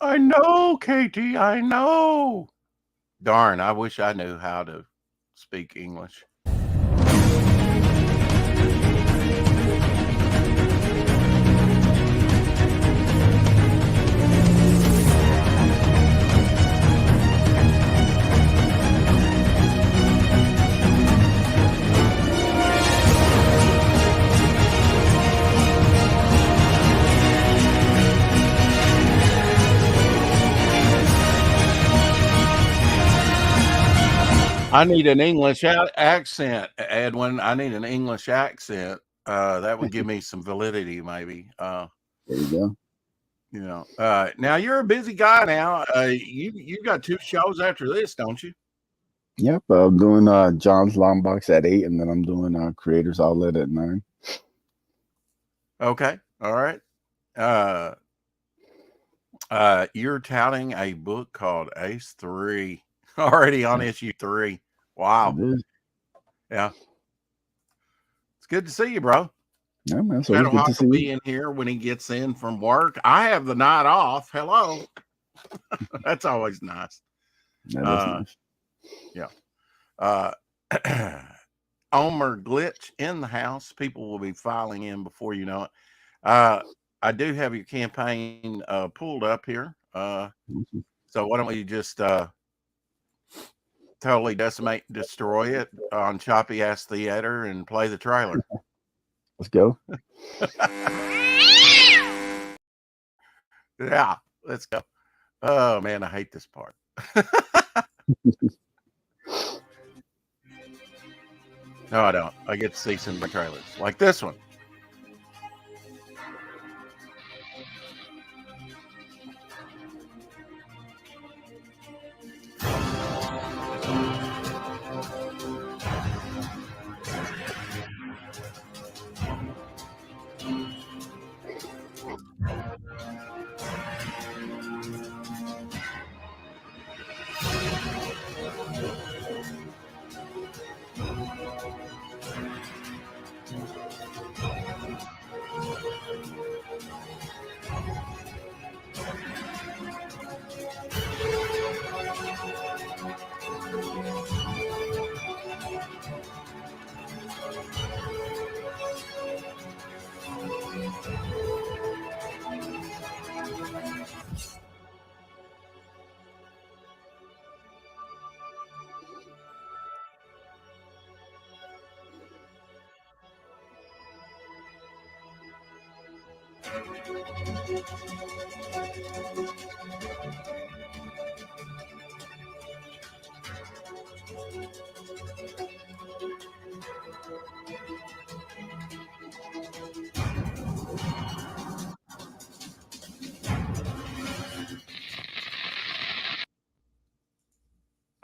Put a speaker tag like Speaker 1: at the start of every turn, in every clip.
Speaker 1: I know, Katie. I know. Darn, I wish I knew how to speak English. I need an English accent, Edwin. I need an English accent. That would give me some validity, maybe.
Speaker 2: There you go.
Speaker 1: Now you're a busy guy. Now, you got 2 shows after this, don't you?
Speaker 2: Yep, I'm doing John's Long Box at 8, and then I'm doing Creators Outlet at 9.
Speaker 1: Okay, all right. You're touting a book called Ace 3, already on issue 3. Wow.
Speaker 2: It is.
Speaker 1: Yeah. It's good to see you, bro.
Speaker 2: Yeah, man. It's always
Speaker 1: Shadow
Speaker 2: good
Speaker 1: Hawk
Speaker 2: to see
Speaker 1: will
Speaker 2: you.
Speaker 1: be in here when he gets in from work. I have the night off. Hello. That's always nice.
Speaker 2: Yeah, that's nice.
Speaker 1: Yeah. Omer Glitch in the house. People will be filing in before you know it. I do have your campaign pulled up here. So why don't we just totally decimate and destroy it on Choppy Ass Theater and play the trailer?
Speaker 2: Let's go.
Speaker 1: Yeah, let's go. Oh man, I hate this part. No, I don't. I get to see some trailers like this one.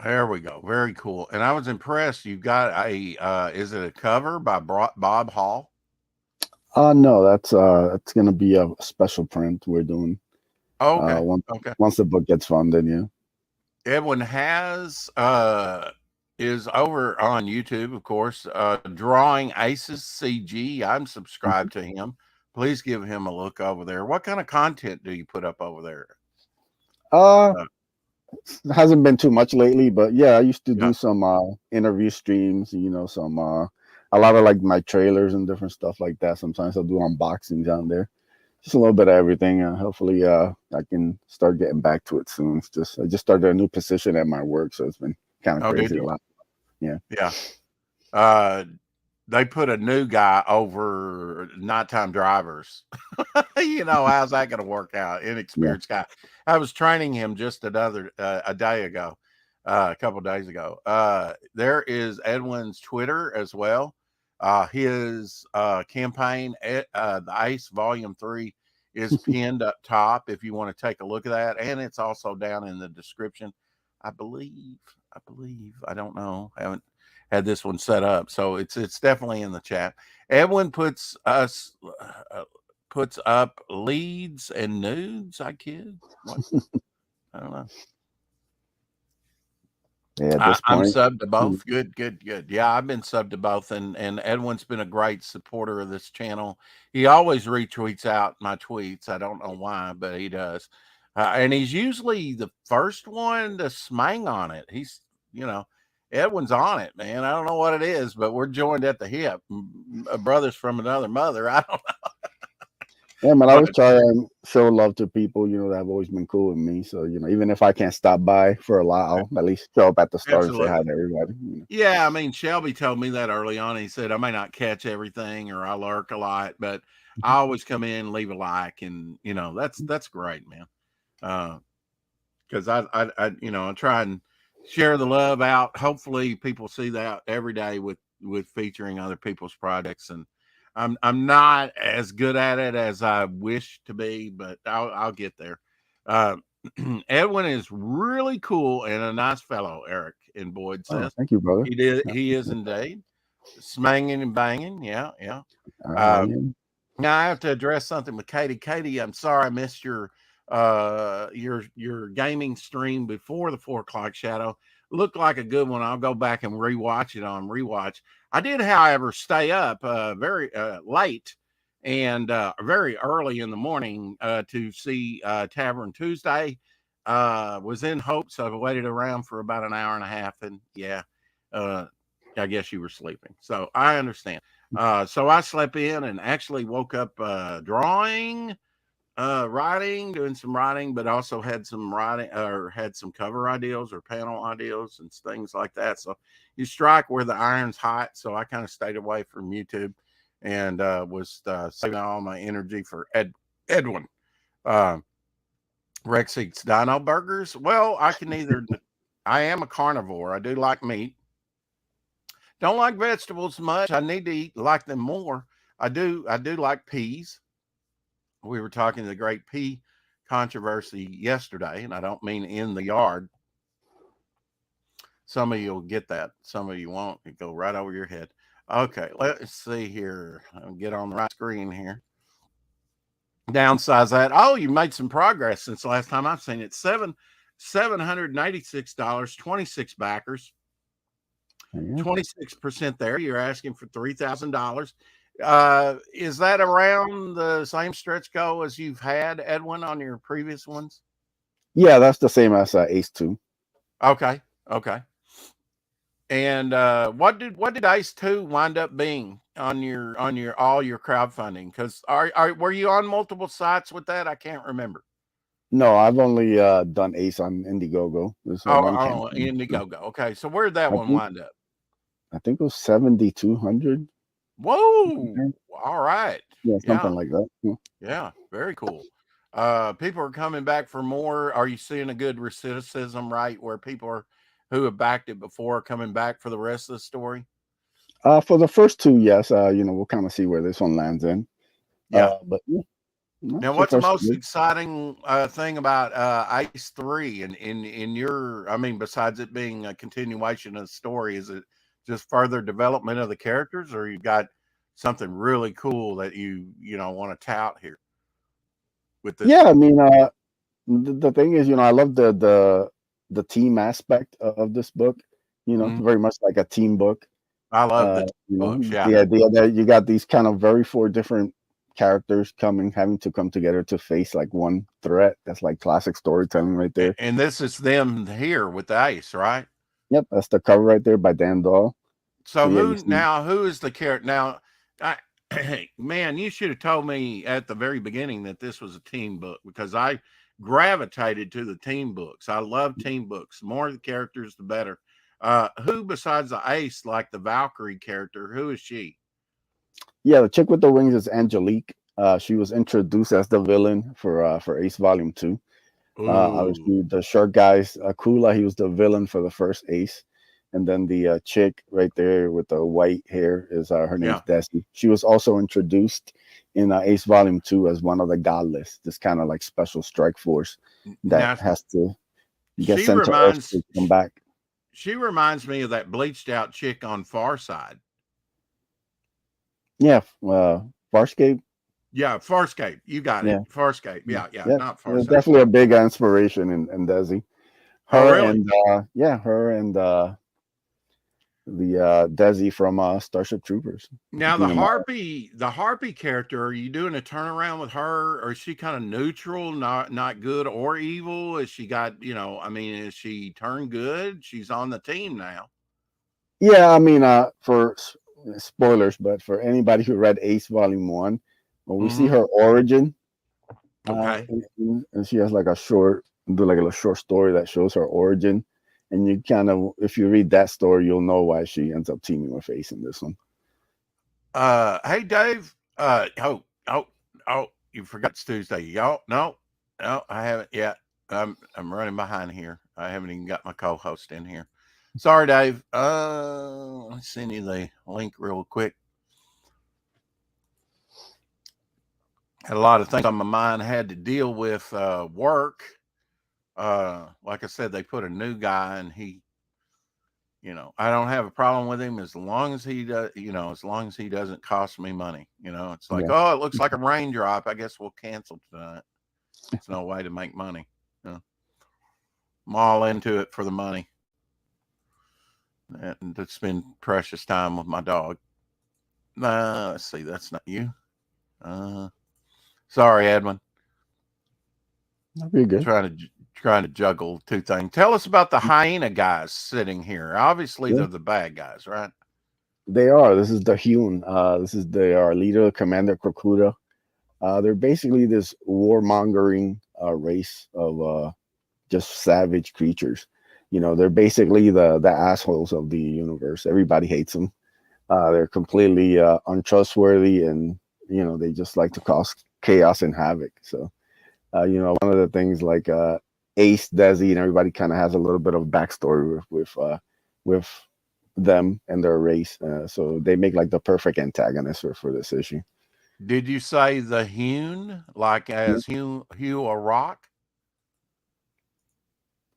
Speaker 1: There we go. Very cool. And I was impressed. You got is it a cover by Bob Hall?
Speaker 2: No, that's gonna be a special print we're doing.
Speaker 1: Oh, okay.
Speaker 2: Once once the book gets funded, yeah.
Speaker 1: Edwin is over on YouTube, of course, Drawing Aces CG. I'm subscribed to him. Please give him a look over there. What kind of content do you put up over there?
Speaker 2: Hasn't been too much lately, but yeah, I used to do some interview streams, some a lot of like my trailers and different stuff like that. Sometimes I'll do unboxings on there. Just a little bit of everything. Hopefully I can start getting back to it soon. I just started a new position at my work, so it's been kind of crazy a lot. Yeah.
Speaker 1: Yeah. They put a new guy over nighttime drivers. How's that going to work out? Inexperienced guy. I was training him just a day ago, a couple of days ago. There is Edwin's Twitter as well. His campaign, the Ace Volume 3, is pinned up top if you want to take a look at that. And it's also down in the description. I believe, I don't know. I haven't had this one set up, so it's definitely in the chat. Edwin puts up leads and nudes. I kid. What? I don't know.
Speaker 2: Yeah,
Speaker 1: I'm subbed to both. Good. Yeah, I've been subbed to both, and Edwin's been a great supporter of this channel. He always retweets out my tweets. I don't know why, but he does. And he's usually the first one to smang on it. He's, you know, Edwin's on it, man. I don't know what it is, but we're joined at the hip. Brothers from another mother. I don't know.
Speaker 2: Yeah, man, I
Speaker 1: But
Speaker 2: always try and show love to people, that have always been cool with me. So, even if I can't stop by for a while, at least show up at the start and say hi
Speaker 1: absolutely.
Speaker 2: to everybody.
Speaker 1: Yeah, I mean, Shelby told me that early on. He said I may not catch everything or I lurk a lot, but I always come in, leave a like, and that's great, man. Because I try and share the love out. Hopefully, people see that every day with featuring other people's projects, and I'm not as good at it as I wish to be, but I'll get there. Uh, Edwin is really cool and a nice fellow. Eric in Boyd
Speaker 2: Oh,
Speaker 1: says
Speaker 2: thank you, brother.
Speaker 1: he did.
Speaker 2: Yeah,
Speaker 1: He is indeed smanging and banging. Yeah, yeah.
Speaker 2: I
Speaker 1: Uh,
Speaker 2: am.
Speaker 1: Now I have to address something with Katie. Katie, I'm sorry I missed your gaming stream before the 4 o'clock shadow. Looked like a good one. I'll go back and rewatch it on rewatch. I did, however, stay up very late and very early in the morning to see Tavern Tuesday. Was in hopes. I waited around for about an hour and a half, and yeah, uh, I guess you were sleeping. So I understand. So I slept in and actually woke up drawing, writing, doing some writing, but also had some writing or had some cover ideas or panel ideas and things like that. So you strike where the iron's hot. So I kind of stayed away from YouTube and was saving all my energy for Edwin. Uh, Rex eats Dino Burgers. Well, I can either. I am a carnivore. I do like meat. Don't like vegetables much. I need to like them more. I do like peas. We were talking the great pea controversy yesterday, and I don't mean in the yard. Some of you will get that. Some of you won't. It go right over your head. Okay, let's see here. I'll get on the right screen here. Downsize that. Oh, you made some progress since the last time I've seen it. $786, 26 backers.
Speaker 2: Yeah.
Speaker 1: 26% there. You're asking for $3,000. Is that around the same stretch goal as you've had, Edwin, on your previous ones?
Speaker 2: Yeah, that's the same as Ace 2.
Speaker 1: Okay. Okay. And what did Ice 2 wind up being on your all your crowdfunding? Because were you on multiple sites with that? I can't remember.
Speaker 2: No, I've only done Ace on Indiegogo. There's one campaign.
Speaker 1: Indiegogo. Okay, so where'd that
Speaker 2: I
Speaker 1: one
Speaker 2: think
Speaker 1: wind up?
Speaker 2: I think it was 7,200.
Speaker 1: Whoa! All right.
Speaker 2: Yeah,
Speaker 1: Yeah.
Speaker 2: something like that. Yeah.
Speaker 1: Yeah, very cool. People are coming back for more. Are you seeing a good recidivism rate where people who have backed it before are coming back for the rest of the story?
Speaker 2: For the first two, yes. We'll kind of see where this one lands in.
Speaker 1: Yeah.
Speaker 2: But yeah, no,
Speaker 1: Now,
Speaker 2: so
Speaker 1: what's the
Speaker 2: far so
Speaker 1: most
Speaker 2: good.
Speaker 1: exciting thing about Ice 3 and in your? I mean, besides it being a continuation of the story, is it just further development of the characters, or you got something really cool that you want to tout here with this
Speaker 2: Yeah, I
Speaker 1: book?
Speaker 2: mean, the thing is, I love the team aspect of this book.
Speaker 1: Mhm.
Speaker 2: Very much like a team book.
Speaker 1: I love the books. Yeah.
Speaker 2: The idea that you got these kind of very four different characters having to come together to face like one threat. That's like classic storytelling right there.
Speaker 1: And this is them here with the ice, right?
Speaker 2: Yep, that's the cover right there by Dan Dahl. So
Speaker 1: So
Speaker 2: yeah, you see.
Speaker 1: who is the character now? I, man, you should have told me at the very beginning that this was a team book because I gravitated to the team books. I love team books. The more the characters, the better. Who besides the ace, like the Valkyrie character, who is she?
Speaker 2: Yeah, the chick with the wings is Angelique. She was introduced as the villain for Ace Volume 2.
Speaker 1: Ooh,
Speaker 2: Obviously, the short guy's Akula. He was the villain for the first Ace, and then the chick right there with the white hair is her name's
Speaker 1: yeah.
Speaker 2: Desi. She was also introduced in Ace Volume 2 as one of the Godless, this kind of like special strike force that
Speaker 1: Now
Speaker 2: has to get
Speaker 1: she
Speaker 2: sent to Earth
Speaker 1: reminds
Speaker 2: to come back.
Speaker 1: she reminds me of that bleached out chick on Far Side.
Speaker 2: Yeah, Farscape.
Speaker 1: Yeah, Farscape. You got it.
Speaker 2: Yeah,
Speaker 1: Farscape. Yeah, yeah,
Speaker 2: yeah,
Speaker 1: not
Speaker 2: yeah,
Speaker 1: Farside.
Speaker 2: definitely a big inspiration in Desi.
Speaker 1: Oh,
Speaker 2: Her
Speaker 1: really?
Speaker 2: and her and Desi from Starship Troopers.
Speaker 1: Now
Speaker 2: Being
Speaker 1: the Harpy character, are you doing a turnaround with her, or is she kind of neutral, not good or evil? Is she got, I mean, is she turned good? She's on the team now.
Speaker 2: Yeah, I mean, for spoilers, but for anybody who read Ace Volume 1, when we see her origin,
Speaker 1: Okay.
Speaker 2: and she has like a short story that shows her origin, and you kind of, if you read that story, you'll know why she ends up teaming with Ace in this one.
Speaker 1: Hey Dave. Oh, you forgot it's Tuesday. Y'all, no, I haven't yet. I'm running behind here. I haven't even got my co-host in here. Sorry, Dave. Let's send you the link real quick. Had a lot of things on my mind. Had to deal with work. Like I said, they put a new guy, and he, I don't have a problem with him as long as he does, as long as he doesn't cost me money. It's like,
Speaker 2: Yeah.
Speaker 1: oh, it looks like a raindrop. I guess we'll cancel tonight. It's no way to make money. I'm all into it for the money and to spend precious time with my dog. Let's see, that's not you. Sorry, Edwin.
Speaker 2: That'd be good.
Speaker 1: Trying to juggle two things. Tell us about the hyena guys sitting here. Obviously,
Speaker 2: Yeah,
Speaker 1: they're the bad guys, right?
Speaker 2: they are. This is the Hune. This is their leader, Commander Krakuda. They're basically this warmongering race of just savage creatures. They're basically the assholes of the universe. Everybody hates them. They're completely untrustworthy, and they just like to cause chaos and havoc. So, one of the things like Ace, Desi, and everybody kind of has a little bit of backstory with them and their race. So they make like the perfect antagonist for this issue.
Speaker 1: Did you say the hewn, like as hew a rock?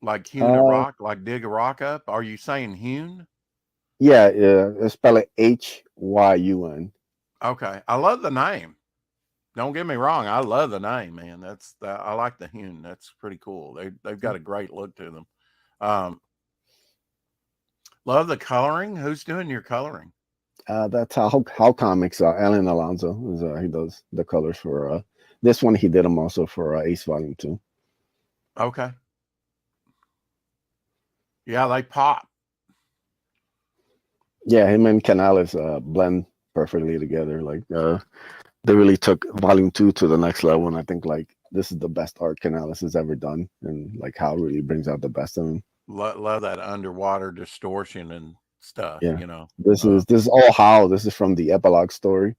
Speaker 1: Like hewn a
Speaker 2: Uh,
Speaker 1: rock, like dig a rock up? Are you saying hewn?
Speaker 2: yeah, spell it Hyun.
Speaker 1: Okay. I love the name. Don't get me wrong. I love the name, man. I like the hewn. That's pretty cool. They've got a great look to them. Um, love the coloring. Who's doing your coloring?
Speaker 2: That's how comics. Alan Alonso is he does the colors for this one. He did them also for Ace Volume 2.
Speaker 1: Okay. Yeah, they pop.
Speaker 2: Yeah, him and Canales blend perfectly together. Like they really took Volume 2 to the next level, and I think like this is the best art Canales has ever done, and like how it really brings out the best of him.
Speaker 1: Love that underwater distortion and stuff,
Speaker 2: Yeah, this is all Hal. This is from the epilogue story.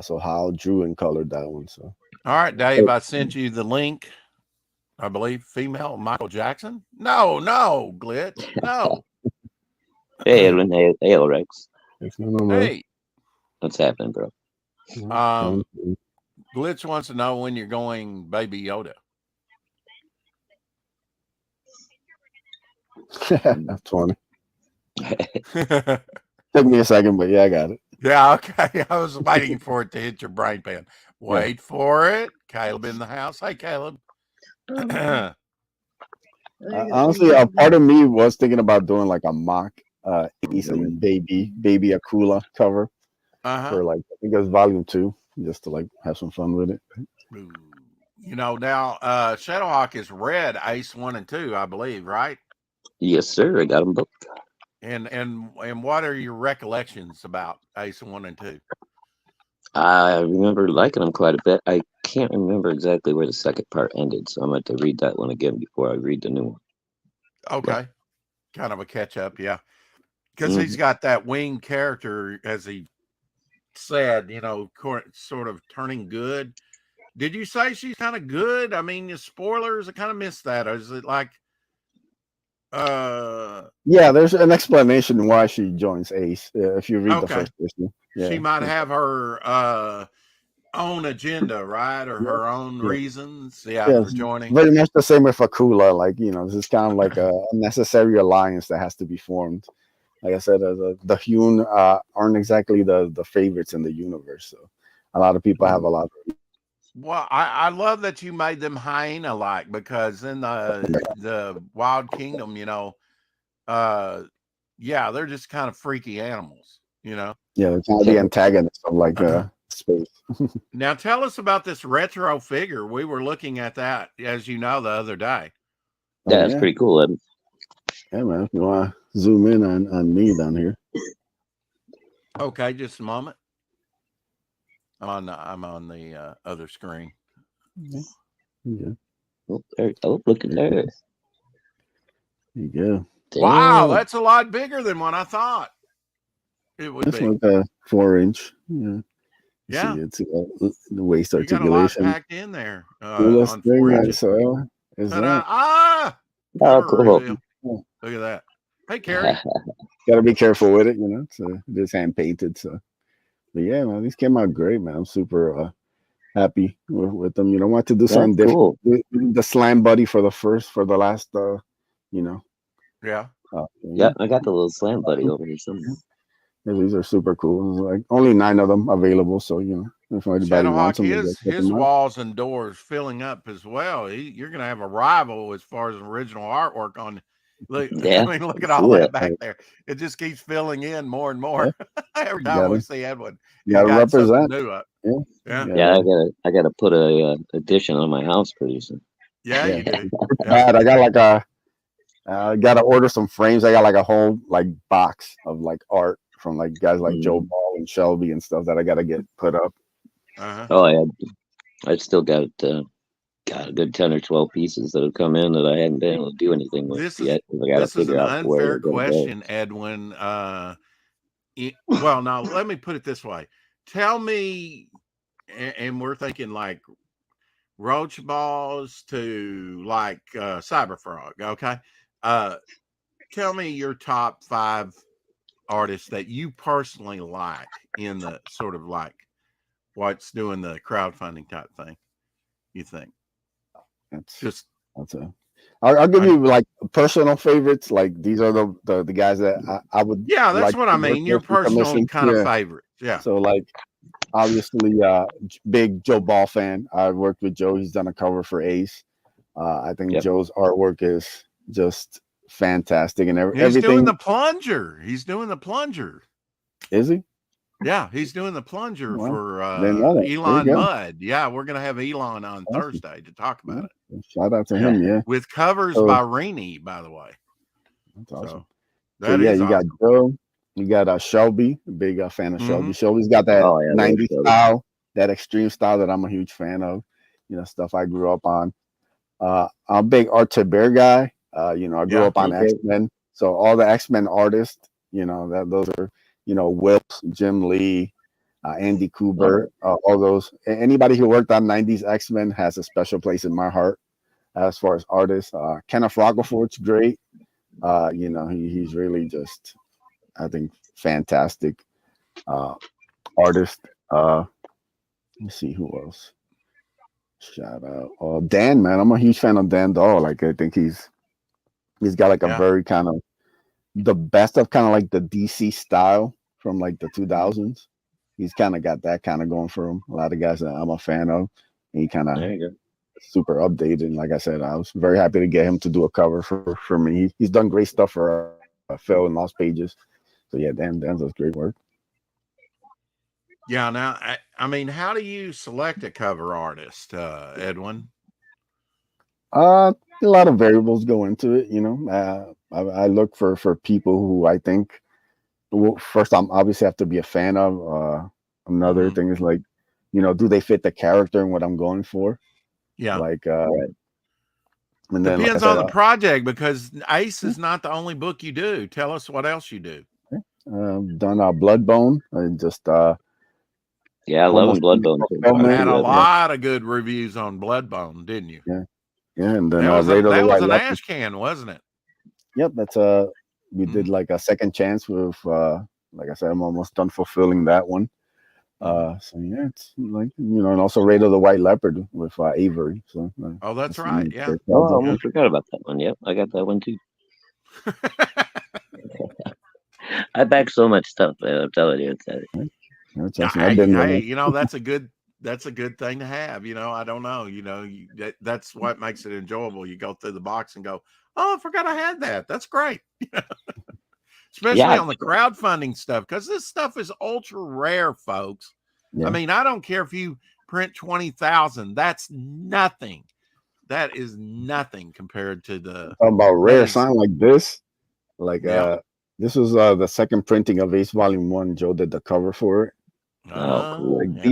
Speaker 2: So Hal drew and colored that one. So
Speaker 1: All right, Dave, I sent you the link. I believe female Michael Jackson. No, glitch. No.
Speaker 3: Hey, Edwin. Hey, Rex.
Speaker 1: Hey,
Speaker 3: What's happening, bro?
Speaker 1: Glitch wants to know when you're going Baby Yoda.
Speaker 2: That's funny. Took me a second, but yeah, I got it.
Speaker 1: Yeah, okay. I was waiting for it to hit your brain pan. Wait for it. Caleb in the house. Hey, Caleb.
Speaker 2: Honestly, part of me was thinking about doing like a mock Ace and Baby Akula cover for like I think it was Volume 2, just to like have some fun with it.
Speaker 1: Now Shadowhawk is red Ace 1 and 2, I believe, right?
Speaker 3: Yes, sir. I got them both.
Speaker 1: And what are your recollections about Ace 1 and 2?
Speaker 3: I remember liking them quite a bit. I can't remember exactly where the second part ended, so I'm going to read that one again before I read the new one.
Speaker 1: Okay. Kind of a catch up, yeah. Because he's got that winged character, as he said, sort of turning good. Did you say she's kind of good? I mean, spoilers, I kind of missed that. Or is it like
Speaker 2: yeah, there's an explanation why she joins Ace if you read the first issue. Yeah.
Speaker 1: She might have her own agenda, right? Or her own reasons. Yeah, for joining.
Speaker 2: Very much the same with Akula. Like, this is kind of like a necessary alliance that has to be formed. Like I said, the Hune aren't exactly the favorites in the universe. So a lot of people have a lot of.
Speaker 1: Well, I love that you made them hyena like, because in the Wild Kingdom, yeah, they're just kind of freaky animals, you know.
Speaker 2: Yeah, they're kind of the antagonist of like space.
Speaker 1: Now tell us about this retro figure. We were looking at that, as you know, the other day.
Speaker 2: Oh,
Speaker 3: Yeah, that's
Speaker 2: yeah.
Speaker 3: pretty cool, Evan.
Speaker 2: Yeah, man. If you want to zoom in on me down here.
Speaker 1: Okay, just a moment. I'm on the other screen.
Speaker 2: Yeah.
Speaker 3: Oh, look at that.
Speaker 2: There you go.
Speaker 1: Wow,
Speaker 3: Damn.
Speaker 1: that's a lot bigger than what I thought it would
Speaker 2: That's
Speaker 1: be.
Speaker 2: like a 4-inch. Yeah.
Speaker 1: Yeah,
Speaker 2: See, it's the waist
Speaker 1: you got a lot
Speaker 2: articulation.
Speaker 1: packed in there
Speaker 2: Coolest
Speaker 1: on 4
Speaker 2: thing I
Speaker 1: inches.
Speaker 2: saw is that.
Speaker 1: Ah,
Speaker 3: Oh,
Speaker 1: cover
Speaker 3: cool.
Speaker 1: reveal.
Speaker 2: Yeah.
Speaker 1: Look at that. Hey, Carrie.
Speaker 2: Got to be careful with it, you know. It is hand painted, so. But yeah, man, these came out great, man. I'm super happy with them. You know, want to do something
Speaker 3: That's
Speaker 2: different.
Speaker 3: cool.
Speaker 2: The slam buddy for the last, you know.
Speaker 1: Yeah.
Speaker 3: Yeah, I got the little slam buddy over here somewhere.
Speaker 2: Yeah, these are super cool. There's like only 9 of them available, so you know if anybody wants them,
Speaker 1: his walls and doors filling up as well. You're gonna have a rival as far as original artwork on. Look,
Speaker 3: Yeah,
Speaker 1: I mean, look at all that back there. It just keeps filling in more and more every time we see Edwin. He's got
Speaker 2: represent.
Speaker 1: something new up.
Speaker 3: Yeah. I gotta put a addition on my house pretty soon.
Speaker 1: Yeah, you do.
Speaker 2: Bad. I got like gotta order some frames. I got like a whole like box of like art from like guys like Joe Ball and Shelby and stuff that I gotta get put up.
Speaker 3: Oh yeah, I still got a good 10 or 12 pieces that have come in that I haven't been able to do anything with yet.
Speaker 1: This is an unfair question, Edwin. Well, now let me put it this way. Tell me, and we're thinking like roach balls to like cyber frog. Okay, tell me your top 5 artists that you personally like in the sort of like what's doing the crowdfunding type thing. You think?
Speaker 2: I'll give you like personal favorites. Like these are the guys that I would.
Speaker 1: Yeah, that's what I mean. Your personal kind of favorites. Yeah.
Speaker 2: So like obviously big Joe Ball fan. I worked with Joe. He's done a cover for Ace. I think Joe's artwork is just fantastic and everything.
Speaker 1: He's doing the plunger. Is he? Yeah, he's doing the plunger for Elon Mudd. Yeah, we're gonna have Elon on Thursday to talk about it.
Speaker 2: Shout out to him, yeah.
Speaker 1: With covers by Rini, by the way.
Speaker 2: That's awesome.
Speaker 1: So
Speaker 2: you got Joe, you got Shelby, a big fan of Shelby. Shelby's got that 90s style, that extreme style that I'm a huge fan of. You know, stuff I grew up on. I'm a big Art Bear guy. You know, I grew up on X-Men. So all the X-Men artists, you know, those are, you know, Wilkes, Jim Lee, Andy Kubert, all those. Anybody who worked on 90s X-Men has a special place in my heart as far as artists. Kenneth Rockefeller's great. You know, he's really just, I think, fantastic artist. Let's see who else. Shout out. Dan, man. I'm a huge fan of Dan Dahl. Like, I think he's got like a very kind of the best of kind of like the DC style from like the 2000s. He's kind of got that kind of going for him. A lot of guys that I'm a fan of. And he kind of super updated. And like I said, I was very happy to get him to do a cover for me. He's done great stuff for Phil and Lost Pages. So yeah, Dan does great work.
Speaker 1: Yeah. Now, I mean, how do you select a cover artist, Edwin?
Speaker 2: A lot of variables go into it. You know, I look for people who I think. Well, first, I'm obviously have to be a fan of. Another thing is like, you know, do they fit the character and what I'm going for?
Speaker 1: Yeah.
Speaker 2: Like, and then
Speaker 1: depends on the project because Ace is not the only book you do. Tell us what else you do.
Speaker 2: Done Bloodbone. I just
Speaker 3: I love Bloodbone.
Speaker 1: You had a lot of good reviews on Bloodbone, didn't you?
Speaker 2: Yeah, and then
Speaker 1: that was an ash can, wasn't it?
Speaker 2: Yep, that's we did like a second chance with like I said, I'm almost done fulfilling that one. So yeah, it's like, you know, and also Raid of the White Leopard with Avery. So
Speaker 1: that's right. Yeah.
Speaker 3: Oh, I forgot about that one. Yep, I got that one too. I back so much stuff, man. I'm telling you,
Speaker 1: hey, you know, that's a good thing to have. You know, I don't know. You know, that's what makes it enjoyable. You go through the box and go, "Oh, I forgot I had that. That's great." especially on the crowdfunding stuff, because this stuff is ultra rare, folks.
Speaker 2: Yeah.
Speaker 1: I mean, I don't care if you print 20,000. That's nothing. That is nothing compared to the
Speaker 2: Talking about rare sign like this. Like this was the second printing of Ace Volume 1. Joe did the cover for it.
Speaker 3: Oh, cool.
Speaker 2: Like,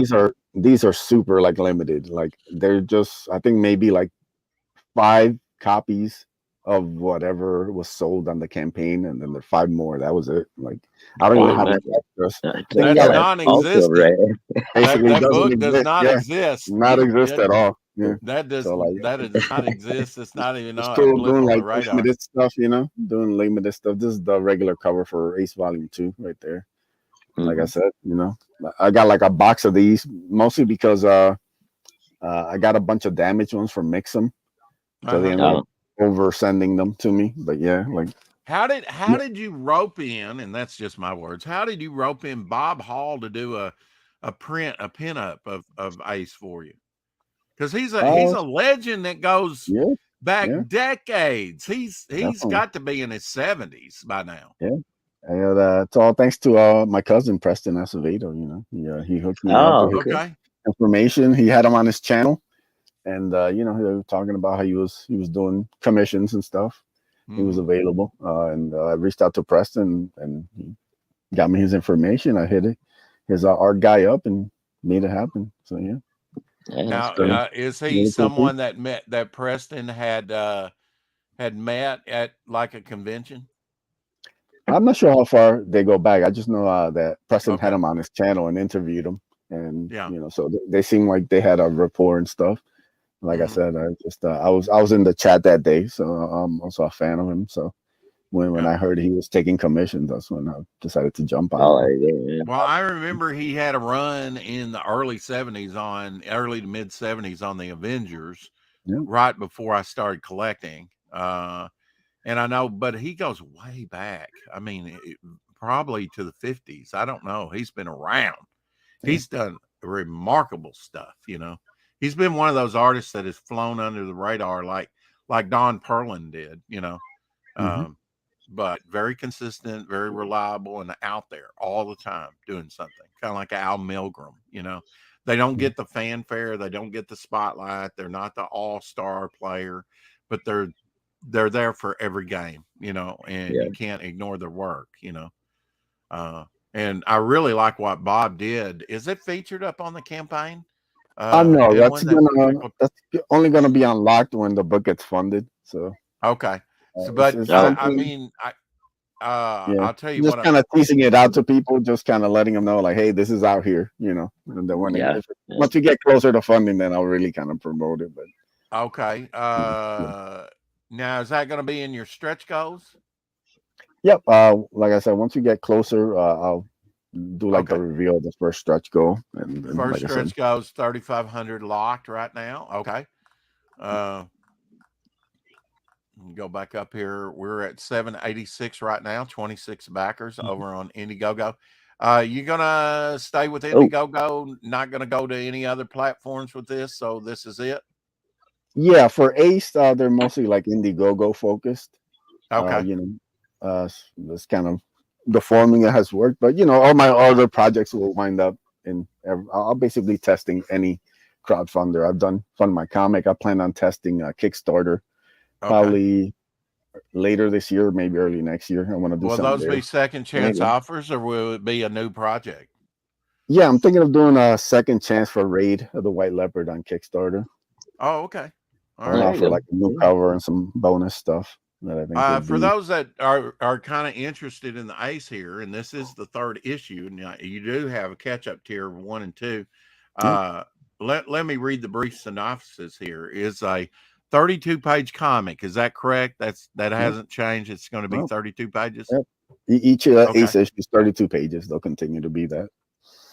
Speaker 2: these are super like limited. Like they're just, I think maybe like 5 copies of whatever was sold on the campaign, and then there are 5 more. That was it. Like I don't even have any extras.
Speaker 1: That's non-existent.
Speaker 2: Basically,
Speaker 1: that
Speaker 2: doesn't
Speaker 1: book
Speaker 2: exist.
Speaker 1: does not exist.
Speaker 2: Not exist at all. Yeah.
Speaker 1: That does not exist. It's not even
Speaker 2: it's
Speaker 1: a
Speaker 2: cool
Speaker 1: blip
Speaker 2: doing
Speaker 1: on
Speaker 2: like
Speaker 1: the radar.
Speaker 2: limited stuff, doing limited stuff. This is the regular cover for Ace Volume 2 right there. Like I said, I got like a box of these mostly because I got a bunch of damaged ones from Mix'em, so they ended up over sending them to me. But yeah, like
Speaker 1: how did you rope in? And that's just my words. How did you rope in Bob Hall to do a pinup of Ace for you? Because he's a legend that goes back decades. He's got to be in his 70s by now.
Speaker 2: Yeah. And it's all thanks to my cousin Preston Acevedo. He hooked me up with information. He had him on his channel, and he was talking about how he was doing commissions and stuff. He was available, and I reached out to Preston, and he got me his information. I hit his art guy up and made it happen. So yeah.
Speaker 1: Now, is he someone that Preston had met at like a convention?
Speaker 2: I'm not sure how far they go back. I just know that Preston had him on his channel and interviewed him, and so they seem like they had a rapport and stuff. Like I said, I was in the chat that day, so I'm also a fan of him. So when I heard he was taking commissions, that's when I decided to jump on.
Speaker 1: Well, I remember he had a run in the early to mid 70s on the Avengers, right before I started collecting. And I know, but he goes way back. I mean, probably to the 50s. I don't know. He's been around. He's done remarkable stuff. He's been one of those artists that has flown under the radar, like Don Perlin did. But very consistent, very reliable, and out there all the time doing something. Kind of like Al Milgram. They don't get the fanfare, they don't get the spotlight. They're not the all-star player, but they're there for every game, and you can't ignore their work, and I really like what Bob did. Is it featured up on the campaign?
Speaker 2: No, that's only gonna be unlocked when the book gets funded. So
Speaker 1: okay, but I mean, I'll tell you
Speaker 2: just
Speaker 1: what,
Speaker 2: kind of teasing it out to people, just kind of letting them know, like, hey, this is out here, and then once we get closer to funding, then I'll really kind of promote it. But
Speaker 1: okay, now is that going to be in your stretch goals?
Speaker 2: Yep. Like I said, once we get closer, I'll do like the reveal of the first stretch goal. And
Speaker 1: first stretch goes 3,500 locked right now. Okay. Go back up here. We're at 786 right now. 26 backers over on Indiegogo. You gonna stay with Indiegogo? Not gonna go to any other platforms with this? So this is it.
Speaker 2: Yeah, for Ace, they're mostly like Indiegogo focused.
Speaker 1: Okay.
Speaker 2: This kind of the formula has worked, but all my other projects will wind up I'll basically testing any crowdfunder. I've fund my comic. I plan on testing Kickstarter probably later this year, maybe early next year. I want to do something.
Speaker 1: Will those be second chance offers, or will it be a new project?
Speaker 2: Yeah, I'm thinking of doing a second chance for Raid of the White Leopard on Kickstarter.
Speaker 1: Oh, okay.
Speaker 2: All right. For like a new cover and some bonus stuff that I think.
Speaker 1: For those that are kind of interested in the Ace here, and this is the 3rd issue. Now you do have a catch-up tier of 1 and 2. Let me read the brief synopsis here. Is a 32-page comic. Is that correct? That hasn't changed. It's going to be 32 pages.
Speaker 2: Yep. Each Ace issue is 32 pages. They'll continue to be that.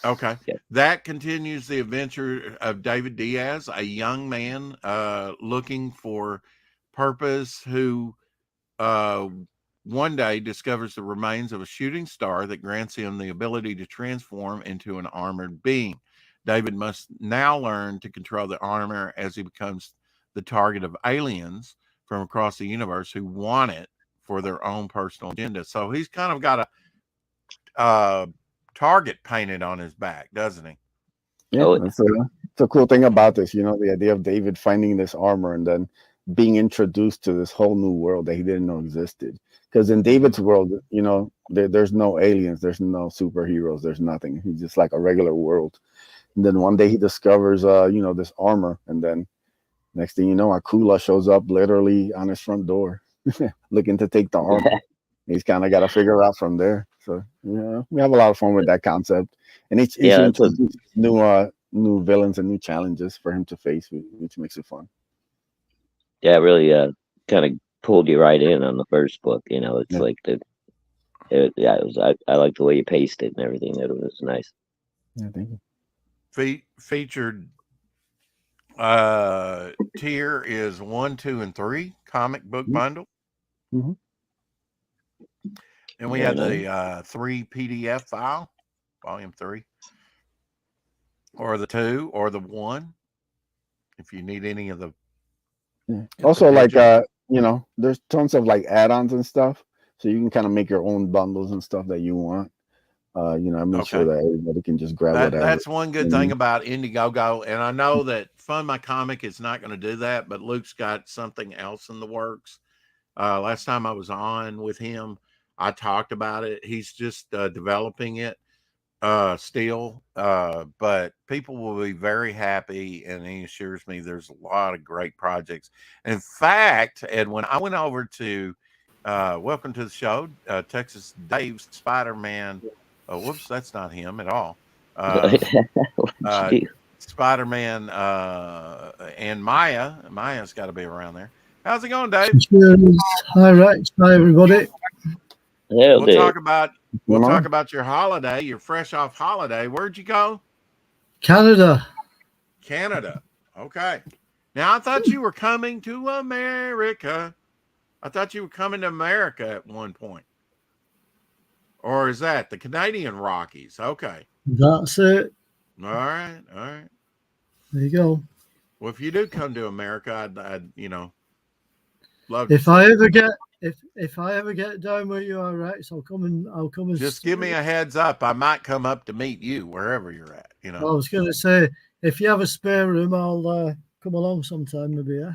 Speaker 1: Okay. That continues the adventure of David Diaz, a young man looking for purpose who one day discovers the remains of a shooting star that grants him the ability to transform into an armored being. David must now learn to control the armor as he becomes the target of aliens from across the universe who want it for their own personal agenda. So he's kind of got a target painted on his back, doesn't he?
Speaker 2: Yeah, that's a cool thing about this, the idea of David finding this armor and then being introduced to this whole new world that he didn't know existed. Because in David's world, there's no aliens, there's no superheroes, there's nothing. He's just like a regular world. And then one day he discovers, this armor, and then next thing you know, Akula shows up literally on his front door, looking to take the armor. He's kind of got to figure out from there. So we have a lot of fun with that concept, and each introduces new villains and new challenges for him to face, which makes it fun.
Speaker 3: Yeah, really kind of pulled you right in on the first book. It's like I like the way you paced it and everything. It was nice.
Speaker 2: Yeah, thank you.
Speaker 1: Featured tier is 1, 2, and 3 comic book bundle.
Speaker 2: Mm-hmm.
Speaker 1: And we had the 3 PDF file, volume 3, or the 2, or the 1, if you need any of the.
Speaker 2: Yeah. Also, like there's tons of like add-ons and stuff, so you can kind of make your own bundles and stuff that you want. I make sure that everybody can just grab whatever.
Speaker 1: That's one good thing about Indiegogo, and I know that Fund My Comic is not going to do that, but Luke's got something else in the works. Last time I was on with him, I talked about it. He's just developing it still, but people will be very happy, and he assures me there's a lot of great projects. In fact, Ed, when I went over to welcome to the show, Texas Dave Spider-Man. Oh, whoops, that's not him at all. Spider-Man and Maya's got to be around there. How's it going, Dave?
Speaker 4: Hi, Rex. Hi, everybody.
Speaker 3: We'll
Speaker 1: talk about your holiday. You're fresh off holiday. Where'd you go?
Speaker 4: Canada.
Speaker 1: Okay. Now, I thought you were coming to America. I thought you were coming to America at one point. Or is that the Canadian Rockies? Okay.
Speaker 4: That's it.
Speaker 1: All right.
Speaker 4: There you go.
Speaker 1: Well, if you do come to America, I'd love.
Speaker 4: If I ever get down where you are, Rex, I'll come and.
Speaker 1: Just give me a heads up. I might come up to meet you wherever you're at.
Speaker 4: I was going to say, if you have a spare room, I'll come along sometime, maybe. Yeah.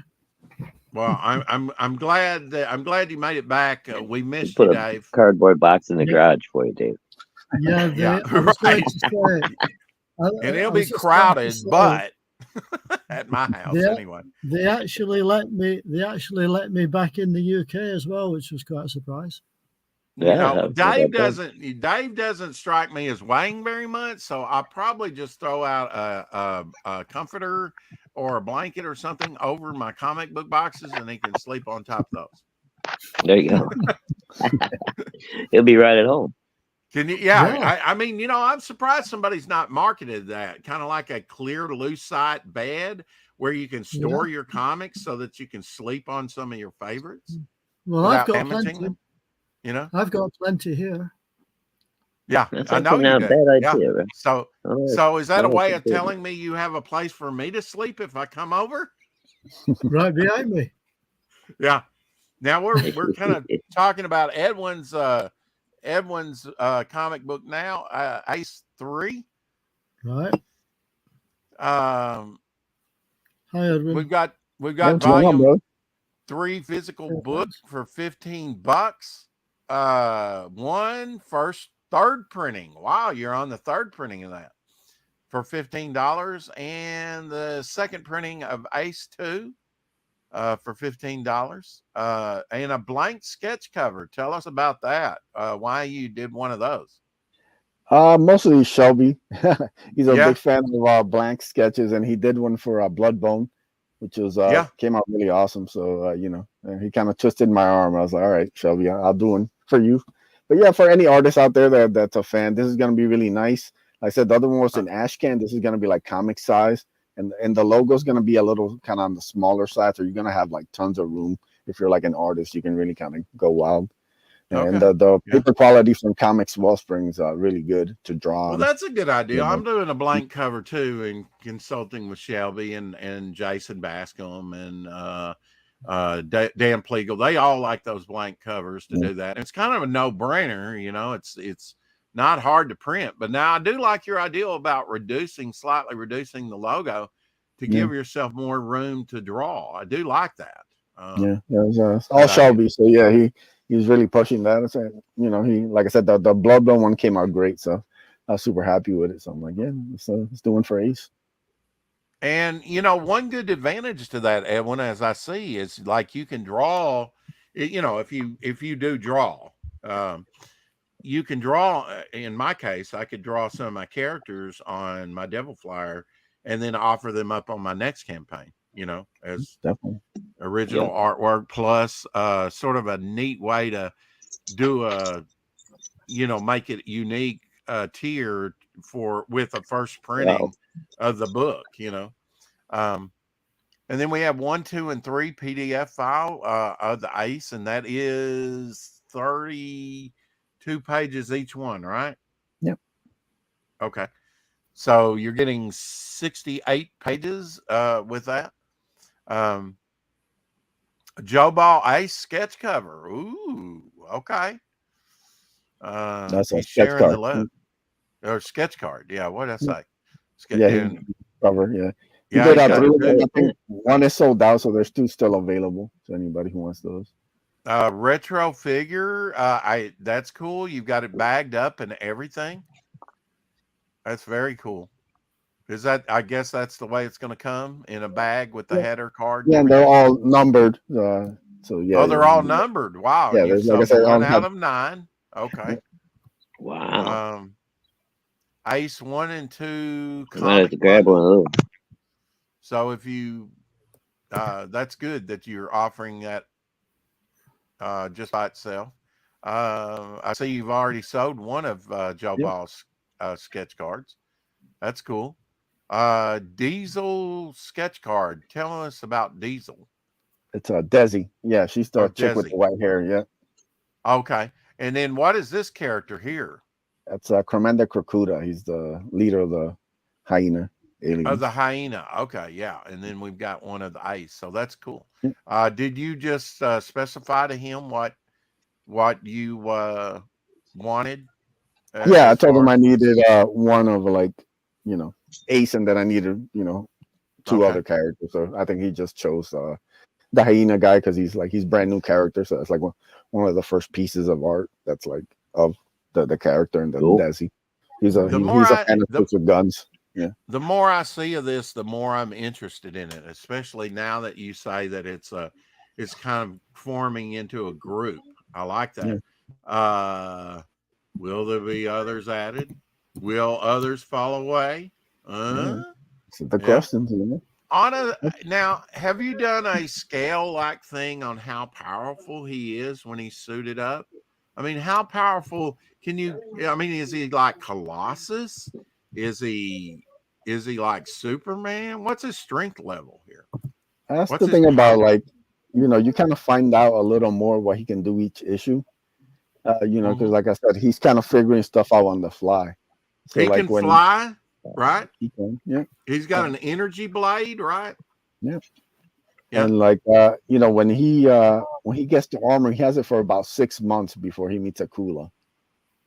Speaker 1: Well, I'm glad you made it back. We missed
Speaker 3: you,
Speaker 1: Dave.
Speaker 3: A cardboard box in the garage for you, Dave.
Speaker 4: Yeah,
Speaker 1: right. And it'll be crowded, but at my house anyway.
Speaker 4: They actually let me back in the UK as well, which was quite a surprise.
Speaker 3: Yeah,
Speaker 1: Dave doesn't strike me as weighing very much, so I'll probably just throw out a comforter or a blanket or something over my comic book boxes, and he can sleep on top of those.
Speaker 3: There you go. He'll be right at home.
Speaker 1: Can you? Yeah. I mean, I'm surprised somebody's not marketed that, kind of like a clear lucite bed where you can store your comics so that you can sleep on some of your favorites.
Speaker 4: Well, I've got plenty. Them.
Speaker 1: I've
Speaker 4: got plenty here.
Speaker 1: Yeah,
Speaker 3: that's
Speaker 1: I know you
Speaker 3: not a bad idea.
Speaker 1: Yeah.
Speaker 3: Right?
Speaker 1: So is that a way of telling me you have a place for me to sleep if I come over?
Speaker 4: Right behind me.
Speaker 1: Yeah. Now we're kind of talking about Edwin's comic book now, Ace 3.
Speaker 4: Right.
Speaker 1: Hi,
Speaker 4: Edwin.
Speaker 1: We've got volume 3 physical book for $15. Third printing. Wow, you're on the third printing of that for $15, and the second printing of Ace 2 for $15, and a blank sketch cover. Tell us about that. Why you did one of those?
Speaker 2: Mostly Shelby. He's a big fan of blank sketches, and he did one for Bloodbone, which was came out really awesome. So he kind of twisted my arm. I was like, all right, Shelby, I'll do one for you. But yeah, for any artist out there that's a fan, this is gonna be really nice. Like I said, the other one was in Ashcan. This is gonna be like comic size, and the logo is gonna be a little kind of on the smaller side, so you're gonna have like tons of room. If you're like an artist, you can really kind of go wild. And the paper quality from Comics Wellspring is really good to draw.
Speaker 1: Well, that's a good idea. I'm doing a blank cover too, and consulting with Shelby and Jason Bascom, and Dan Pleagle. They all like those blank covers to do that. And it's kind of a no-brainer, you know. It's not hard to print. But now I do like your idea about slightly reducing the logo to give yourself more room to draw. I do like that.
Speaker 2: All Shelby. So yeah, he's really pushing that. You know, like I said, the Bloodborne one came out great, so I was super happy with it. So I'm like, yeah, it's doing for Ace.
Speaker 1: And you know, one good advantage to that, Edwin, as I see, is like you can draw. You know, if you do draw, you can draw. In my case, I could draw some of my characters on my Devil Flyer, and then offer them up on my next campaign. You know, as original artwork plus sort of a neat way to do make it unique tier with a first printing of the book, you know. And then we have 1, 2, and 3 PDF file of the Ace, and that is 32 pages each one, right?
Speaker 2: Yep.
Speaker 1: Okay. So you're getting 68 pages with that. Joe Ball Ace sketch cover. Ooh, okay.
Speaker 2: That's a
Speaker 1: sketch card. Or sketch card. Yeah, what did I say?
Speaker 2: Cover. Yeah. He
Speaker 1: Yeah,
Speaker 2: did out 3. I think 1 is sold out, so there's 2 still available to anybody who wants those.
Speaker 1: Retro figure. That's cool. You've got it bagged up and everything. That's very cool. Is that? I guess that's the way it's going to come in a bag with the header card.
Speaker 2: Yeah, and they're all numbered. So yeah.
Speaker 1: Oh, they're all numbered. Wow.
Speaker 2: Yeah,
Speaker 1: you
Speaker 2: like I said,
Speaker 1: 1 out of 9. Okay.
Speaker 3: Wow.
Speaker 1: Ace 1 and 2.
Speaker 3: I might have to grab one of those.
Speaker 1: So if you, that's good that you're offering that just by itself. I see you've already sold one of Joe Ball's sketch cards. That's cool. Diesel sketch card. Tell us about Diesel.
Speaker 2: It's Desi. Yeah, she's the chick with the white hair. Yeah.
Speaker 1: Okay. And then what is this character here?
Speaker 2: That's Commander Krakuda. He's the leader of the hyena aliens.
Speaker 1: Of the hyena. Okay, yeah. And then we've got one of the Ace. So that's cool. Did you just specify to him what you wanted?
Speaker 2: Yeah, I told him I needed one of Ace, and then I needed 2 other characters. So I think he just chose the hyena guy because he's brand new character. So it's like one of the first pieces of art that's like of the character and the Desi. He's a fan of with guns. Yeah.
Speaker 1: The more I see of this, the more I'm interested in it, especially now that you say that it's kind of forming into a group. I like that. Yeah. Will there be others added? Will others fall away?
Speaker 2: The questions,
Speaker 1: now, have you done a scale-like thing on how powerful he is when he's suited up? I mean, how powerful is he like Colossus? Is he like Superman? What's his strength level here?
Speaker 2: That's the thing about you kind of find out a little more what he can do each issue. Because like I said, he's kind of figuring stuff out on the fly. So
Speaker 1: he can fly, right?
Speaker 2: He can, yeah.
Speaker 1: He's got an energy blade, right?
Speaker 2: Yeah. And when he gets the armor, he has it for about 6 months before he meets Akula.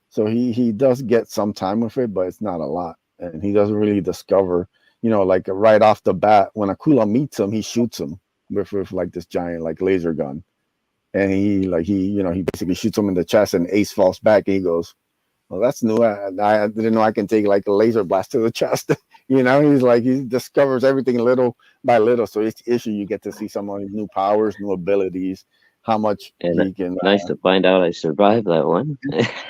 Speaker 2: So he does get some time with it, but it's not a lot. And he doesn't really discover, right off the bat, when Akula meets him, he shoots him with like this giant laser gun. And he basically shoots him in the chest, and Ace falls back, and he goes, "Well, that's new. I didn't know I can take a laser blast to the chest." He discovers everything little by little. So each issue you get to see some of his new powers, new abilities, how much he can.
Speaker 3: Nice to find out I survived that one.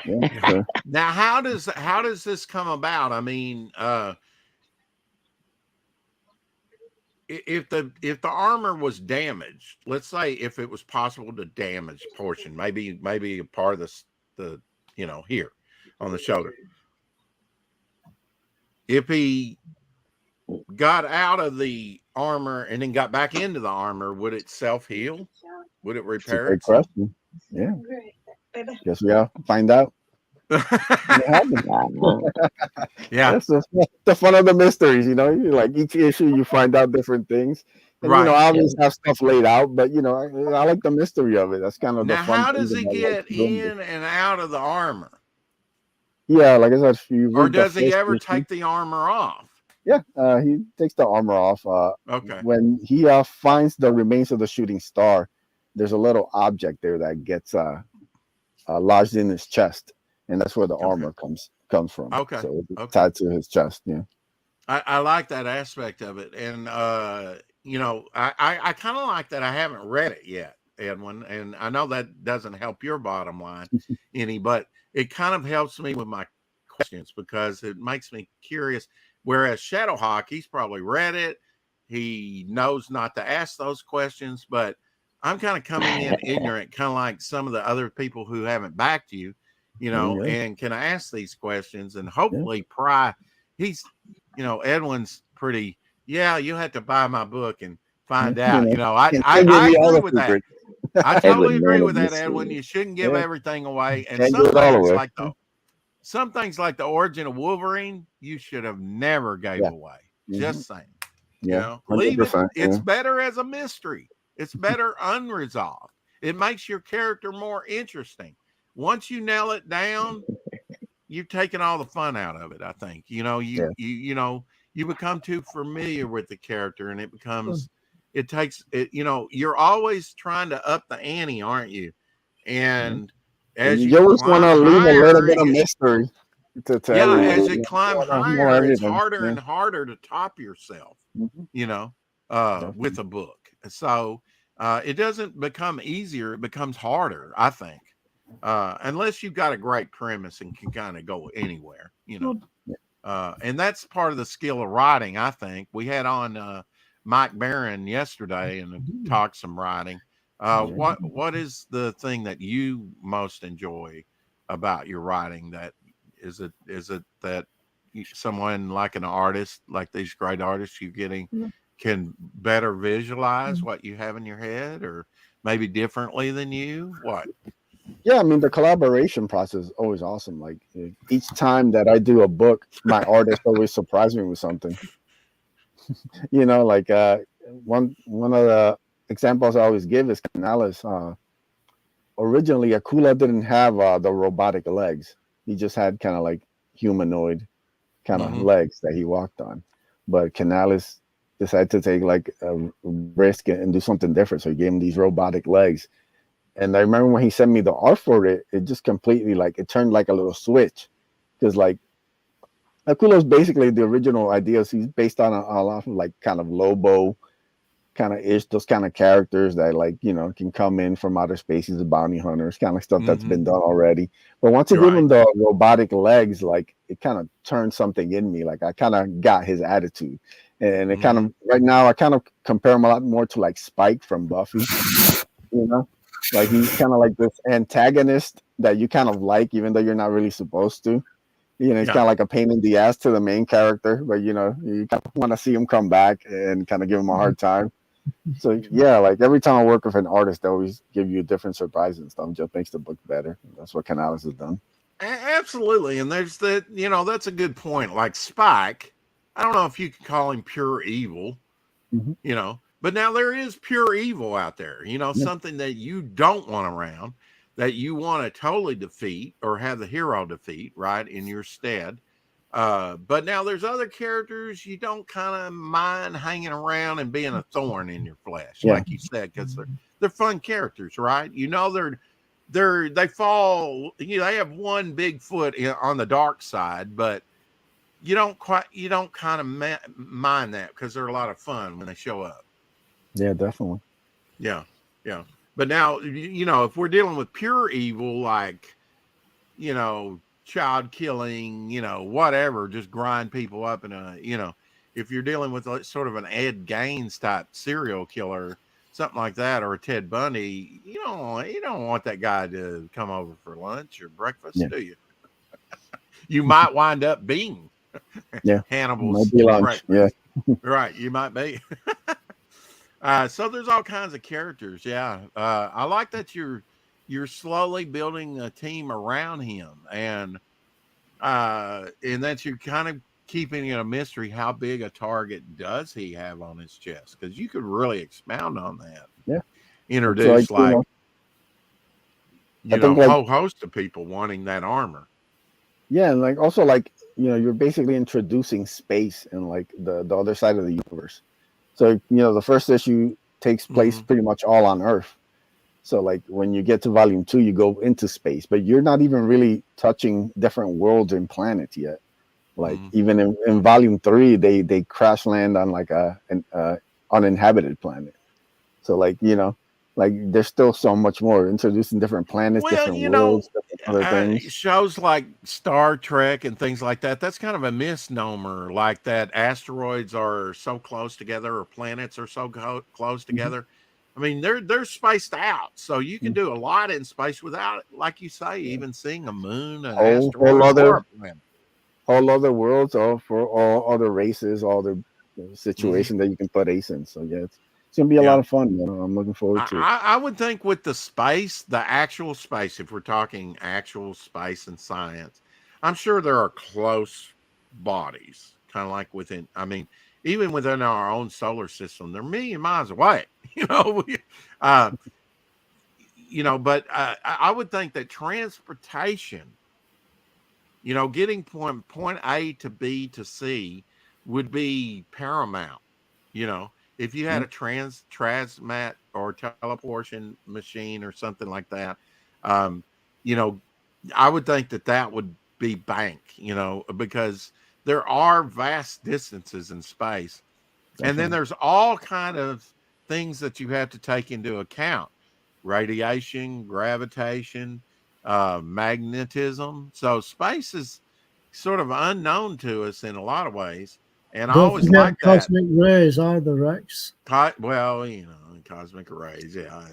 Speaker 2: Sure.
Speaker 1: Now, how does this come about? I mean, if the armor was damaged, let's say if it was possible to damage a portion, maybe a part of the here on the shoulder. If he got out of the armor and then got back into the armor, would it self-heal? Would it repair it?
Speaker 2: Great question. Yeah. Guess we gotta find out.
Speaker 1: Yeah.
Speaker 2: That's the fun of the mysteries, each issue you find out different things. And
Speaker 1: Right.
Speaker 2: I always have stuff laid out, but I like the mystery of it. That's kind of the
Speaker 1: Now,
Speaker 2: fun
Speaker 1: how
Speaker 2: thing
Speaker 1: does he
Speaker 2: about like
Speaker 1: get
Speaker 2: doing it.
Speaker 1: in and out of the armor?
Speaker 2: Yeah, like I said, if you
Speaker 1: Or
Speaker 2: read the
Speaker 1: does he
Speaker 2: first
Speaker 1: ever
Speaker 2: issue,
Speaker 1: take the armor off?
Speaker 2: yeah, he takes the armor off.
Speaker 1: Okay.
Speaker 2: When he finds the remains of the shooting star, there's a little object there that gets lodged in his chest, and that's where the armor comes from.
Speaker 1: Okay.
Speaker 2: So it's
Speaker 1: Okay.
Speaker 2: tied to his chest. Yeah.
Speaker 1: I like that aspect of it. And, I kind of like that. I haven't read it yet, Edwin. And I know that doesn't help your bottom line any, but it kind of helps me with my questions because it makes me curious. Whereas Shadowhawk, he's probably read it. He knows not to ask those questions, but I'm kind of coming in ignorant, kind of like some of the other people who haven't backed you, and can I ask these questions and hopefully pry. He's, Edwin's pretty, yeah, you have to buy my book and find out. I
Speaker 2: Can't give you all
Speaker 1: agree
Speaker 2: the
Speaker 1: with that.
Speaker 2: secrets.
Speaker 1: I totally
Speaker 3: Edwin, man
Speaker 1: agree
Speaker 3: of
Speaker 1: with that, Edwin.
Speaker 3: mystery.
Speaker 1: You shouldn't give
Speaker 2: Yeah.
Speaker 1: everything away. And
Speaker 2: Can't give it all away.
Speaker 1: some things like the origin of Wolverine, you should have never gave away. Just saying.
Speaker 2: Yeah.
Speaker 1: Leave it.
Speaker 2: 100%,
Speaker 1: It's better as a mystery. It's better unresolved. It makes your character more interesting. Once you nail it down, you've taken all the fun out of it. I think you become too familiar with the character, and it becomes it takes it. You're always trying to up the ante, aren't you? And as
Speaker 2: you
Speaker 1: you
Speaker 2: always want
Speaker 1: climb
Speaker 2: to leave a little
Speaker 1: higher,
Speaker 2: bit of mystery to
Speaker 1: as you
Speaker 2: everyone.
Speaker 1: climb
Speaker 2: Know
Speaker 1: higher, it's
Speaker 2: everything.
Speaker 1: harder and harder to top yourself. With a book. So it doesn't become easier; it becomes harder. I think. Unless you've got a great premise and can kind of go anywhere, and that's part of the skill of writing. I think we had on Mike Barron yesterday and talked some writing. What is the thing that you most enjoy about your writing? That is it that someone like an artist, like these great artists you're getting, can better visualize what you have in your head, or maybe differently than you? What?
Speaker 2: Yeah, I mean the collaboration process is always awesome. Like each time that I do a book, my artist always surprises me with something. Like one of the examples I always give is Canales. Originally, Akula didn't have the robotic legs. He just had kind of like humanoid kind of legs that he walked on. But Canales decided to take like a risk and do something different. So he gave him these robotic legs. And I remember when he sent me the art for it, it just completely it turned like a little switch. Because like Akula's basically the original ideas. He's based on a lot of like kind of Lobo kind of ish, those kind of characters that can come in from outer spaces, bounty hunters, kind of stuff that's been done already. But once you give him the robotic legs, like it kind of turned something in me. Like I kind of got his attitude, and it kind of right now I kind of compare him a lot more to like Spike from Buffy. Like he's kind of like this antagonist that you kind of like, even though you're not really supposed to. He's kind of like a pain in the ass to the main character, but you kind of want to see him come back and kind of give him a hard time. So yeah, like every time I work with an artist, they always give you a different surprise and stuff. Just makes the book better. That's what Canales has done.
Speaker 1: Absolutely, and there's that. That's a good point. Like Spike, I don't know if you can call him pure evil, but now there is pure evil out there. Something that you don't want around, that you want to totally defeat or have the hero defeat, right, in your stead. But now there's other characters you don't kind of mind hanging around and being a thorn in your flesh, like you said, because they're fun characters, right? They fall. They have one big foot on the dark side, but you don't kind of mind that because they're a lot of fun when they show up.
Speaker 2: Yeah, definitely.
Speaker 1: Yeah. But now if we're dealing with pure evil, like child killing, whatever, just grind people up in if you're dealing with sort of an Ed Gaines type serial killer, something like that, or a Ted Bundy, you don't want that guy to come over for lunch or breakfast, do you? You might wind up being Hannibal's breakfast.
Speaker 2: Yeah.
Speaker 1: Right, you might be. So there's all kinds of characters. Yeah. I like that you're slowly building a team around him, and that you're kind of keeping it a mystery how big a target does he have on his chest, because you could really expound on that.
Speaker 2: Yeah,
Speaker 1: Introduce like
Speaker 2: I think
Speaker 1: a
Speaker 2: like
Speaker 1: whole host of people wanting that armor.
Speaker 2: yeah, and like also like you're basically introducing space and like the other side of the universe. So the first issue takes place pretty much all on Earth. So like when you get to volume 2, you go into space, but you're not even really touching different worlds and planets yet. Like even in volume 3, they crash land on like an uninhabited planet. So like like there's still so much more introducing different planets,
Speaker 1: Well,
Speaker 2: different worlds, different other things.
Speaker 1: shows like Star Trek and things like that, that's kind of a misnomer, like that asteroids are so close together or planets are so close together. I mean, they're spaced out, so you can do a lot in space without, like you say, even seeing a moon, an asteroid, or a planet.
Speaker 2: Whole other worlds, or for all other races, all the situations that you can put Ace in. So yeah, it's gonna be a lot of fun. I'm looking forward to it.
Speaker 1: I would think with the space, the actual space, if we're talking actual space and science, I'm sure there are close bodies, kind of like within, I mean, even within our own solar system, they're a million miles away, uh, but I would think that transportation, getting point A to B to C would be paramount. If you had a transmat or teleportation machine or something like that, um, you know, I would think that would be bank, because there are vast distances in space.
Speaker 2: Definitely.
Speaker 1: And then there's all kind of things that you have to take into account: radiation, gravitation, magnetism. So space is sort of unknown to us in a lot of ways. And I
Speaker 4: Don't
Speaker 1: always
Speaker 4: forget
Speaker 1: like that.
Speaker 4: cosmic rays either, Rex.
Speaker 1: Well, cosmic rays. Yeah.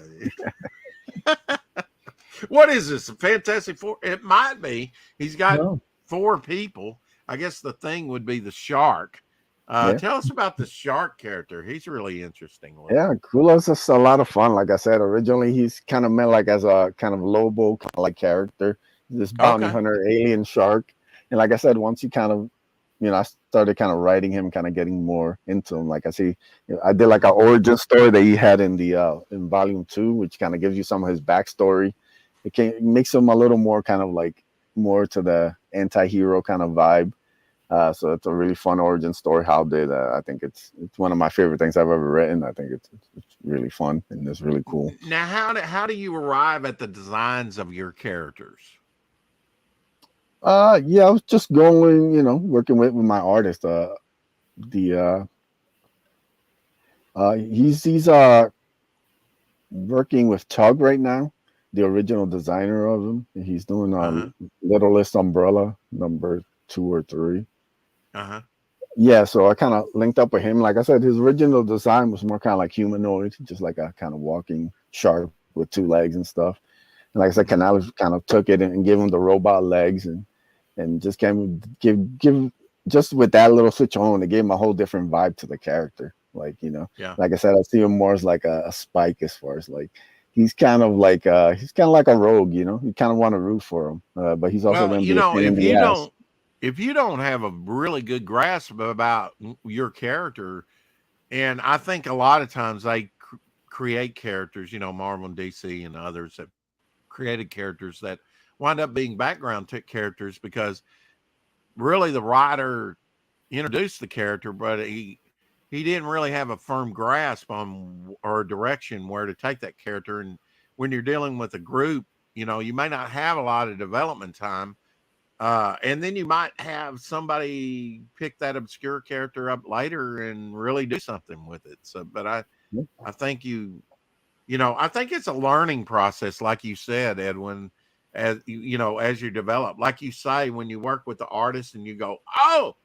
Speaker 1: What is this? A Fantastic Four? It might be. He's got 4 people. I guess the thing would be the shark. Tell us about the shark character. He's really interesting.
Speaker 2: Yeah, Kula's just a lot of fun. Like I said, originally he's kind of meant like as a kind of Lobo kind of like character, this bounty hunter alien shark. And like I said, once you kind of, I started kind of writing him, kind of getting more into him. Like I did like an origin story that he had in the in volume 2, which kind of gives you some of his backstory. It makes him a little more kind of like more to the anti-hero kind of vibe. So it's a really fun origin story. How did I think it's one of my favorite things I've ever written. I think it's really fun and it's really cool.
Speaker 1: Now, how do you arrive at the designs of your characters?
Speaker 2: Yeah, I was just going, working with my artist. He's working with Tug right now, the original designer of him. He's doing Littlest Umbrella number 2 or 3. Yeah, so I kind of linked up with him. Like I said, his original design was more kind of like humanoid, just like a kind of walking shark with 2 legs and stuff. And like I said, Canales kind of took it and gave him the robot legs and just give just with that little switch on, it gave him a whole different vibe to the character. Like, like I said, I see him more as like a Spike, as far as like he's kind of like a rogue, you kind of want to root for him, but he's also going to be a pain in the ass.
Speaker 1: If you don't have a really good grasp about your character, and I think a lot of times they create characters, Marvel and DC and others have created characters that wind up being background characters because really the writer introduced the character, but he didn't really have a firm grasp on or direction where to take that character. And when you're dealing with a group, you may not have a lot of development time. And then you might have somebody pick that obscure character up later and really do something with it. So, but I think I think it's a learning process, like you said, Edwin, as as you develop, like you say, when you work with the artist and you go, oh,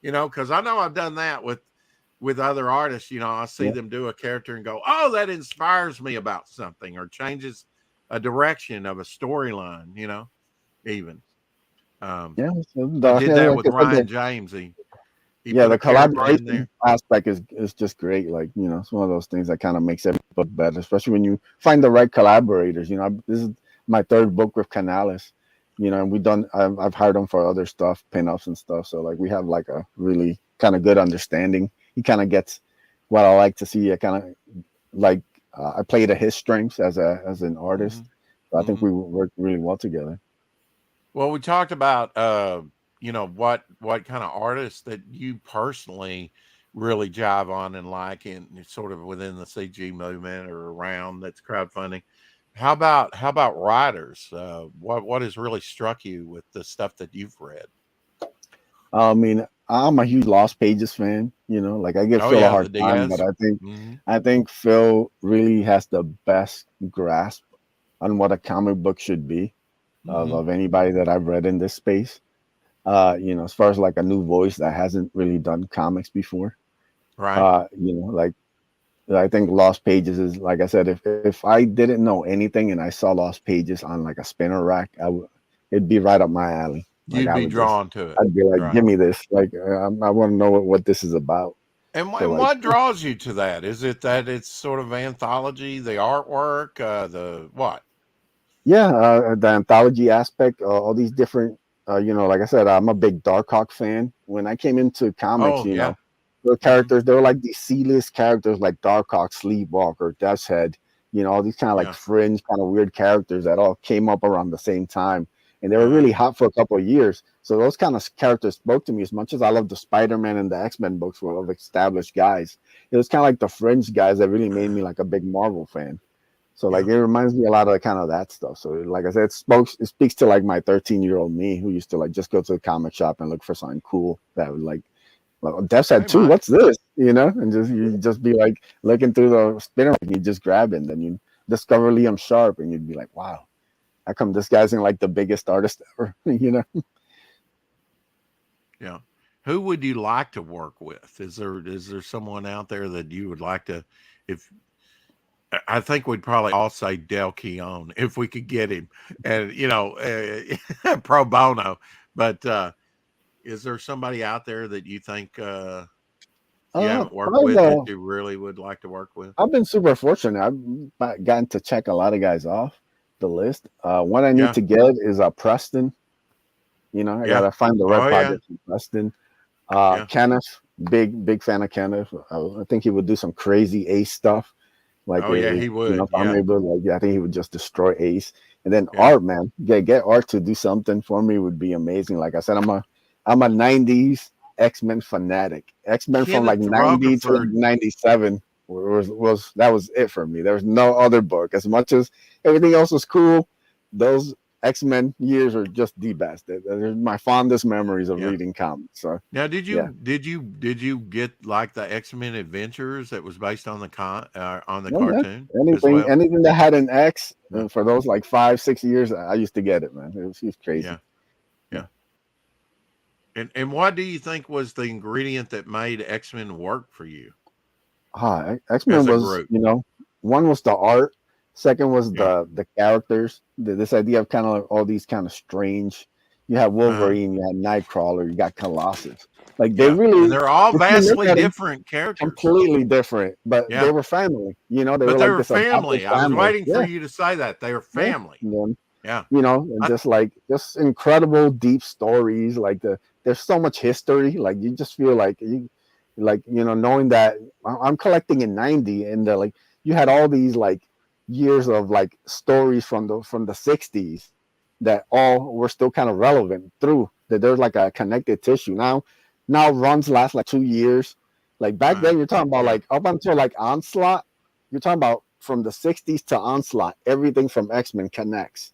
Speaker 1: because I know I've done that with other artists. I see them do a character and go, oh, that inspires me about something or changes a direction of a storyline, even. I did that with Ryan James. He
Speaker 2: the collaboration aspect is just great. Like, it's one of those things that kind of makes every book better, especially when you find the right collaborators. This is my 3rd book with Canales. And I've hired him for other stuff, pinups and stuff. So like we have like a really kind of good understanding. He kind of gets what I like to see. I kind of like I play to his strengths as an artist. So I think we work really well together.
Speaker 1: Well, we talked about what kind of artists that you personally really jive on and like, and sort of within the CG movement or around that's crowdfunding. How about writers? What has really struck you with the stuff that you've read?
Speaker 2: I mean, I'm a huge Lost Pages fan. Like I give
Speaker 1: Oh
Speaker 2: Phil a
Speaker 1: yeah, the
Speaker 2: hard time, but
Speaker 1: Diaz. Hmm.
Speaker 2: I think Phil really has the best grasp on what a comic book should be
Speaker 1: Hmm.
Speaker 2: of anybody that I've read in this space. As far as like a new voice that hasn't really done comics before.
Speaker 1: Right.
Speaker 2: Like I think Lost Pages is like I said, if I didn't know anything and I saw Lost Pages on like a spinner rack, it'd be right up my alley. Like
Speaker 1: You'd be drawn to it.
Speaker 2: I'd be like,
Speaker 1: Right.
Speaker 2: give me this. Like I want to know what this is about. So
Speaker 1: And
Speaker 2: like,
Speaker 1: what draws you to that? Is it that it's sort of anthology, the artwork, the what?
Speaker 2: yeah, the anthology aspect, all these different, like I said, I'm a big Darkhawk fan. When I came into comics,
Speaker 1: Oh yeah.
Speaker 2: the
Speaker 1: Hmm.
Speaker 2: characters, they were like these C-list characters like Darkhawk, Sleepwalker, Death's Head, all these kind of like
Speaker 1: Yeah.
Speaker 2: fringe, kind of weird characters that all came up around the same time. And they were
Speaker 1: Uh-huh.
Speaker 2: really hot for a couple of years. So those kind of characters spoke to me as much as I love the Spider-Man and the X-Men books full of established guys. It was kind of like the fringe guys that really made me like a big Marvel fan. So like
Speaker 1: Yeah.
Speaker 2: it reminds me a lot of kind of that stuff. So like I said, it speaks to like my 13-year-old me who used to like just go to the comic shop and look for something cool that would like Death
Speaker 1: Hey,
Speaker 2: Set 2,
Speaker 1: Mike.
Speaker 2: what's this? And just you just be like looking through the spinner and you just grab it and then you discover Liam Sharp and you'd be like, wow, how come this guy's in like the biggest artist ever?
Speaker 1: Yeah. Who would you like to work with? Is there someone out there that you would like to? If I think we'd probably all say Del Keown if we could get him, and pro bono. But is there somebody out there that you think you haven't worked
Speaker 2: Probably
Speaker 1: with that you really would like to work with?
Speaker 2: I've been super fortunate. I've gotten to check a lot of guys off the list. What I need
Speaker 1: Yeah.
Speaker 2: to get is Preston. I
Speaker 1: Yeah.
Speaker 2: gotta find the right
Speaker 1: Oh yeah.
Speaker 2: project from Preston.
Speaker 1: Yeah.
Speaker 2: Kenneth, big fan of Kenneth. I think he would do some crazy Ace stuff. Like
Speaker 1: Oh yeah. He would.
Speaker 2: if I'm
Speaker 1: Yeah.
Speaker 2: able, like I think he would just destroy Ace. And then
Speaker 1: Yeah.
Speaker 2: Art, man, get Art to do something for me would be amazing. Like I said, I'm a '90s X-Men fanatic. X-Men from like
Speaker 1: Kenneth
Speaker 2: '90 to like
Speaker 1: Rocaford.
Speaker 2: '97 was that was it for me. There was no other book. As much as everything else was cool, those X-Men years are just the best. They're my fondest memories of
Speaker 1: Yeah.
Speaker 2: reading comics. So
Speaker 1: Now, did
Speaker 2: yeah.
Speaker 1: you get like the X-Men Adventures that was based on the
Speaker 2: Oh yeah.
Speaker 1: cartoon as
Speaker 2: Anything
Speaker 1: well?
Speaker 2: anything that had an X,
Speaker 1: Yeah.
Speaker 2: and for those like 5-6 years, I used to get it, man. It was crazy.
Speaker 1: Yeah.
Speaker 2: Yeah.
Speaker 1: Yeah. And what do you think was the ingredient that made X-Men work for you
Speaker 2: X-Men
Speaker 1: as a
Speaker 2: was,
Speaker 1: group?
Speaker 2: one was the art, second was
Speaker 1: Yeah.
Speaker 2: the characters. This idea of kind of like all these kind of strange. You have
Speaker 1: Uh-huh.
Speaker 2: Wolverine, you had Nightcrawler, you got Colossus. Like they
Speaker 1: Yeah. And
Speaker 2: really,
Speaker 1: they're all
Speaker 2: if you look
Speaker 1: vastly
Speaker 2: at them,
Speaker 1: different characters.
Speaker 2: completely different, but they
Speaker 1: Yeah.
Speaker 2: were family. They
Speaker 1: But
Speaker 2: were
Speaker 1: they
Speaker 2: like
Speaker 1: were
Speaker 2: this adopted
Speaker 1: family. I was
Speaker 2: family.
Speaker 1: waiting for
Speaker 2: Yeah,
Speaker 1: you to say that. They were
Speaker 2: yeah.
Speaker 1: family.
Speaker 2: And then,
Speaker 1: Yeah.
Speaker 2: and
Speaker 1: I,
Speaker 2: just incredible deep stories. Like there's so much history. Like you just feel like knowing that I'm collecting in '90, and like you had all these like years of like stories from the '60s that all were still kind of relevant through that. There's like a connected tissue now runs last like 2 years. Like back
Speaker 1: uh,
Speaker 2: then you're talking about
Speaker 1: yeah.
Speaker 2: like up until like Onslaught, you're talking about from the '60s to Onslaught, everything from X-Men connects.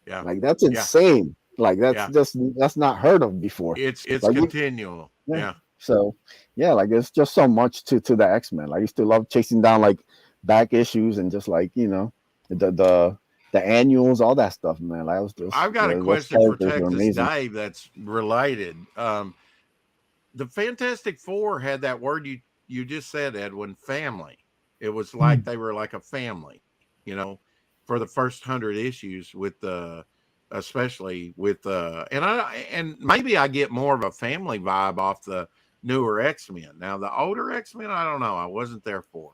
Speaker 1: Yeah.
Speaker 2: Like that's
Speaker 1: Yeah.
Speaker 2: insane. Like
Speaker 1: Yeah.
Speaker 2: that's not heard of before.
Speaker 1: It's
Speaker 2: Like
Speaker 1: continual.
Speaker 2: yeah.
Speaker 1: Yeah.
Speaker 2: So yeah, like it's just so much to the X-Men. I used to love chasing down like back issues and just like, the annuals, all that stuff, man. Like I was just
Speaker 1: I've got a
Speaker 2: those
Speaker 1: question for
Speaker 2: characters were
Speaker 1: Texas
Speaker 2: amazing.
Speaker 1: Dave that's related. The Fantastic Four had that word you just said, Edwin, family. It was like they were like a family, for the first 100 issues with the especially with and maybe I get more of a family vibe off the newer X-Men. Now the older X-Men, I don't know. I wasn't there for.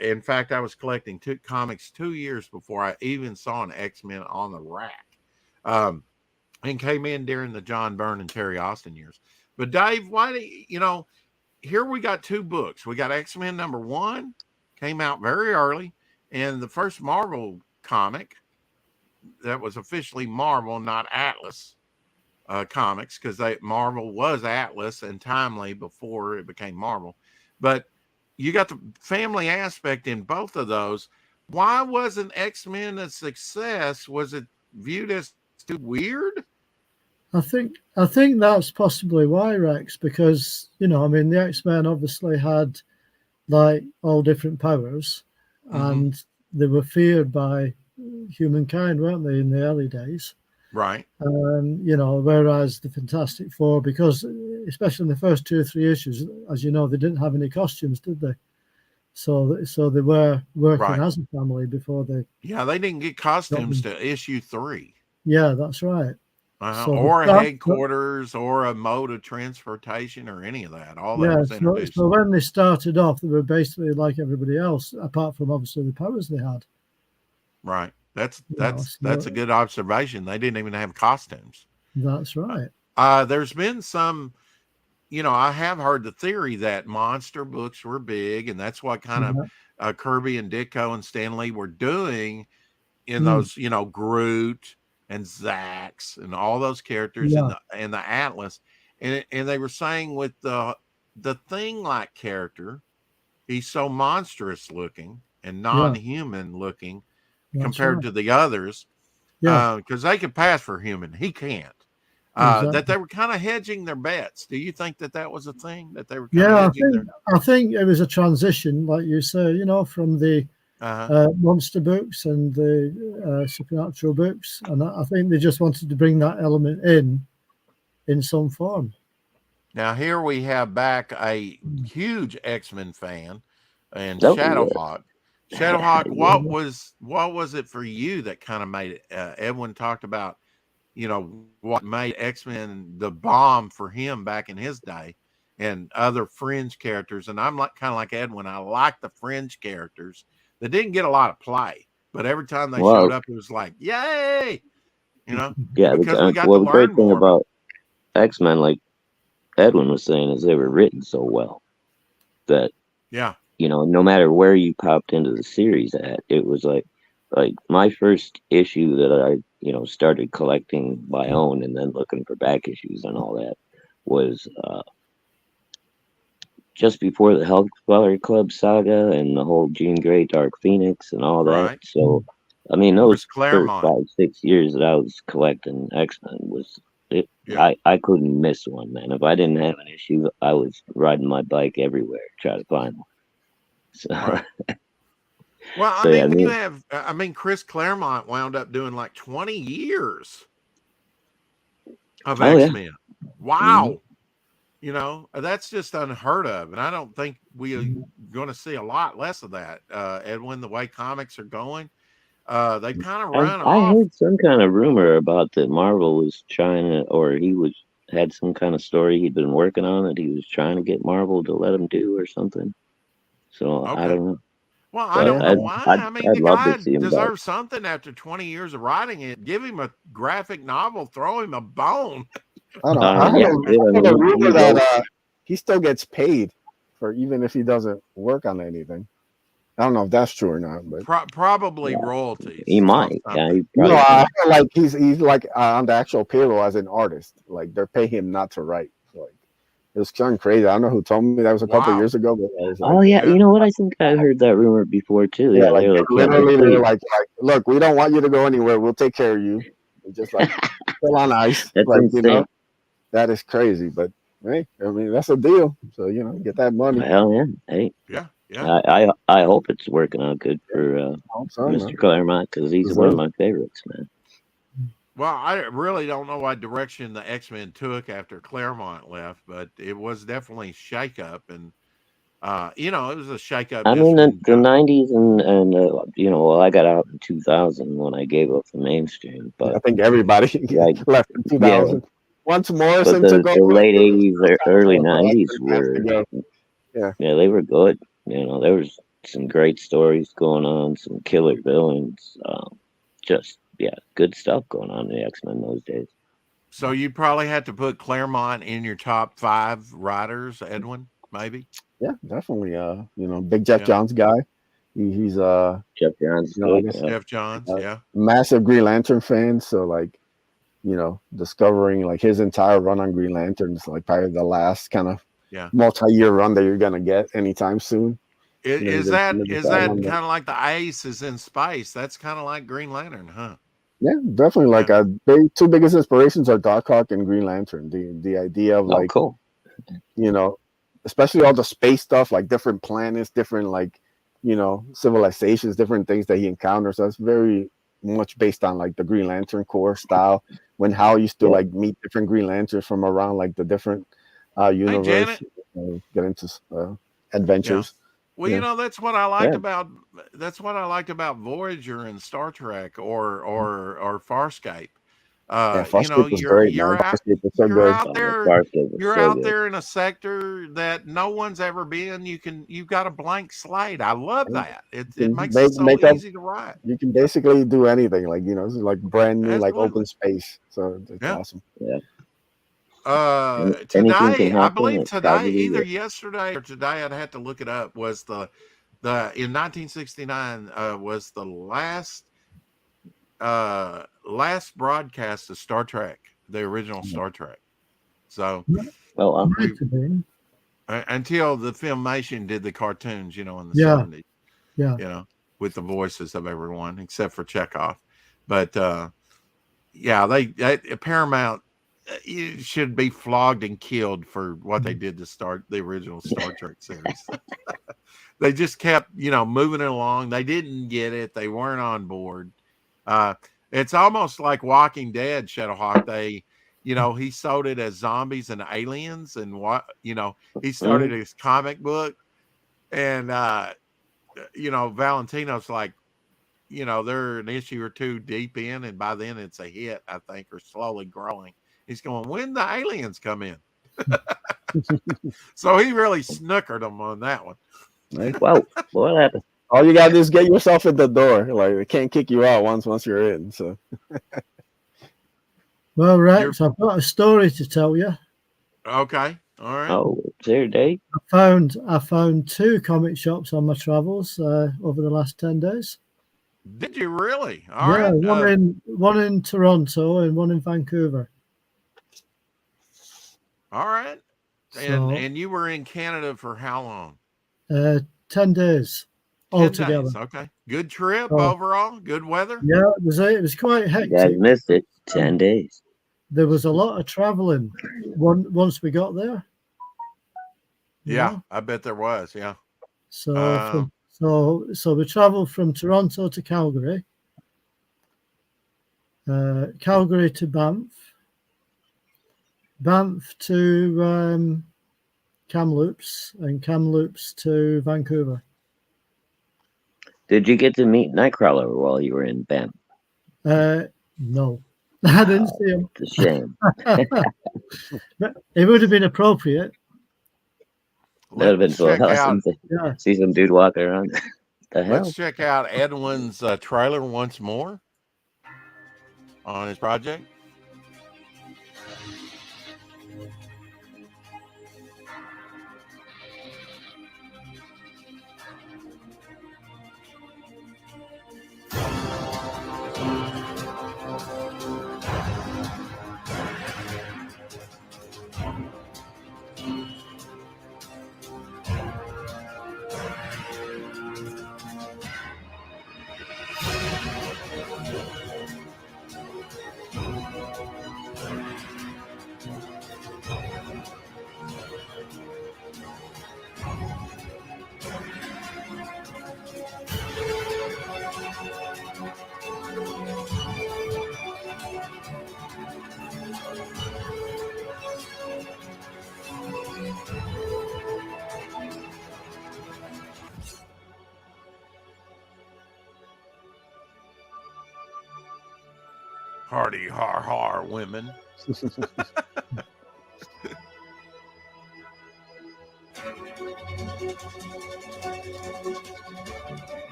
Speaker 1: In fact, I was collecting two comics 2 years before I even saw an X-Men on the rack. and came in during the John Byrne and Terry Austin years. But Dave, why do you, here we got two books. We got X-Men #1, came out very early, and the first Marvel comic that was officially Marvel, not Atlas comics, because Marvel was Atlas and Timely before it became Marvel. But you got the family aspect in both of those. Why wasn't X-Men a success? Was it viewed as too weird?
Speaker 4: I think that's possibly why, Rex, because the X-Men obviously had like all different powers, and they were feared by humankind, weren't they, in the early days?
Speaker 1: Right.
Speaker 4: Whereas the Fantastic Four, because especially in the first 2 or 3 issues, as you know, they didn't have any costumes, did they? So they were working as a family before they.
Speaker 1: Yeah, they didn't get costumes to issue 3.
Speaker 4: Yeah, that's right.
Speaker 1: Or a headquarters or a mode of transportation or any of that. All that was introduced.
Speaker 4: So when they started off, they were basically like everybody else, apart from obviously the powers they had.
Speaker 1: Right. That's a good observation. They didn't even have costumes.
Speaker 4: That's right.
Speaker 1: There's been some, I have heard the theory that monster books were big, and that's what kind of Kirby and Ditko and Stan Lee were doing in those, Groot and Zax and all those characters in the Atlas. And they were saying with the Thing-like character, he's so monstrous looking and non-human looking compared to the others, because they could pass for human. He can't. That they were kind of hedging their bets. Do you think that was a thing that they were kind of hedging
Speaker 4: I think it was a transition, like you say, from the monster books and the supernatural books, and I think they just wanted to bring that element in some form.
Speaker 1: Now here we have back a huge X-Men fan and Shadowhawk. Shadowhawk, what was it for you that kind of made it? Edwin talked about, what made X-Men the bomb for him back in his day, and other fringe characters. And I'm kind of like Edwin. I like the fringe characters that didn't get a lot of play, but every time they showed up, it was like, yay,
Speaker 3: Yeah,
Speaker 1: because we got
Speaker 3: the
Speaker 1: to
Speaker 3: great
Speaker 1: learn
Speaker 3: thing
Speaker 1: more
Speaker 3: about X-Men, like Edwin was saying, is they were written so well that no matter where you popped into the series at, it was like my first issue that I started collecting my own and then looking for back issues and all that was just before the Hellfire Club saga and the whole Jean Grey Dark Phoenix and all that. So I mean, those first 5-6 years that I was collecting X-Men was it. I couldn't miss one, man. If I didn't have an issue, I was riding my bike everywhere trying to find one. So,
Speaker 1: well, I mean, Chris Claremont wound up doing like 20 years of X-Men. Wow. That's just unheard of. And I don't think we're going to see a lot less of that, Edwin, the way comics are going. They kind of run off.
Speaker 3: I heard some kind of rumor about that Marvel was trying to, or had some kind of story he'd been working on that he was trying to get Marvel to let him do or something. So I don't know.
Speaker 1: Well, I don't know why. I mean, the guy deserves something after 20 years of writing it. Give him a graphic novel, throw him a bone.
Speaker 2: I don't know. I remember that he still gets paid for even if he doesn't work on anything. I don't know if that's true or not, but
Speaker 1: probably royalties.
Speaker 3: He might.
Speaker 2: I feel like he's like on the actual payroll as an artist. Like they're paying him not to write. Like it was kind of crazy. I don't know who told me that was a couple of years ago. But I was like,
Speaker 3: you know what? I think I heard that rumor before too.
Speaker 2: Yeah, they're like, look, we don't want you to go anywhere. We'll take care of you. We're just like still on ice.
Speaker 3: That's
Speaker 2: like that is crazy. But hey, I mean that's a deal. So get that money.
Speaker 3: Hell yeah. Hey.
Speaker 1: Yeah.
Speaker 3: I hope it's working out good for Mr. Claremont because he's one of my favorites, man.
Speaker 1: Well, I really don't know what direction the X-Men took after Claremont left, but it was definitely shake-up, and it was a shake-up.
Speaker 3: I mean, the 90s and I got out in 2000 when I gave up the mainstream, but
Speaker 2: I think everybody left in 2000.
Speaker 3: Yeah.
Speaker 2: Once more,
Speaker 3: but the late 80s, early 90s were they were good. There was some great stories going on, some killer villains. yeah, good stuff going on in the X-Men those days.
Speaker 1: So you probably had to put Claremont in your top 5 writers, Edwin, maybe?
Speaker 2: Yeah, definitely. Big Jeff Johns guy. He's
Speaker 3: Jeff Johns,
Speaker 1: Jeff Johns,
Speaker 2: massive Green Lantern fan. So like, discovering like his entire run on Green Lantern is like probably the last kind of multi-year run that you're gonna get anytime soon.
Speaker 1: Is that kind of like the Ace is in space? That's kind of like Green Lantern, huh?
Speaker 2: Yeah, definitely. Like two biggest inspirations are Darkhawk and Green Lantern. The idea of like,
Speaker 3: cool.
Speaker 2: Especially all the space stuff, like different planets, different like, civilizations, different things that he encounters. That's very much based on like the Green Lantern core style. When Hal used to like meet different Green Lanterns from around like the different universe, get into adventures.
Speaker 1: Yeah. Well, that's what I liked about Voyager and Star Trek or Farscape.
Speaker 2: Farscape was great,
Speaker 1: you're out there in a sector that no one's ever been. You've got a blank slate. I love that. It makes it so easy to write.
Speaker 2: You can basically do anything. Like, it's like brand new, like open space. So it's awesome.
Speaker 3: Yeah.
Speaker 1: Today, I believe either yesterday or today, I'd have to look it up, was the in 1969 was the last broadcast of Star Trek, the original Star Trek. So until the Filmation did the cartoons, in the 70s. Yeah. With the voices of everyone except for Chekhov. But Paramount should be flogged and killed for what they did to start the original Star Trek series. They just kept, moving it along. They didn't get it. They weren't on board. It's almost like Walking Dead, Shadowhawk. He sold it as zombies and aliens, and he started his comic book, and Valentino's like, they're an issue or two deep in, and by then it's a hit, I think, or slowly growing. He's going, when the aliens come in. So he really snookered them on that one.
Speaker 3: Well, what happened?
Speaker 2: All you gotta do is get yourself at the door. Like, they can't kick you out once you're in. So
Speaker 4: well, Rex, I've got a story to tell you.
Speaker 1: Okay. All right.
Speaker 3: Oh, it's there, Dave.
Speaker 4: I found 2 comic shops on my travels over the last 10 days.
Speaker 1: Did you really? All right.
Speaker 4: One in Toronto and one in Vancouver.
Speaker 1: All right. And you were in Canada for how long?
Speaker 4: 10 days altogether.
Speaker 1: Okay. Good trip overall. Good weather.
Speaker 4: Yeah, it was quite hectic.
Speaker 3: You guys missed it. 10 days.
Speaker 4: There was a lot of traveling once we got there.
Speaker 1: Yeah, I bet there was. Yeah.
Speaker 4: So we traveled from Toronto to Calgary, Calgary to Banff to Kamloops, and Kamloops to Vancouver.
Speaker 3: Did you get to meet Nightcrawler while you were in Banff?
Speaker 4: No, I didn't see him.
Speaker 3: It's a shame.
Speaker 4: It would have been appropriate.
Speaker 3: That would have been awesome to see some dude walking around.
Speaker 1: Let's check out Edwin's trailer once more on his project. Hardy har har women.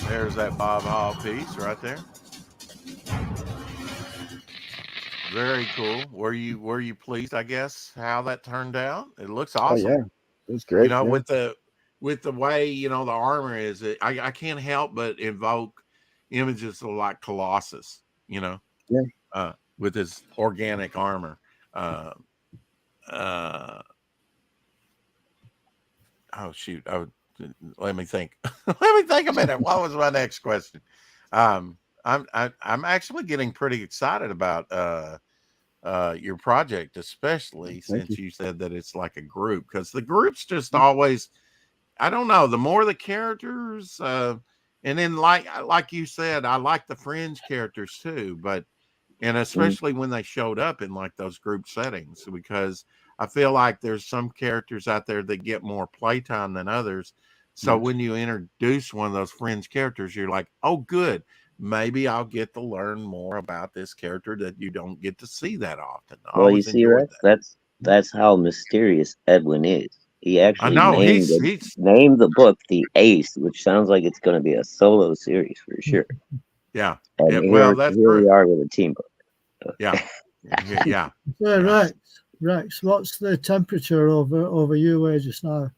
Speaker 1: There's that Bob Hall piece right there. Very cool. Were you pleased, I guess, how that turned out? It looks awesome.
Speaker 2: Oh yeah, it's great.
Speaker 1: You know, with the way, you know, the armor is, I can't help but invoke images of like Colossus, you know, with his organic armor. Oh shoot. Let me think. Let me think a minute. What was my next question? I'm actually getting pretty excited about your project, especially since you said that it's like a group, because the groups just always, I don't know, the more the characters, and then like you said, I like the fringe characters too, and especially when they showed up in like those group settings, because I feel like there's some characters out there that get more playtime than others. So when you introduce one of those fringe characters, you're like, oh, good. Maybe I'll get to learn more about this character that you don't get to see that often.
Speaker 3: Well, you see, Rex, that's how mysterious Edwin is. He actually named the book The Ace, which sounds like it's going to be a solo series for sure.
Speaker 1: Yeah.
Speaker 3: And
Speaker 1: well, that's
Speaker 3: here we are with a team book.
Speaker 1: Yeah. Yeah.
Speaker 4: So, Rex, what's the temperature over you just now?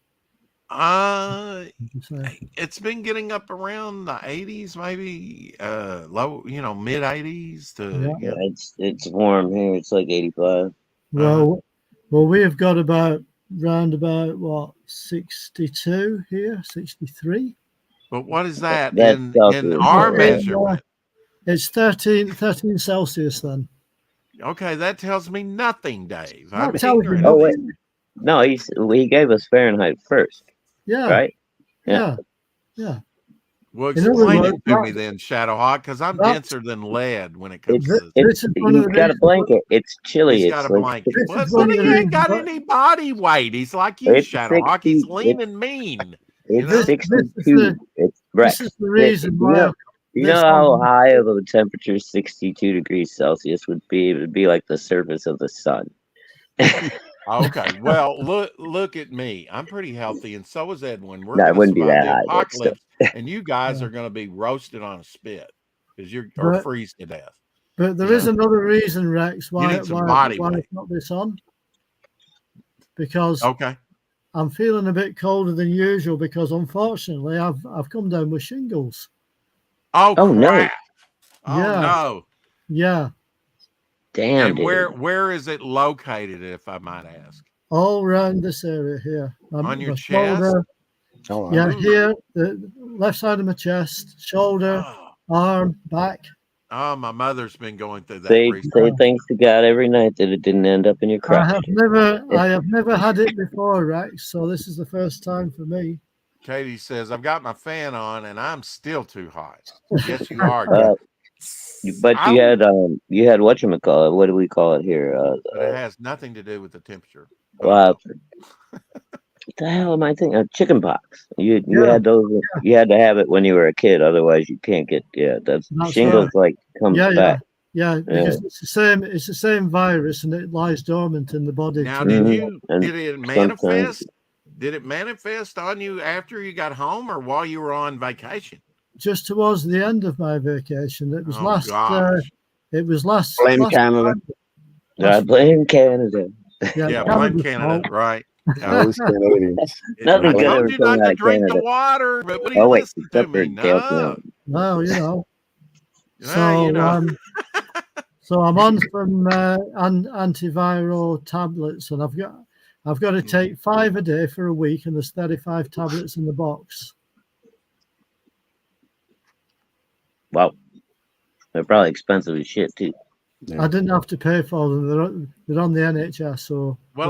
Speaker 1: It's been getting up around the 80s, maybe low, you know, mid 80s to
Speaker 3: it's warm here. It's like 85.
Speaker 4: Well, we have got round about what, 62 here, 63.
Speaker 1: But what is that in our measurement?
Speaker 4: It's 13 Celsius then.
Speaker 1: Okay, that tells me nothing, Dave.
Speaker 4: I'm ignorant.
Speaker 3: Oh wait, no, he gave us Fahrenheit first.
Speaker 4: Yeah.
Speaker 3: Right.
Speaker 4: Yeah.
Speaker 1: Well, explain it to me then, Shadowhawk, because I'm denser than lead when it comes to
Speaker 3: this. He's got a blanket. It's chilly.
Speaker 1: He's got a blanket. But he ain't got any body weight. He's like you, Shadowhawk. He's lean and mean.
Speaker 3: It's 62.
Speaker 4: This is the reason why.
Speaker 3: You know how high of a temperature 62 degrees Celsius would be? It would be like the surface of the sun.
Speaker 1: Okay, well, look at me. I'm pretty healthy, and so is Edwin. We're
Speaker 3: it wouldn't be that high,
Speaker 1: apocalypse, and you guys are going to be roasted on a spit because or freeze to death.
Speaker 4: But there is another reason, Rex, why it's not this on. Because I'm feeling a bit colder than usual because unfortunately I've come down with shingles.
Speaker 1: Oh crap!
Speaker 3: No.
Speaker 1: No!
Speaker 4: Yeah.
Speaker 3: Damn.
Speaker 1: And where is it located, if I might ask?
Speaker 4: All around this area here.
Speaker 1: On your chest?
Speaker 4: Yeah, here, the left side of my chest, shoulder, arm, back.
Speaker 1: Oh, my mother's been going through that.
Speaker 3: Say thanks to God every night that it didn't end up in your crotch.
Speaker 4: I have never had it before, Rex, so this is the first time for me.
Speaker 1: Katie says, I've got my fan on and I'm still too hot. Yes, you are.
Speaker 3: But you had whatchamacallit, what do we call it here?
Speaker 1: But it has nothing to do with the temperature.
Speaker 3: What the hell am I thinking? Chicken pox. You had those. You had to have it when you were a kid, otherwise you can't get. That's shingles right. Comes back.
Speaker 4: Yeah, because it's the same virus and it lies dormant in the body.
Speaker 1: Now, did it manifest? Did it manifest on you after you got home or while you were on vacation?
Speaker 4: Just towards the end of my vacation. It was last.
Speaker 2: Blame Canada.
Speaker 3: Blame Canada.
Speaker 1: Yeah, blame Canada. Right.
Speaker 2: Those Canadians.
Speaker 3: Nothing good ever
Speaker 1: you not to drink the water, but what do you listen to me?
Speaker 4: No, you know. So I'm on some antiviral tablets, and I've got to take 5 a day for a week, and there's 35 tablets in the box.
Speaker 3: Wow, they're probably expensive as shit too.
Speaker 4: Yeah. I didn't have to pay for them. They're on the NHS. So
Speaker 1: I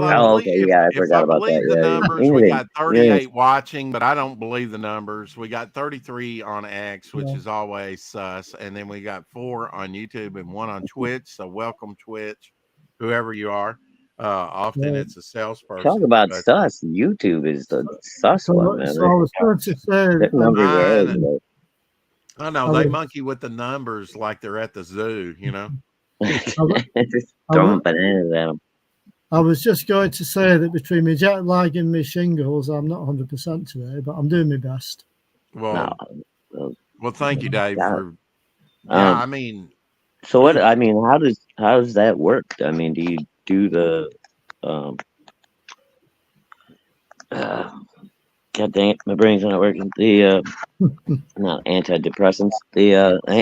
Speaker 1: forgot about that. The numbers, we got 38 watching, but I don't believe the numbers. We got 33 on X, which is always sus, and then we got 4 on YouTube and 1 on Twitch. So welcome Twitch, whoever you are. Often it's a salesperson.
Speaker 3: Talk about sus. YouTube is the sus one, man.
Speaker 4: So I was going to say,
Speaker 1: I know they monkey with the numbers like they're at the zoo, you know.
Speaker 3: Just throwing bananas at them.
Speaker 4: I was just going to say that between my jet lag and my shingles, I'm not 100% today, but I'm doing my best.
Speaker 1: Well, thank you, Dave. For I mean,
Speaker 3: so what? I mean, how does that work? I mean, do you do the God dang it, my brain's not working. The not antidepressants, the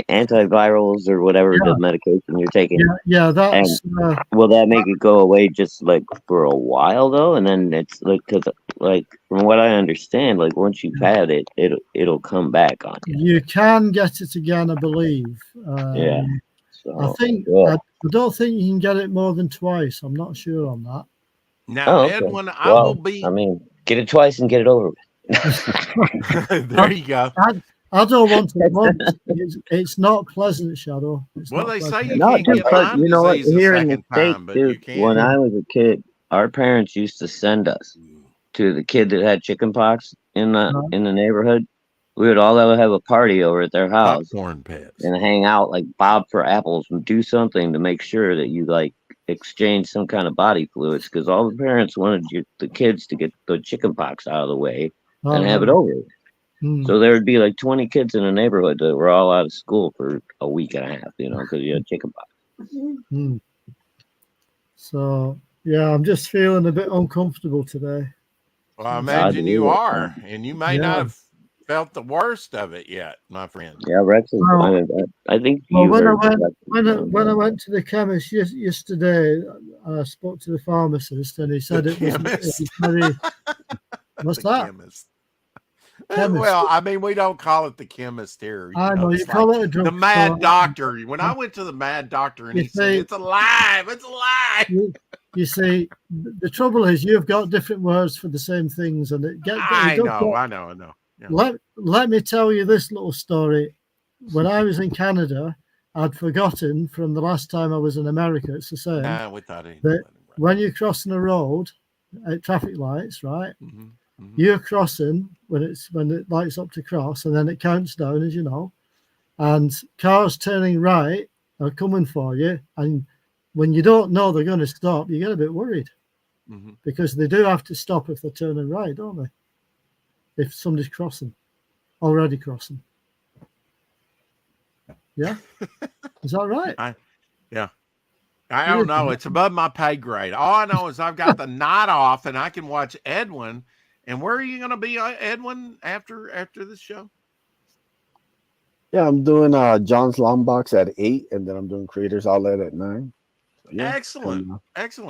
Speaker 3: antivirals or whatever the medication you're taking.
Speaker 4: Yeah, that's.
Speaker 3: And will that make it go away just like for a while though, and then it's like because like from what I understand, like once you've had it, it'll come back on you.
Speaker 4: You can get it again, I believe.
Speaker 3: Yeah. So,
Speaker 4: I think I don't think you can get it more than twice. I'm not sure on that.
Speaker 1: Now, Edwin, I will be.
Speaker 3: I mean, get it twice and get it over with.
Speaker 1: There you go.
Speaker 4: I don't want it once. It's not pleasant, Shadow.
Speaker 1: Well, they say you
Speaker 3: no,
Speaker 1: can't get Lyme
Speaker 3: you know what?
Speaker 1: disease
Speaker 3: Here
Speaker 1: a
Speaker 3: in the
Speaker 1: second time, but you can.
Speaker 3: When I was a kid, our parents used to send us to the kid that had chickenpox in the neighborhood. We would all have a party over at their house,
Speaker 1: popcorn pets,
Speaker 3: and hang out like Bob for apples and do something to make sure that you like exchange some kind of body fluids because all the parents wanted the kids to get the chickenpox out of the way and have it over with. So there would be like 20 kids in the neighborhood that were all out of school for a week and a half, you know, because you had chickenpox.
Speaker 4: So yeah, I'm just feeling a bit uncomfortable today.
Speaker 1: Well, I imagine you are, and you may not have felt the worst of it yet, my friend.
Speaker 3: Yeah, Rex. I think.
Speaker 4: Well, when I went to the chemist yesterday, I spoke to the pharmacist, and he said it was very. What's that?
Speaker 1: Chemist. Well, I mean, we don't call it the chemist here.
Speaker 4: I know you call it
Speaker 1: the mad doctor. When I went to the mad doctor, and he said, "It's alive! It's alive!"
Speaker 4: You see, the trouble is you've got different words for the same things, and
Speaker 1: I know. Yeah.
Speaker 4: Let me tell you this little story. When I was in Canada, I'd forgotten from the last time I was in America. It's the same. That when you're crossing a road at traffic lights, right? Mm-hmm. You're crossing when it lights up to cross, and then it counts down, as you know. And cars turning right are coming for you, and when you don't know they're going to stop, you get a bit worried because they do have to stop if they're turning right, don't they? If somebody's already crossing. Yeah, is that right?
Speaker 1: I don't know. It's above my pay grade. All I know is I've got the night off, and I can watch Edwin. And where are you going to be, Edwin, after this show?
Speaker 2: Yeah, I'm doing John's Long Box at 8, and then I'm doing Creators Outlet at 9. So, yeah,
Speaker 1: excellent.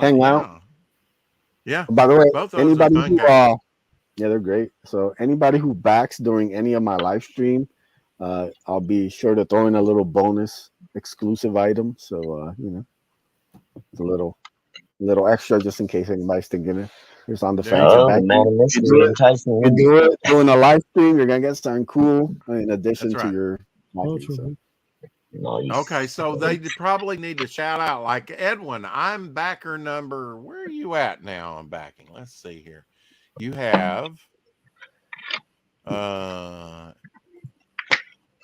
Speaker 2: Hang out.
Speaker 1: Yeah.
Speaker 2: By the way,
Speaker 1: both
Speaker 2: anybody who yeah, they're great. So anybody who backs during any of my live stream, I'll be sure to throw in a little bonus exclusive item. So it's a little extra just in case anybody's thinking it. It's on the fence. You do it doing a live stream, you're gonna get something cool in addition to your marketing.
Speaker 3: Nice.
Speaker 1: Okay, so they probably need to shout out like Edwin. I'm backer number. Where are you at now? I'm backing. Let's see here. You have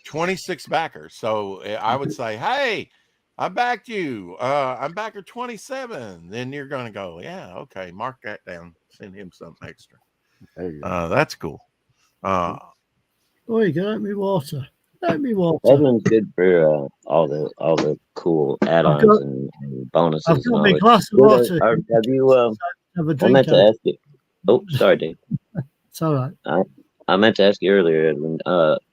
Speaker 1: 26 backers. So I would say, hey, I backed you. I'm backer 27. Then you're going to go, yeah, okay, mark that down. Send him something extra.
Speaker 2: There you go.
Speaker 1: That's cool.
Speaker 4: You can let me water.
Speaker 3: Edwin's good for all the cool add-ons and bonuses.
Speaker 4: I've got my glass of water.
Speaker 3: Have you? I meant to ask you. Oh, sorry, Dave.
Speaker 4: It's all right.
Speaker 3: I meant to ask you earlier, Edwin.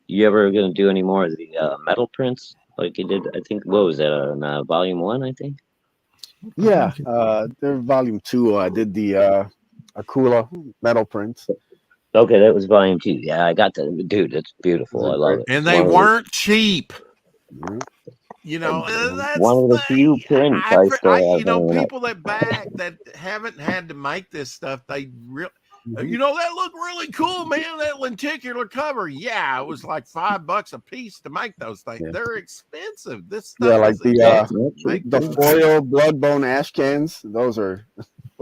Speaker 3: You ever going to do any more of the metal prints like you did? I think what was that on volume 1? I think.
Speaker 2: Yeah, there's volume 2. I did the Akula metal prints.
Speaker 3: Okay, that was volume 2. Yeah, I got that. Dude, it's beautiful. I love it.
Speaker 1: And they weren't cheap. You know,
Speaker 3: that's one of the few prints I still have.
Speaker 1: People that haven't had to make this stuff, they really, that looked really cool, man. That lenticular cover, yeah, it was like $5 a piece to make those things. Yeah. They're expensive. This stuff,
Speaker 2: like the foil blood-bone ash cans. Those are,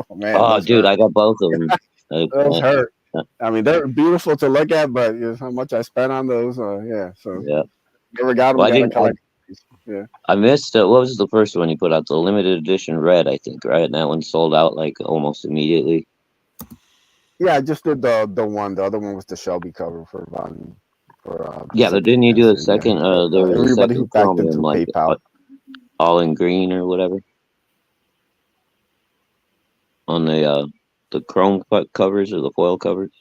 Speaker 2: oh man.
Speaker 3: Oh, dude, I got both of them.
Speaker 2: Those hurt. I mean, they're beautiful to look at, but how much I spent on those, So never got them. Yeah.
Speaker 3: I missed what was the first one you put out? The limited edition red, I think, right? And that one sold out like almost immediately.
Speaker 2: Yeah, I just did the one. The other one was the Shelby cover for volume.
Speaker 3: Yeah, but didn't you do a second?
Speaker 2: Yeah.
Speaker 3: There was a
Speaker 2: Everybody who
Speaker 3: second
Speaker 2: backed
Speaker 3: chromium,
Speaker 2: into
Speaker 3: like
Speaker 2: PayPal.
Speaker 3: all in green or whatever, on the chrome covers or the foil covers.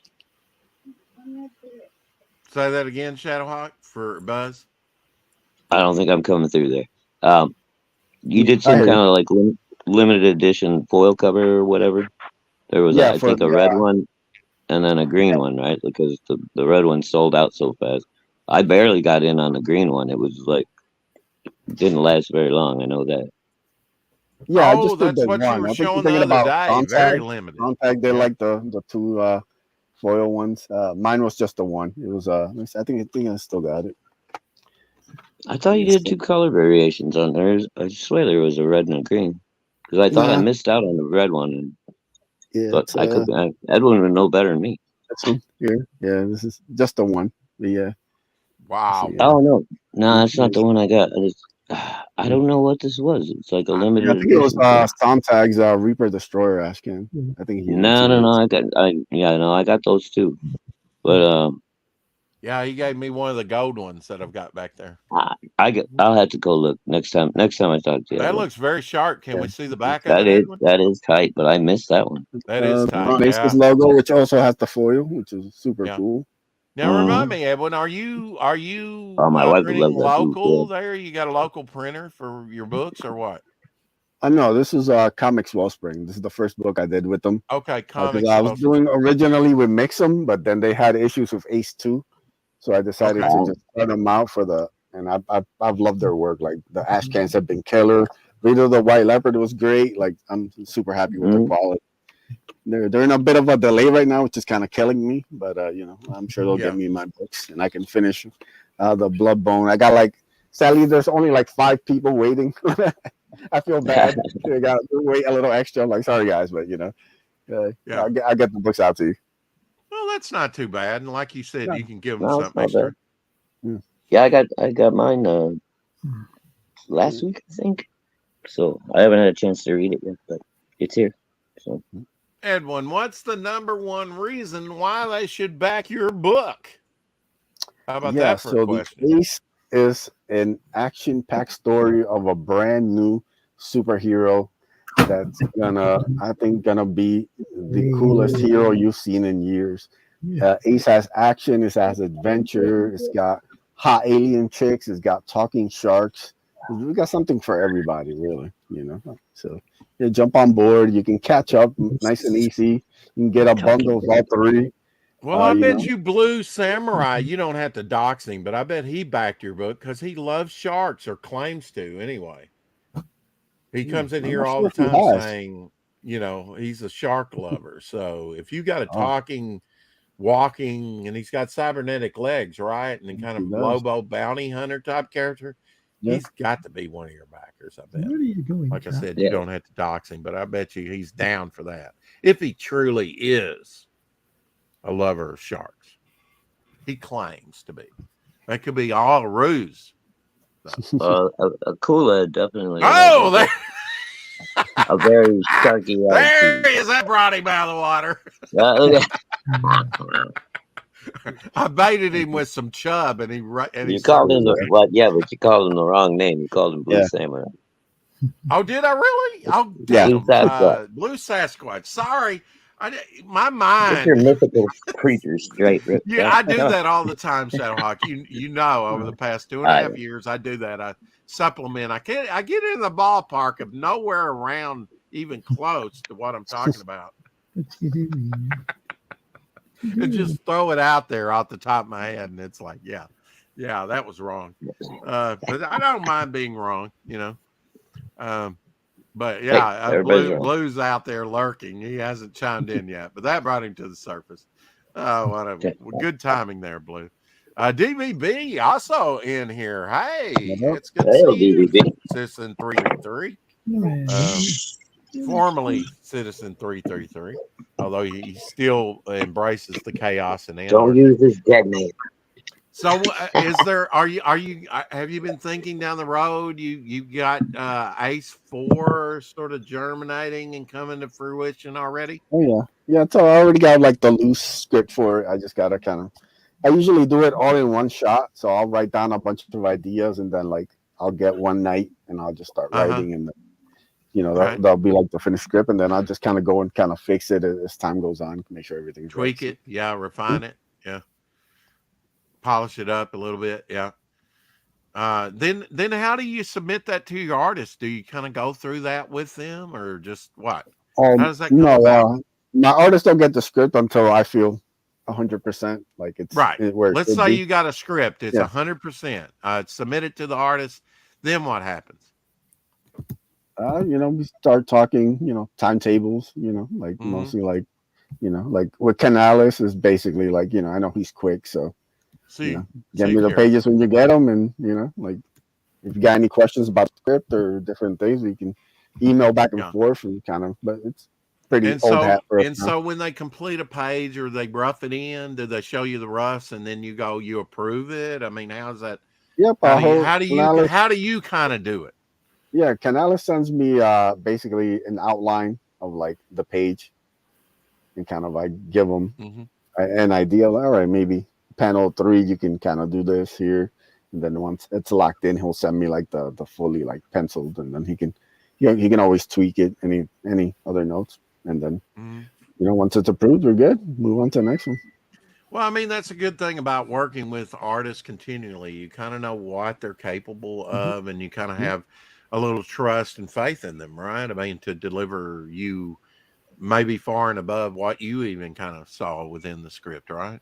Speaker 1: Say that again, Shadowhawk, for Buzz.
Speaker 3: I don't think I'm coming through there. You did some kind of like limited edition foil cover or whatever. There was, I think, a red one and then a green one, right? Because the red one sold out so fast. I barely got in on the green one. It was like, didn't last very long. I know that.
Speaker 2: Yeah, I just did
Speaker 1: that's
Speaker 2: the
Speaker 1: what
Speaker 2: one.
Speaker 1: you were
Speaker 2: I think
Speaker 1: showing
Speaker 2: you're
Speaker 1: the
Speaker 2: thinking
Speaker 1: other
Speaker 2: about
Speaker 1: day. Very limited.
Speaker 2: Contact, they're like the two foil ones. Mine was just the one. It was I think I still got it.
Speaker 3: I thought you did two color variations on there. I swear there was a red and a green. Because I thought I missed out on the red one. But I could. Edwin would know better than me.
Speaker 2: This one here. Yeah, this is just the one. Yeah.
Speaker 1: Wow.
Speaker 3: Oh no, that's not the one I got. I don't know what this was. It's like a limited edition.
Speaker 2: I think it was Sontag's Reaper Destroyer Ashcan. I think
Speaker 3: No. I got those too. But
Speaker 1: yeah, he gave me one of the gold ones that I've got back there.
Speaker 3: I'll have to go look next time. Next time I talk to you.
Speaker 1: That looks very sharp. Can we see the back
Speaker 3: of
Speaker 1: it?
Speaker 3: That is tight, but I missed that one.
Speaker 1: That is tight.
Speaker 2: Basis logo, which also has the foil, which is super cool.
Speaker 1: Now remind me, Edwin, are you
Speaker 3: my wife
Speaker 1: printing local
Speaker 3: that
Speaker 1: there? You got a local printer for your books or what?
Speaker 2: No, this is Comics Wellspring. This is the first book I did with them.
Speaker 1: Okay, Comics.
Speaker 2: I was doing originally with Mix'em, but then they had issues with Ace 2, so I decided to just cut them out for the. And I've loved their work. Like the Ashcans have been killer. Reader the White Leopard was great. Like I'm super happy with the quality. They're in a bit of a delay right now, which is kind of killing me. But I'm sure they'll get me my books, and I can finish the Bloodbone. I got sadly, there's only 5 people waiting. I feel bad. I got to wait a little extra. I'm like, sorry guys, but I'll get the books out to you.
Speaker 1: Well, that's not too bad. And like you said, you can give them something extra.
Speaker 3: Yeah, I got mine last week, I think. So I haven't had a chance to read it yet, but it's here. So
Speaker 1: Edwin, what's the #1 reason why they should back your book? How about that for a question?
Speaker 2: The Ace is an action-packed story of a brand new superhero that's gonna be the coolest hero you've seen in years. Ace has action, it has adventure, it's got hot alien chicks, it's got talking sharks. We got something for everybody, really, So jump on board. You can catch up nice and easy. You can get a bundle of all 3.
Speaker 1: Well, I bet you Blue Samurai, you don't have to dox him, but I bet he backed your book because he loves sharks or claims to anyway. He comes in here all the time saying, he's a shark lover. So if you got a talking, walking, and he's got cybernetic legs, right? And then kind of Lobo bounty hunter type character, he's got to be one of your backers, I bet.
Speaker 4: Where are you going?
Speaker 1: Like I said, you don't have to dox him, but I bet you he's down for that. If he truly is a lover of sharks. He claims to be. That could be all a ruse.
Speaker 3: Akula definitely.
Speaker 1: Oh, there.
Speaker 3: A very sharky.
Speaker 1: There he is. That brought him out of the water. I baited him with some chub, and he
Speaker 3: called him but you called him the wrong name. You called him Blue Samurai.
Speaker 1: Oh, did I really? Oh,
Speaker 3: damn.
Speaker 1: Blue Sasquatch. Sorry. My mind.
Speaker 3: Get your mythical creatures straight.
Speaker 1: Yeah, I do that all the time, Shadowhawk. You know, over the past 2.5 years, I do that. I supplement. I get in the ballpark of nowhere around even close to what I'm talking about. And just throw it out there off the top of my head, and it's like, yeah, that was wrong. But I don't mind being wrong, But yeah, Blue's out there lurking. He hasn't chimed in yet, but that brought him to the surface. Oh, what good timing there, Blue. DVB also in here. Hey, it's good to see you, Citizen 333. Formerly Citizen 333, although he still embraces the chaos and anarchy.
Speaker 3: Don't use his dead name.
Speaker 1: So is there, have you been thinking down the road? You got Ace 4 sort of germinating and coming to fruition already?
Speaker 2: Oh yeah. So I already got like the loose script for it. I just gotta I usually do it all in one shot. So I'll write down a bunch of ideas and then like I'll get one night and I'll just start writing and that'll be like the finished script, and then I'll just kind of go and kind of fix it as time goes on, make sure everything's
Speaker 1: tweak
Speaker 2: right.
Speaker 1: it, yeah, refine it, yeah, polish it up a little bit, yeah. Then how do you submit that to your artist? Do you kind of go through that with them, or just what? How does that come about?
Speaker 2: My artists don't get the script until I feel 100% like it's
Speaker 1: right.
Speaker 2: where
Speaker 1: Let's say you got a script, it's 100%. Submit it to the artist. Then what happens?
Speaker 2: We start talking, timetables, like mostly like, like with Canales is basically like, I know he's quick, so get me the pages when you get them, and like if you got any questions about the script or different things, we can email back and forth and kind of. But it's pretty old hat for us.
Speaker 1: So when they complete a page or they rough it in, do they show you the roughs and then you approve it? I mean, how's that?
Speaker 2: Yep.
Speaker 1: How do you kind of do it?
Speaker 2: Yeah, Canales sends me basically an outline of like the page, and kind of like give them an idea. All right, maybe panel 3, you can kind of do this here, and then once it's locked in, he'll send me like the fully like penciled, and then he can always tweak it, any other notes, and then once it's approved, we're good. Move on to the next one.
Speaker 1: Well, I mean, that's a good thing about working with artists continually. You kind of know what they're capable of, and you kind of have a little trust and faith in them, right? I mean, to deliver you maybe far and above what you even kind of saw within the script, right?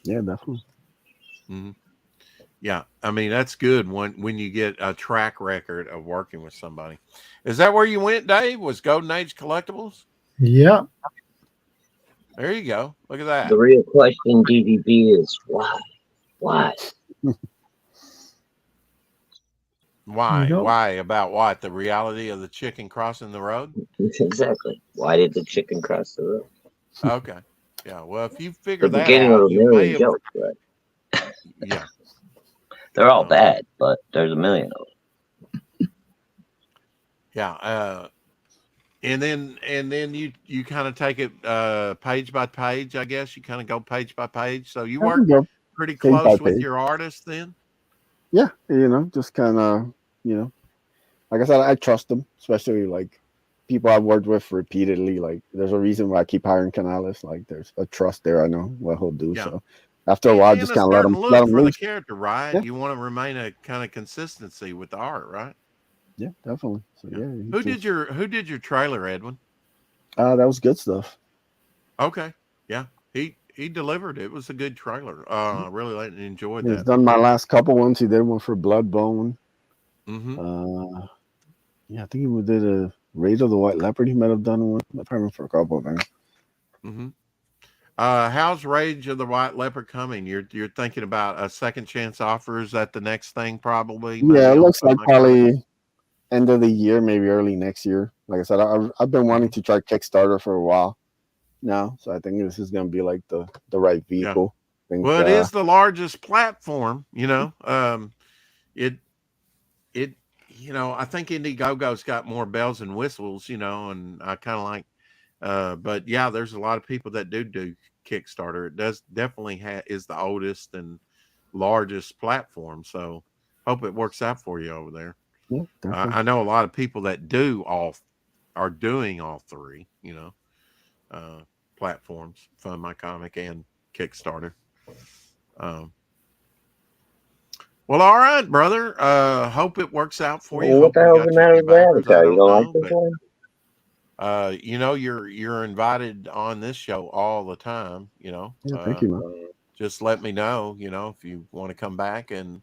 Speaker 2: Yeah, definitely.
Speaker 1: Yeah, I mean, that's good when you get a track record of working with somebody. Is that where you went, Dave? Was Golden Age Collectibles?
Speaker 4: Yeah.
Speaker 1: There you go. Look at that.
Speaker 3: The real question, DDB, is why? Why?
Speaker 1: Why? Why? About what? The reality of the chicken crossing the road?
Speaker 3: Exactly. Why did the chicken cross the road?
Speaker 1: Okay. Yeah. Well, if you figure
Speaker 3: the
Speaker 1: that
Speaker 3: beginning
Speaker 1: out,
Speaker 3: of a million jokes, right?
Speaker 1: Yeah.
Speaker 3: They're all bad, but there's a million of them.
Speaker 1: Yeah. And then you kind of take it page by page, I guess. You kind of go page by page. So you work pretty close with your artist then?
Speaker 2: Yeah, just kind of, like I said, I trust them, especially like people I've worked with repeatedly. Like there's a reason why I keep hiring Canales. Like there's a trust there. I know what he'll do. Yeah. So after a while, just kind of let him
Speaker 1: for
Speaker 2: loose.
Speaker 1: The character, right? Yeah. You want to remain a kind of consistency with the art, right?
Speaker 2: Yeah, definitely. So yeah.
Speaker 1: Who did your trailer, Edwin?
Speaker 2: That was good stuff.
Speaker 1: Okay. Yeah. He delivered. It was a good trailer. Really enjoyed that.
Speaker 2: He's done my last couple ones. He did one for Bloodbone. Yeah, I think he did a Raid of the White Leopard. He might have done one. I've heard him for a couple of them.
Speaker 1: How's Rage of the White Leopard coming? You're thinking about a second chance offer? Is that the next thing probably?
Speaker 2: Yeah, it looks like probably end of the year, maybe early next year. Like I said, I've been wanting to try Kickstarter for a while now, so I think this is going to be like the right vehicle.
Speaker 1: Yeah. Well, it is the largest platform, I think Indiegogo's got more bells and whistles, and I kind of like, but yeah, there's a lot of people that do Kickstarter. It does definitely is the oldest and largest platform. So hope it works out for you over there.
Speaker 2: Yeah,
Speaker 1: I know a lot of people that are doing all three, platforms, Fund My Comic and Kickstarter. Well, all right, brother. Hope it works out for you.
Speaker 3: Well, what the hell's the matter with the avatar? You don't like this
Speaker 1: one? You're invited on this show all the time.
Speaker 2: Yeah, thank you, man.
Speaker 1: Just let me know. If you want to come back and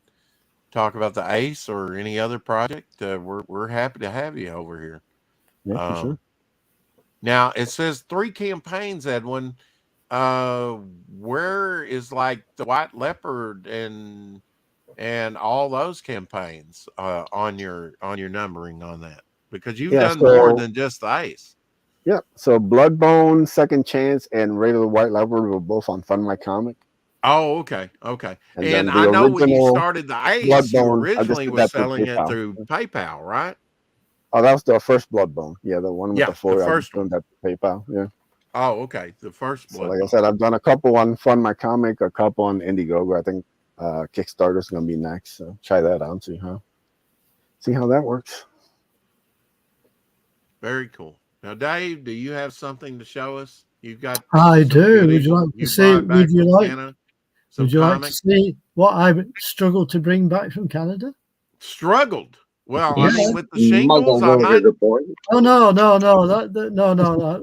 Speaker 1: talk about the Ace or any other project, we're happy to have you over here.
Speaker 2: Yeah, for sure.
Speaker 1: Now it says 3 campaigns, Edwin. Where is like the White Leopard and all those campaigns on your numbering on that? Because you've done more than just the Ace.
Speaker 2: Yeah. So Bloodbone, Second Chance, and Raid of the White Leopard were both on Fund My Comic.
Speaker 1: Oh, okay, okay.
Speaker 2: And
Speaker 1: And
Speaker 2: then
Speaker 1: I
Speaker 2: the
Speaker 1: know when you
Speaker 2: original
Speaker 1: started the Ace, you
Speaker 2: Bloodbone, I just
Speaker 1: originally
Speaker 2: did
Speaker 1: was
Speaker 2: that through
Speaker 1: selling it
Speaker 2: PayPal.
Speaker 1: through PayPal, right?
Speaker 2: Oh, that was the first Bloodbone. Yeah, the one with
Speaker 1: Yeah,
Speaker 2: the
Speaker 1: the
Speaker 2: 4. I just
Speaker 1: first one.
Speaker 2: doing that through PayPal. Yeah.
Speaker 1: Oh, okay. The first
Speaker 2: So, like I
Speaker 1: Bloodbone.
Speaker 2: said, I've done a couple on Fund My Comic, a couple on Indiegogo. I think Kickstarter's gonna be next. So try that out. See how that works.
Speaker 1: Very cool. Now, Dave, do you have something to show us? You've got
Speaker 4: I
Speaker 1: some
Speaker 4: do. Would
Speaker 1: goodies
Speaker 4: you like to
Speaker 1: you
Speaker 4: see?
Speaker 1: brought back from Canada? Some
Speaker 4: Would you like to
Speaker 1: comics?
Speaker 4: see what I struggled to bring back from Canada?
Speaker 1: Struggled. Well,
Speaker 4: Yeah.
Speaker 1: I mean, with the shingles,
Speaker 3: Smuggled
Speaker 1: I
Speaker 3: over
Speaker 1: might.
Speaker 3: the board.
Speaker 4: Oh no, no, no! No.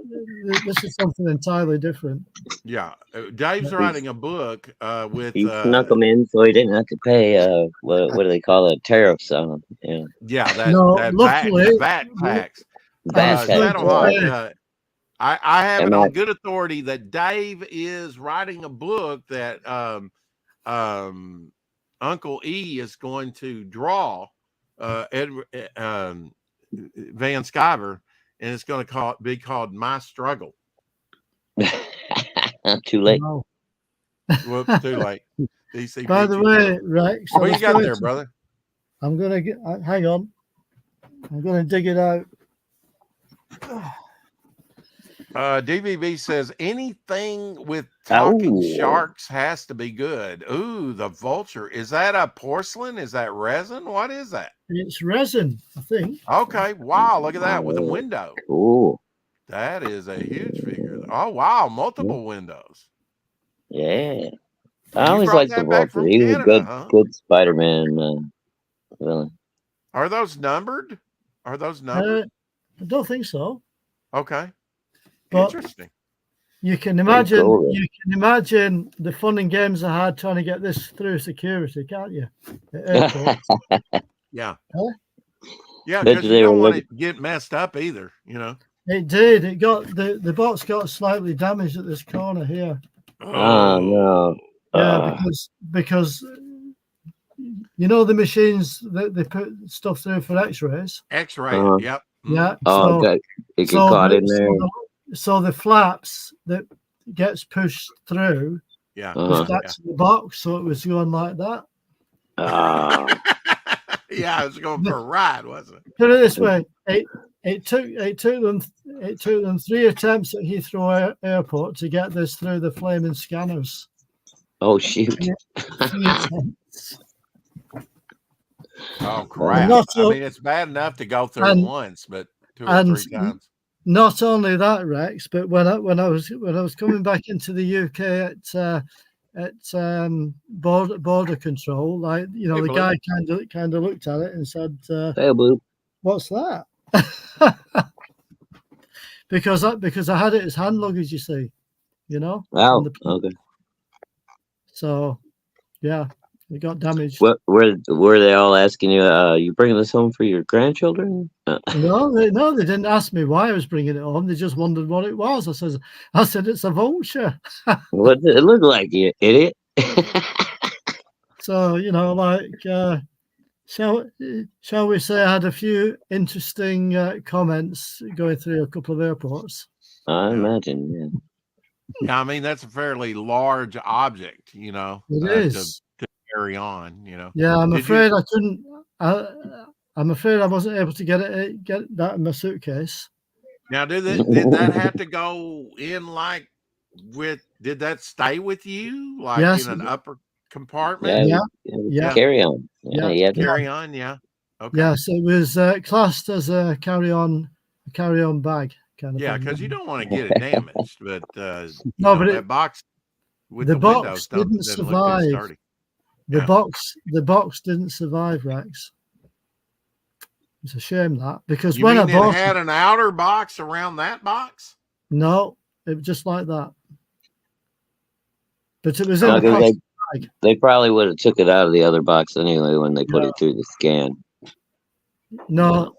Speaker 4: This is something entirely different.
Speaker 1: Yeah, Dave's writing a book with.
Speaker 3: He snuck them in so he didn't have to pay what do they call it, tariffs on them. Yeah.
Speaker 1: Yeah,
Speaker 4: No,
Speaker 1: that
Speaker 4: luckily,
Speaker 1: VAT tax.
Speaker 4: I was going
Speaker 1: Shadow
Speaker 4: to
Speaker 1: Hawk.
Speaker 4: say,
Speaker 1: I have it
Speaker 3: And
Speaker 1: on
Speaker 3: I,
Speaker 1: good authority that Dave is writing a book that Uncle E is going to draw Van Sciver, and it's going to be called My Struggle.
Speaker 3: too late.
Speaker 4: no.
Speaker 1: Whoops, too late. DCP
Speaker 4: By the way, Rex,
Speaker 1: what you got there, brother?
Speaker 4: I'm going to get. Hang on. I'm going to dig it out.
Speaker 1: DVB says anything with talking sharks has to be good. Ooh, the vulture. Is that a porcelain? Is that resin? What is that?
Speaker 4: It's resin, I think.
Speaker 1: Okay. Wow. Look at that with a window.
Speaker 3: Cool.
Speaker 1: That is a huge figure. Oh, wow. Multiple windows.
Speaker 3: Yeah. I always liked the
Speaker 1: back
Speaker 3: Vulture.
Speaker 1: from
Speaker 3: He was a
Speaker 1: Canada,
Speaker 3: good Spider-Man villain.
Speaker 1: Are those numbered? I
Speaker 4: don't think so.
Speaker 1: Okay.
Speaker 4: But
Speaker 1: interesting.
Speaker 4: You can imagine.
Speaker 3: Cool,
Speaker 4: you can imagine the fun and games I had trying to get this through security, can't you?
Speaker 1: Yeah.
Speaker 4: Huh?
Speaker 1: Yeah, because you don't want it to get messed up either. You know.
Speaker 4: It did. It got the box got slightly damaged at this corner here.
Speaker 3: Oh no.
Speaker 4: Yeah, because you know the machines that they put stuff through for X-rays.
Speaker 1: X-ray. Yep.
Speaker 4: Yeah.
Speaker 3: Oh, it get caught in there.
Speaker 4: So the flaps that gets pushed through, pushed back to the box, so it was going like that.
Speaker 1: Yeah, it was going for a ride, wasn't it?
Speaker 4: Put it this way: it took them 3 attempts at Heathrow Airport to get this through the flaming scanners.
Speaker 3: Oh shoot!
Speaker 4: 3 attempts.
Speaker 1: Oh crap! I mean, it's bad enough to go through it once, but 2 or 3 times.
Speaker 4: Not only that, Rex, but when I was coming back into the UK at border control, like the guy kind of looked at it and said,
Speaker 3: "Hey, Blue,
Speaker 4: what's that?" because I had it as hand luggage, you see,
Speaker 3: Oh, okay.
Speaker 4: So, yeah. It got damaged.
Speaker 3: What were they all asking you? You bringing this home for your grandchildren?
Speaker 4: No, they didn't ask me why I was bringing it home. They just wondered what it was. I said it's a vulture.
Speaker 3: What did it look like, you idiot?
Speaker 4: So shall we say I had a few interesting comments going through a couple of airports.
Speaker 3: I imagine, yeah.
Speaker 1: Yeah, I mean that's a fairly large object,
Speaker 4: It is.
Speaker 1: To carry on,
Speaker 4: Yeah, I'm afraid I couldn't. I'm afraid I wasn't able to get that in my suitcase.
Speaker 1: Now, did that have to go in did that stay with you in an upper compartment?
Speaker 4: Yeah.
Speaker 3: Carry on. Yeah,
Speaker 1: carry on. Yeah. Okay.
Speaker 4: Yes, it was classed as a carry-on bag kind of thing.
Speaker 1: Yeah, because you don't want to get it damaged, but that box with
Speaker 4: the box
Speaker 1: windows
Speaker 4: didn't survive. The box didn't survive, Rex. It's a shame that because when I bought
Speaker 1: it had an outer box around that box.
Speaker 4: No, it was just like that. But it was in the bag.
Speaker 3: They probably would have took it out of the other box anyway when they put it through the scan.
Speaker 4: No.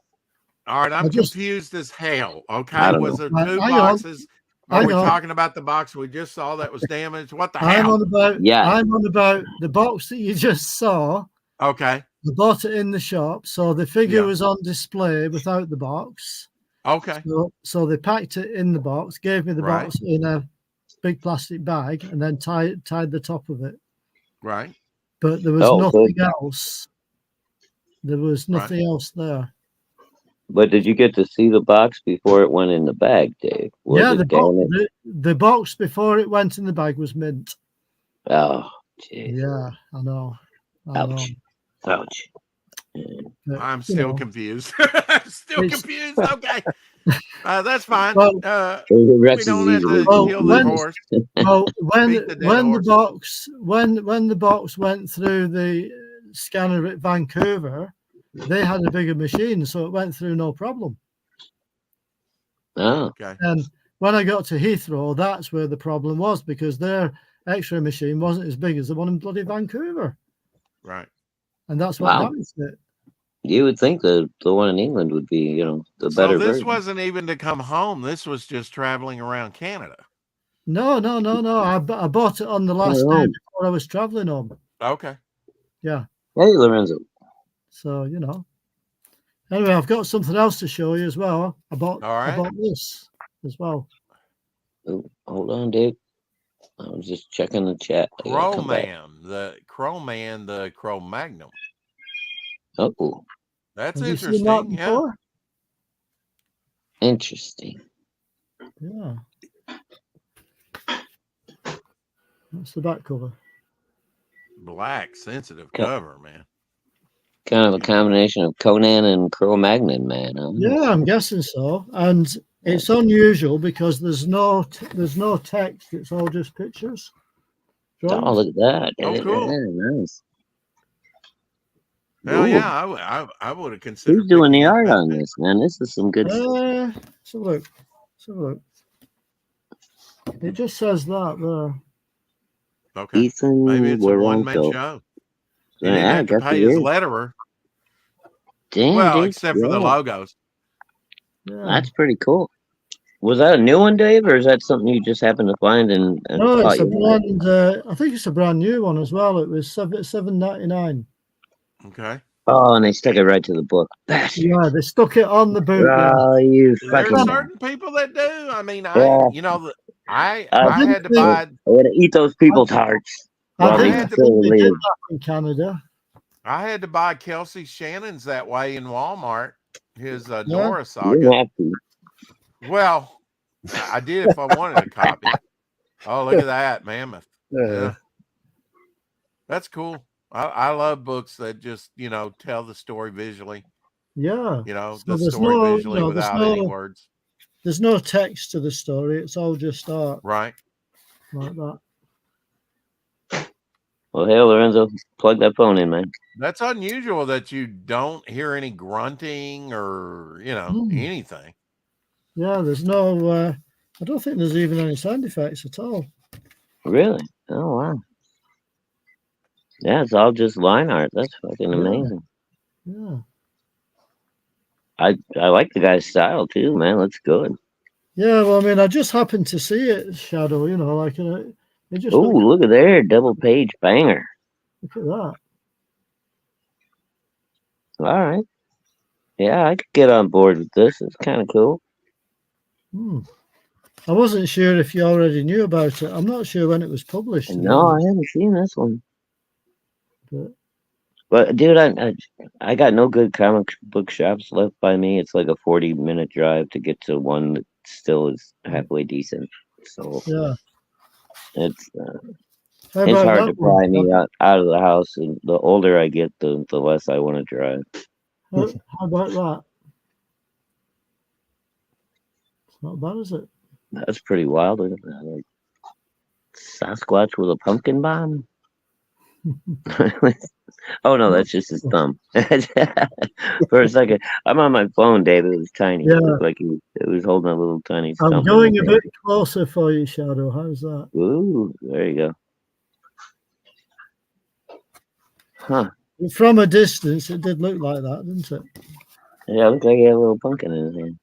Speaker 1: All right, I'm confused as hell. Okay, was there 2 boxes? Are we talking about the box we just saw that was damaged? What the hell?
Speaker 4: I'm on about the box that you just saw.
Speaker 1: Okay.
Speaker 4: I bought it in the shop, so the figure was on display without the box.
Speaker 1: Okay.
Speaker 4: So they packed it in the box, gave me the box in a big plastic bag and then tied the top of it.
Speaker 1: Right.
Speaker 4: But there was nothing else. There was nothing else there.
Speaker 3: But did you get to see the box before it went in the bag, Dave?
Speaker 4: The box before it went in the bag was mint.
Speaker 3: Oh, jeez.
Speaker 4: Yeah, I know.
Speaker 3: Ouch. Ouch.
Speaker 1: I'm still confused. I'm still confused. Okay. That's fine.
Speaker 3: Well,
Speaker 1: we don't have to kill the horse.
Speaker 4: Well, when the box went through the scanner at Vancouver, they had a bigger machine, so it went through no problem.
Speaker 3: Oh.
Speaker 1: Okay.
Speaker 4: And when I got to Heathrow, that's where the problem was, because their X-ray machine wasn't as big as the one in bloody Vancouver.
Speaker 1: Right.
Speaker 4: And that's what damaged it.
Speaker 3: You would think the one in England would be, the better version.
Speaker 1: So this wasn't even to come home. This was just traveling around Canada.
Speaker 4: No. I bought it on the last day before I was traveling home.
Speaker 1: Okay.
Speaker 4: Yeah.
Speaker 3: Hey, Lorenzo.
Speaker 4: So, Anyway, I've got something else to show you as well. About this as well.
Speaker 3: Oh, hold on, Dave. I was just checking the chat.
Speaker 1: Cro-Man, the Cro-Magnum.
Speaker 3: Oh.
Speaker 1: That's
Speaker 4: Have
Speaker 1: interesting.
Speaker 4: You seen that before?
Speaker 3: Interesting.
Speaker 4: Yeah. That's the back cover.
Speaker 1: Black, sensitive cover, man.
Speaker 3: Kind of a combination of Conan and Cro-Magnon, man. Huh?
Speaker 4: Yeah, I'm guessing so. And it's unusual because there's no text. It's all just pictures. Drawings.
Speaker 3: Oh, look at that!
Speaker 1: Oh, cool.
Speaker 3: Yeah, nice.
Speaker 1: Hell yeah, I would have considered.
Speaker 3: Who's doing the art on this, man? This is some good stuff.
Speaker 4: Let's have a look. It just says that there.
Speaker 1: Okay.
Speaker 3: Ethan,
Speaker 1: maybe it's a one-man show. He didn't have to pay his letterer.
Speaker 3: Damn,
Speaker 1: well, except for the logos.
Speaker 4: Yeah.
Speaker 3: That's pretty cool. Was that a new one, Dave, or is that something you just happened to find and
Speaker 4: no, it's a brand. I think it's a brand new one as well. It was $7.99.
Speaker 1: Okay.
Speaker 3: Oh, and they stuck it right to the book.
Speaker 4: Yeah, they stuck it on the boot.
Speaker 3: Oh, you fucking.
Speaker 1: There are certain people that do. I mean, I had to buy.
Speaker 3: I had to eat those people's hearts.
Speaker 4: I had to did that in Canada.
Speaker 1: I had to buy Kelsey Shannon's that way in Walmart. His Nora saga. Well, I did if I wanted a copy. Oh, look at that mammoth. Yeah. That's cool. I love books that just, tell the story visually.
Speaker 4: Yeah.
Speaker 1: So the story visually without any words.
Speaker 4: There's no text to the story. It's all just art.
Speaker 1: Right.
Speaker 4: Like that.
Speaker 3: Well, hey, Lorenzo, plug that phone in, man.
Speaker 1: That's unusual that you don't hear any grunting or, anything.
Speaker 4: Yeah, there's no, I don't think there's even any sound effects at all.
Speaker 3: Really? Oh, wow. Yeah, it's all just line art. That's fucking amazing.
Speaker 4: Yeah.
Speaker 3: I like the guy's style too, man. Looks good.
Speaker 4: Yeah, well, I mean, I just happened to see it, Shadow, like it just.
Speaker 3: Oh, look at there. Double page banger.
Speaker 4: Look at that.
Speaker 3: All right. Yeah, I could get on board with this. It's kind of cool.
Speaker 4: I wasn't sure if you already knew about it. I'm not sure when it was published.
Speaker 3: No, I haven't seen this one. But dude, I got no good comic book shops left by me. It's like a 40-minute drive to get to one that still is halfway decent. So
Speaker 4: yeah,
Speaker 3: it's hard to pry me out of the house. And the older I get, the less I want to drive.
Speaker 4: How about that? It's not bad, is it?
Speaker 3: That's pretty wild. Like Sasquatch with a pumpkin bomb. Oh no, that's just his thumb. For a second, I'm on my phone, Dave. It was tiny.
Speaker 4: Yeah.
Speaker 3: It looked like it was holding a little tiny stump.
Speaker 4: I'm going a bit closer for you, Shadow. How's that?
Speaker 3: Ooh, there you go. Huh.
Speaker 4: From a distance, it did look like that, didn't it?
Speaker 3: Yeah, it looked like he had a little pumpkin in his hand.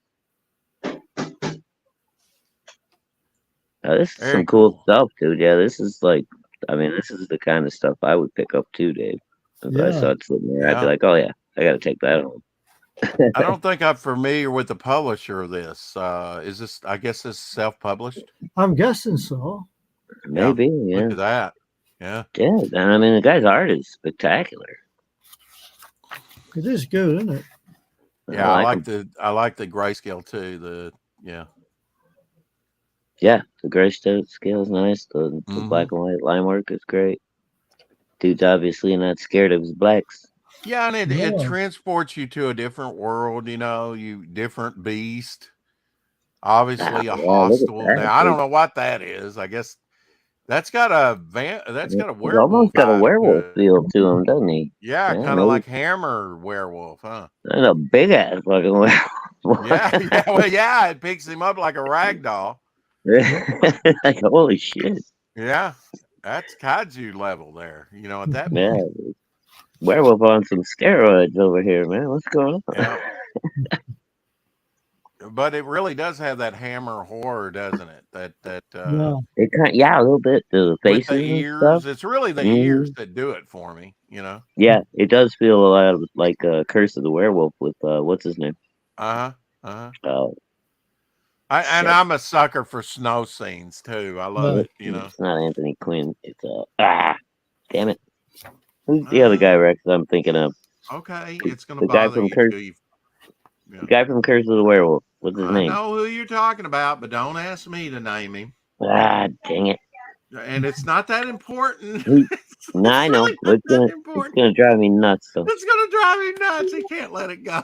Speaker 3: This is some cool stuff, dude. Yeah, this is like, this is the kind of stuff I would pick up too, Dave. If I saw it sitting there, I'd be like, oh yeah, I got to take that home.
Speaker 1: I don't think I'm familiar with the publisher of this. Is this? I guess this is self-published.
Speaker 4: I'm guessing so.
Speaker 3: Maybe, yeah.
Speaker 1: Look at that. Yeah.
Speaker 3: Yeah, and I mean the guy's art is spectacular.
Speaker 4: It is good, isn't it?
Speaker 1: Yeah, I like the grayscale too.
Speaker 3: Yeah, the grayscale is nice. The black and white line work is great. Dude's obviously not scared of his blacks.
Speaker 1: Yeah, and it transports you to a different world. You different beast. Obviously, a hostile. Now I don't know what that is. I guess that's got a werewolf.
Speaker 3: He's almost got a werewolf feel to him, doesn't he?
Speaker 1: Yeah, kind of like Hammer werewolf, huh?
Speaker 3: And a big ass fucking werewolf.
Speaker 1: Yeah, it picks him up like a rag doll.
Speaker 3: Like, holy shit.
Speaker 1: Yeah, that's kaiju level there. At that point.
Speaker 3: Yeah, werewolf on some steroids over here, man. What's going on?
Speaker 1: Yeah. But it really does have that Hammer horror, doesn't it? It
Speaker 3: a little bit. The faces,
Speaker 1: with the ears.
Speaker 3: And stuff.
Speaker 1: It's really the ears that do it for me.
Speaker 3: Yeah, it does feel a lot like Curse of the Werewolf with what's his name?
Speaker 1: Oh. I'm a sucker for snow scenes too. I love it.
Speaker 3: It's not Anthony Quinn. It's damn it. Who's the other guy, Rex? I'm thinking of.
Speaker 1: Okay, it's gonna bother you.
Speaker 3: The guy from Curse of the Werewolf. What's his name?
Speaker 1: I know who you're talking about, but don't ask me to name him.
Speaker 3: Dang it.
Speaker 1: And it's not that important.
Speaker 3: No, I know. It's gonna drive me nuts, though.
Speaker 1: It's gonna drive me nuts. He can't let it go.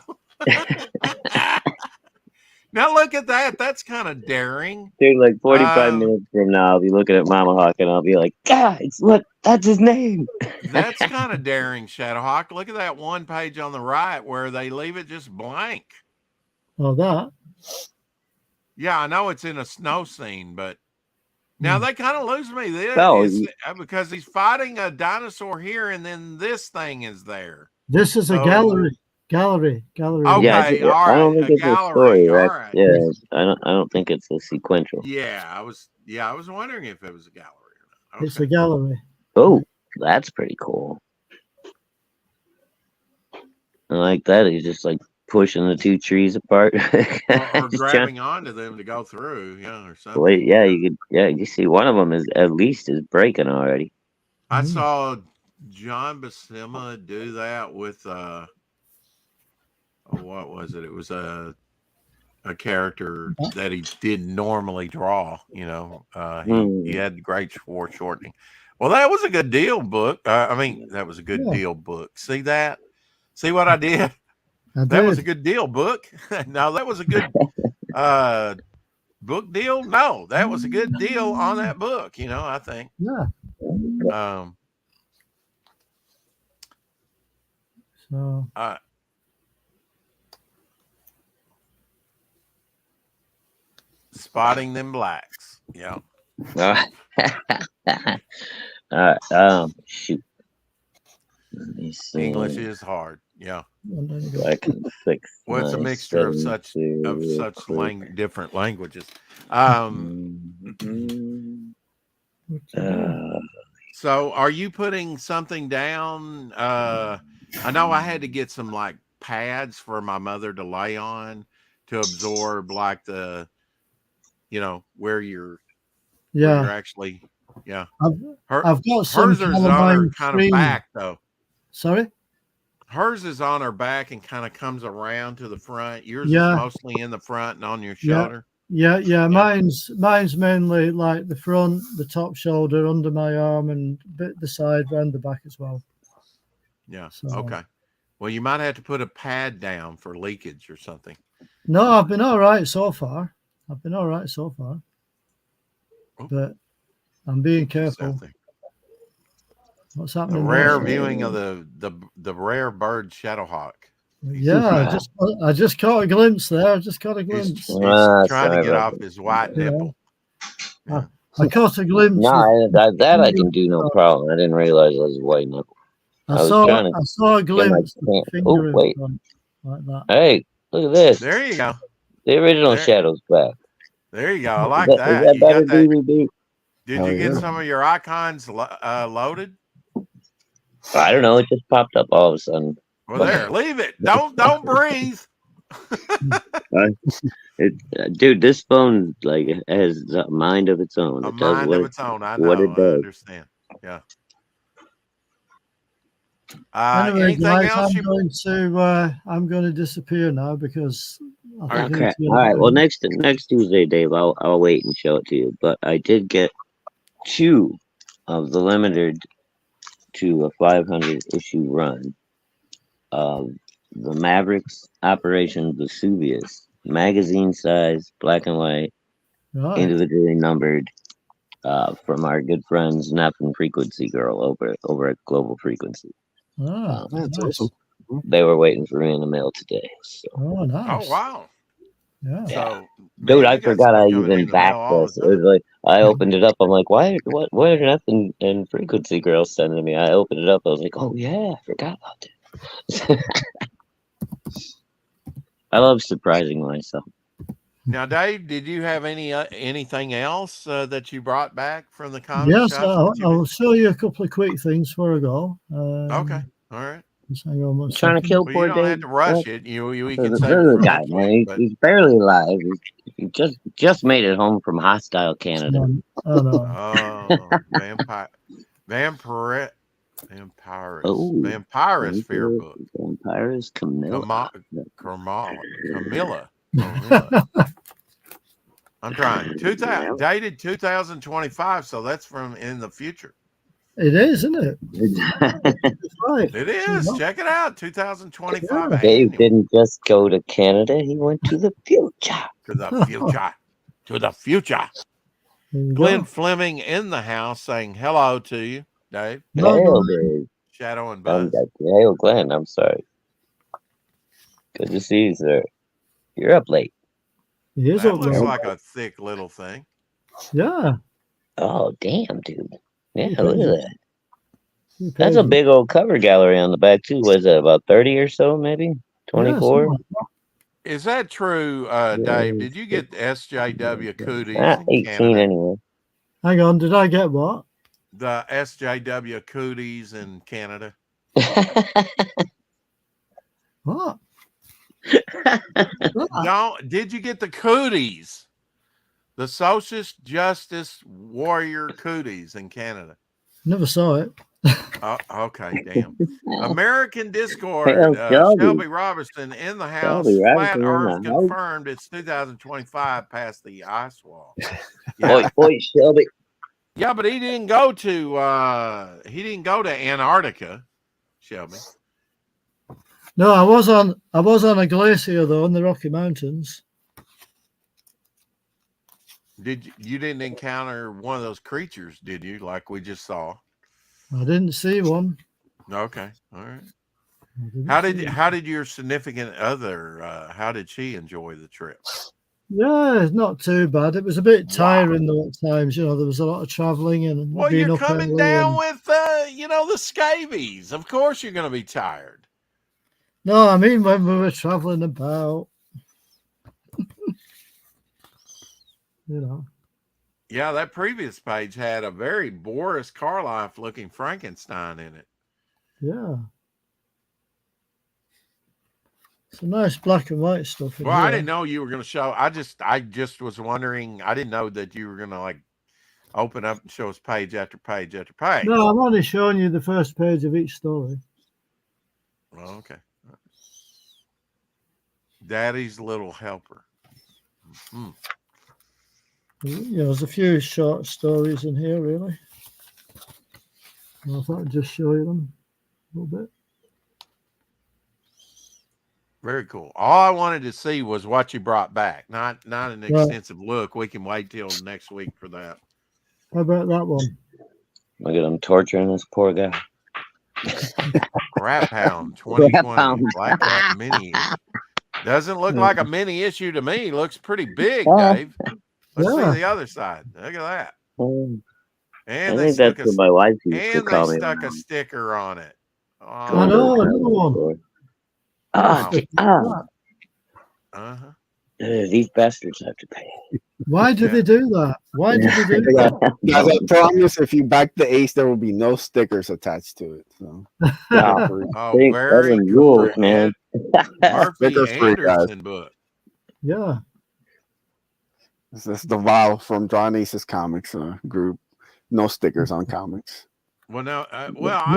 Speaker 1: Now look at that. That's kind of daring.
Speaker 3: Dude, like 45 minutes from now, I'll be looking at Mama Hawk and I'll be like, guys, look, that's his name.
Speaker 1: That's kind of daring, Shadowhawk. Look at that one page on the right where they leave it just blank.
Speaker 4: Oh, that?
Speaker 1: Yeah, I know it's in a snow scene, but now they kind of lose me. Because he's fighting a dinosaur here, and then this thing is there.
Speaker 4: This is a gallery. Gallery.
Speaker 1: Okay,
Speaker 3: yeah,
Speaker 1: all right.
Speaker 3: I don't think it's
Speaker 1: gallery.
Speaker 3: A story, right?
Speaker 1: Right.
Speaker 3: Yeah, I don't think it's a sequential.
Speaker 1: Yeah, I was wondering if it was a gallery or not. Okay.
Speaker 4: It's a gallery.
Speaker 3: Oh, that's pretty cool. I like that. He's just like pushing the two trees apart,
Speaker 1: or grabbing onto them to go through, or something.
Speaker 3: Wait, you see one of them is breaking already.
Speaker 1: I saw John Buscema do that with what was it? It was a character that he didn't normally draw. He had great foreshortening. Well, that was a good deal book. That was a good deal book. See that? See what I did? That was a good deal book. No, that was a good book deal. No, that was a good deal on that book. I think.
Speaker 4: Yeah. So.
Speaker 1: Spotting them blacks. Yeah.
Speaker 3: Shoot. Let me see.
Speaker 1: English is hard. Yeah.
Speaker 3: Black and 6.
Speaker 1: Well, it's a mixture of such different languages. So are you putting something down? I know I had to get some like pads for my mother to lay on to absorb like the, where you're actually,
Speaker 4: I've got some.
Speaker 1: Hers is on her kind of back though.
Speaker 4: Sorry?
Speaker 1: Hers is on her back and kind of comes around to the front. Yours is mostly in the front and on your shoulder.
Speaker 4: Yeah. Mine's mainly like the front, the top shoulder, under my arm, and a bit the side and the back as well.
Speaker 1: Yeah. So. Okay. Well, you might have to put a pad down for leakage or something.
Speaker 4: No, I've been all right so far. But I'm being careful. What's happening?
Speaker 1: A rare viewing of the rare bird Shadowhawk.
Speaker 4: Yeah, I just caught a glimpse there. He's trying
Speaker 1: to get off his white nipple.
Speaker 4: Yeah. I caught a glimpse.
Speaker 3: No, that I can do no problem. I didn't realize it was a white nipple.
Speaker 4: I saw a glimpse.
Speaker 3: Oh wait!
Speaker 4: Like that.
Speaker 3: Hey, look at this.
Speaker 1: There you go.
Speaker 3: The original Shadow's back.
Speaker 1: There you go. I like that.
Speaker 3: Is that better DVD?
Speaker 1: Did you get some of your icons loaded?
Speaker 3: I don't know. It just popped up all of a sudden.
Speaker 1: Well, there, leave it. Don't breathe.
Speaker 3: Dude, this phone like has a mind of its own.
Speaker 1: A mind of its own. I know.
Speaker 3: What it does.
Speaker 1: I understand. Yeah.
Speaker 4: Anyway,
Speaker 1: anything
Speaker 4: guys,
Speaker 1: else?
Speaker 4: I'm going to disappear now because I think
Speaker 3: okay. All right. Well, next Tuesday, Dave, I'll wait and show it to you. But I did get 2 of the limited to a 500 issue run of the Mavericks Operation Vesuvius, magazine size, black and white, individually numbered, from our good friends Nap and Frequency Girl over at Global Frequency.
Speaker 2: That's awesome.
Speaker 3: They were waiting for me in the mail today. So.
Speaker 4: Oh, nice.
Speaker 1: Oh, wow.
Speaker 4: Yeah.
Speaker 1: So,
Speaker 3: dude, I forgot I even backed this. It was like I opened it up. I'm like, why? What are Nothing and Frequency Girl sending me? I opened it up. I was like, oh yeah, I forgot about this. I love surprising myself.
Speaker 1: Now, Dave, did you have anything else that you brought back from the comic shop?
Speaker 4: Yes, I'll show you a couple of quick things before I go.
Speaker 1: Okay, all right.
Speaker 3: Trying to kill poor
Speaker 1: you don't
Speaker 3: Dave.
Speaker 1: have to rush it. You can say
Speaker 3: the guy, man. He's barely alive. He just made it home from hostile Canada.
Speaker 1: Oh, Vampirus Fair book.
Speaker 3: Vampirus
Speaker 1: Camilla. I'm trying. Dated 2025, so that's from in the future.
Speaker 4: It is, isn't it?
Speaker 1: Right. It is. Check it out. 2025.
Speaker 3: Yeah. Dave didn't just go to Canada. He went to the future.
Speaker 1: To the future. To the future. Glenn Fleming in the house saying hello to you, Dave.
Speaker 3: Hello, Dave.
Speaker 1: Shadow and Buzz.
Speaker 3: Hey, Glenn, I'm sorry. Good to see you, sir. You're up late.
Speaker 1: That looks like a thick little thing.
Speaker 4: Yeah.
Speaker 3: Oh, damn, dude. Yeah, look at that. That's a big old cover gallery on the back, too. Was it about 30 or so, maybe? 24?
Speaker 1: Yeah, is that true, Dave? Did you get the SJW Cooties?
Speaker 3: 18
Speaker 1: Canada?
Speaker 3: Anyway.
Speaker 4: Hang on, did I get what?
Speaker 1: The SJW Cooties in Canada.
Speaker 4: What?
Speaker 1: Did you get the Cooties? The Socialist Justice Warrior Cooties in Canada.
Speaker 4: Never saw it.
Speaker 1: Okay, damn. American Discord, Shelby Robertson in the house. Flat Earth confirmed it's 2025 past the ice wall.
Speaker 3: Yeah. Boy, Shelby.
Speaker 1: Yeah, but he didn't go to Antarctica, Shelby.
Speaker 4: No, I was on a glacier though in the Rocky Mountains.
Speaker 1: You didn't encounter one of those creatures, did you? Like we just saw.
Speaker 4: I didn't see one.
Speaker 1: Okay, all right. How did your significant other? How did she enjoy the trip?
Speaker 4: Yeah, not too bad. It was a bit tiring though at times. You know, there was a lot of traveling and.
Speaker 1: Well, you're coming down with the scabies. Of course, you're going to be tired.
Speaker 4: No, I mean when we were traveling about.
Speaker 1: Yeah, that previous page had a very Boris Karloff looking Frankenstein in it.
Speaker 4: Yeah. Some nice black and white stuff.
Speaker 1: Well, I didn't know you were going to show. I just was wondering. I didn't know that you were going to open up and show us page after page after page.
Speaker 4: No, I'm only showing you the first page of each story.
Speaker 1: Well, okay. Daddy's Little Helper. Mm-hmm.
Speaker 4: There's a few short stories in here, really. I thought I'd just show you them a little bit.
Speaker 1: Very cool. All I wanted to see was what you brought back, not an extensive look. We can wait till next week for that.
Speaker 4: How about that one?
Speaker 3: Look at them torturing this poor guy.
Speaker 1: Crap Hound 2020 Black Cat mini. Doesn't look like a mini issue to me. Looks pretty big, Dave. Let's see the other side. Look at that. And
Speaker 3: I think that's what my wife used to call me.
Speaker 1: And they stuck a sticker on it. Oh,
Speaker 4: I know, another one.
Speaker 3: Uh-huh. These bastards have to pay.
Speaker 4: Why do they do that? Why do they do that?
Speaker 2: Guys, I promise if you back the ace, there will be no stickers attached to it. So
Speaker 1: very
Speaker 3: rules, man.
Speaker 1: Murphy Anderson book.
Speaker 4: Yeah.
Speaker 2: This is the Val from Drawn Aces Comics group. No stickers on comics.
Speaker 1: Well, no. I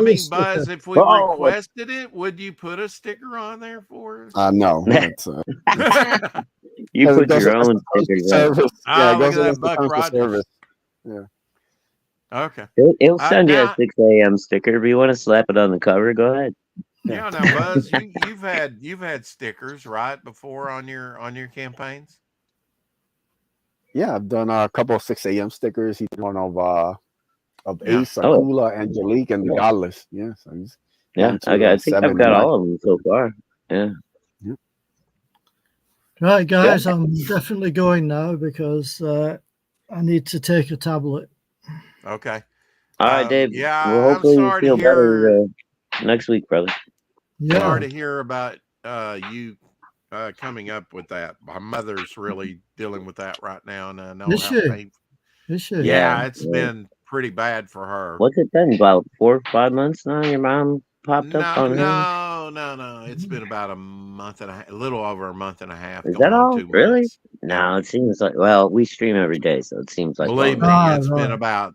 Speaker 1: mean, Buzz, if we requested it, would you put a sticker on there for us?
Speaker 2: No.
Speaker 3: You put your own stickers on.
Speaker 1: Yeah, look at that Buck Rogers.
Speaker 2: Yeah.
Speaker 1: Okay.
Speaker 3: It'll send you a 6 a.m. sticker. If you want to slap it on the cover, go ahead.
Speaker 1: Yeah, now Buzz, you've had stickers, right, before on your campaigns?
Speaker 2: Yeah, I've done a couple of 6 a.m. stickers. He did one of Ace, Akula, Angelique, and the Godless. Yes.
Speaker 3: I think I've got all of them so far. Yeah.
Speaker 4: Right, guys, I'm definitely going now because I need to take a tablet.
Speaker 1: Okay.
Speaker 3: All right, Dave.
Speaker 1: Yeah,
Speaker 3: well, hopefully you feel better next week, brother.
Speaker 4: Yeah.
Speaker 1: Sorry to hear about you coming up with that. My mother's really dealing with that right now, and I know
Speaker 4: Is
Speaker 1: how
Speaker 4: she?
Speaker 1: painful.
Speaker 4: Is she?
Speaker 1: Yeah, it's been pretty bad for her.
Speaker 3: What's it been, about 4 or 5 months now? Your mom popped up on her?
Speaker 1: No. It's been about a month and a little over a month and a half.
Speaker 3: Is that all?
Speaker 1: 2
Speaker 3: really?
Speaker 1: months.
Speaker 3: No, it seems like, well, we stream every day, so it seems like.
Speaker 1: Believe me, it's been about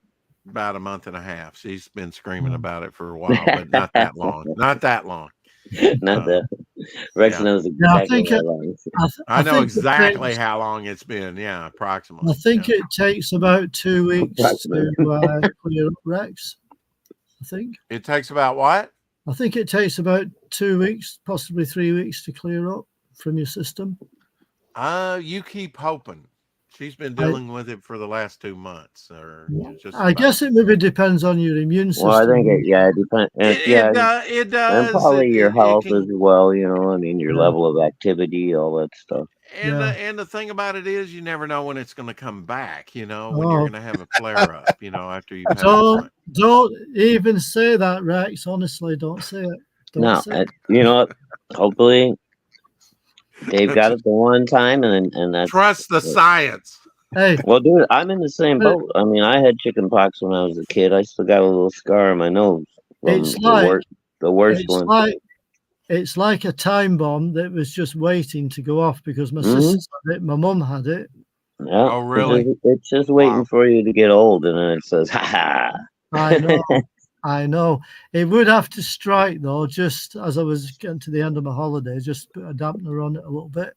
Speaker 1: a month and a half. She's been screaming about it for a while, but not that long. Not that long.
Speaker 3: Not that. Rex knows exactly how long.
Speaker 1: I know exactly how long it's been. Yeah, approximately.
Speaker 4: I think it takes about 2 weeks to clear up, Rex. I think
Speaker 1: it takes about what?
Speaker 4: I think it takes about 2 weeks, possibly 3 weeks to clear up from your system.
Speaker 1: You keep hoping. She's been dealing with it for the last 2 months, or
Speaker 4: I guess it maybe depends on your immune system.
Speaker 3: Well, I think it depends.
Speaker 1: It does,
Speaker 3: and probably your health as well. I mean, your level of activity, all that stuff.
Speaker 1: And the thing about it is, you never know when it's going to come back. When you're going to have a flare up. After you've had
Speaker 4: don't even say that, Rex. Honestly, don't say it.
Speaker 3: Say it. You know what? Hopefully. Dave got it the one time, and that's
Speaker 1: trust the science.
Speaker 4: Hey,
Speaker 3: well, dude, I'm in the same boat. I mean, I had chicken pox when I was a kid. I still got a little scar on my nose.
Speaker 4: It's
Speaker 3: the worst one.
Speaker 4: It's like a time bomb that was just waiting to go off because my sister had it, my mum had it.
Speaker 3: Yeah.
Speaker 1: Oh, really?
Speaker 3: It's just waiting for you to get old, and then it says, "Ha ha."
Speaker 4: I know. It would have to strike, though, just as I was getting to the end of my holiday, just put a dampener on it a little bit.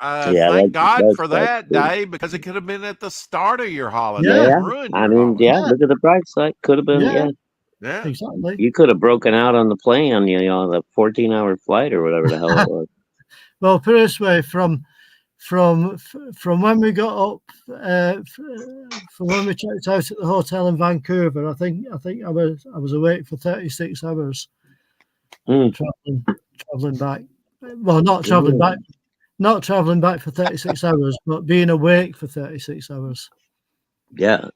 Speaker 1: Thank God for that, Dave, because it could have been at the start of your holiday.
Speaker 3: Yeah. Look at the bright side. Could have been,
Speaker 1: yeah.
Speaker 4: Exactly.
Speaker 3: You could have broken out on the plane on the 14-hour flight or whatever the hell it was.
Speaker 4: Well, put it this way, from when we got up, from when we checked out at the hotel in Vancouver, I think I was awake for 36 hours traveling back. Well, not traveling back for 36 hours, but being awake for 36 hours.
Speaker 3: Yeah,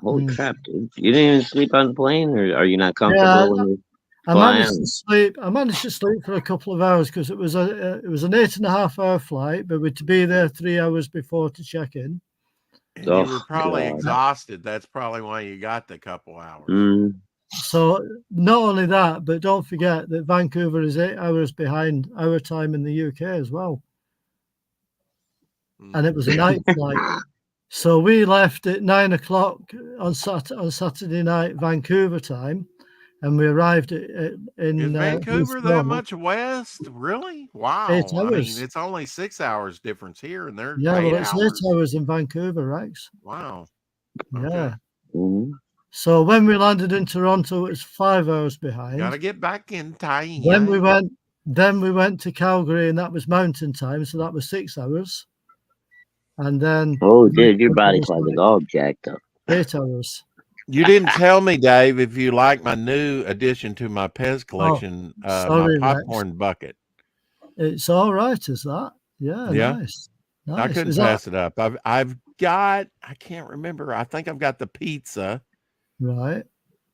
Speaker 3: holy crap, dude! You didn't even sleep on the plane, or are you not comfortable when you?
Speaker 4: I managed to sleep for a couple of hours because it was an 8.5-hour flight, but we had to be there 3 hours before to check in.
Speaker 1: And you were probably exhausted. That's probably why you got the couple hours.
Speaker 4: So not only that, but don't forget that Vancouver is 8 hours behind our time in the UK as well. And it was a night flight. So we left at 9 o'clock on Saturday night Vancouver time. And we arrived in
Speaker 1: Vancouver that much west? Really? Wow.
Speaker 4: 8 hours.
Speaker 1: I mean, it's only 6 hours difference here, and they're
Speaker 4: it's 8 hours in Vancouver, Rex.
Speaker 1: Wow.
Speaker 4: Yeah. Okay. So when we landed in Toronto, it was 5 hours behind.
Speaker 1: Gotta get back in time.
Speaker 4: Then we went to Calgary, and that was mountain time, so that was 6 hours. And then
Speaker 3: dude, your body clock is all jacked up.
Speaker 4: 8 hours.
Speaker 1: You didn't tell me, Dave, if you like my new addition to my Pez collection, my popcorn bucket.
Speaker 4: It's all right, is that? Yeah. Nice.
Speaker 1: I couldn't pass it up. I've got, I can't remember. I think I've got the pizza.
Speaker 4: Right.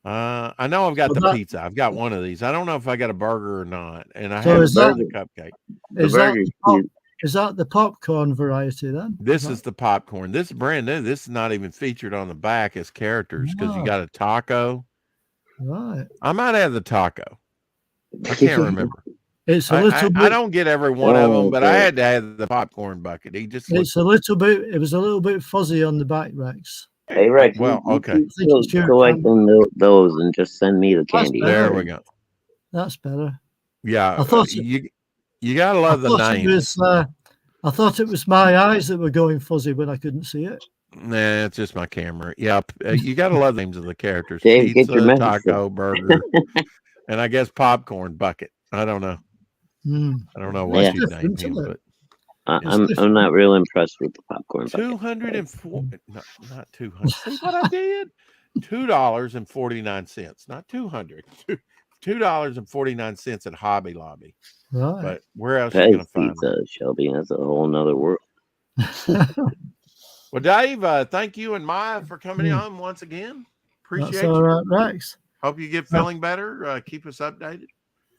Speaker 1: I know I've got the pizza. I've got one of these. I don't know if I got a burger or not. And I have the cupcake.
Speaker 3: The burger's cute.
Speaker 4: Is that the popcorn variety then?
Speaker 1: This is the popcorn. This is brand new. This is not even featured on the back as characters because you got a taco.
Speaker 4: Right.
Speaker 1: I might have the taco. I can't remember.
Speaker 4: It's a little bit.
Speaker 1: I don't get every one of them, but I had to have the popcorn bucket. He just.
Speaker 4: It's a little bit. It was a little bit fuzzy on the back, Rex.
Speaker 3: Hey Rex,
Speaker 1: well, okay.
Speaker 3: Collect those and just send me the candy.
Speaker 1: There we go.
Speaker 4: That's better.
Speaker 1: Yeah, I thought you gotta love the name.
Speaker 4: I thought it was my eyes that were going fuzzy, but I couldn't see it.
Speaker 1: Nah, it's just my camera. Yeah, you gotta love the names of the characters:
Speaker 3: Dave,
Speaker 1: pizza, taco, burger, and I guess popcorn bucket. I don't know. I don't know what you named him, but
Speaker 3: I'm not real impressed with the popcorn bucket.
Speaker 1: 204, not 200. See what I did? $2.49, not 200. $2.49 at Hobby Lobby.
Speaker 4: Right.
Speaker 1: But where else are you going to find
Speaker 3: that? Shelby, that's a whole nother world.
Speaker 1: Well, Dave, thank you and Maya for coming on once again. Appreciate
Speaker 4: That's all right, Rex.
Speaker 1: Hope you get feeling better. Keep us updated.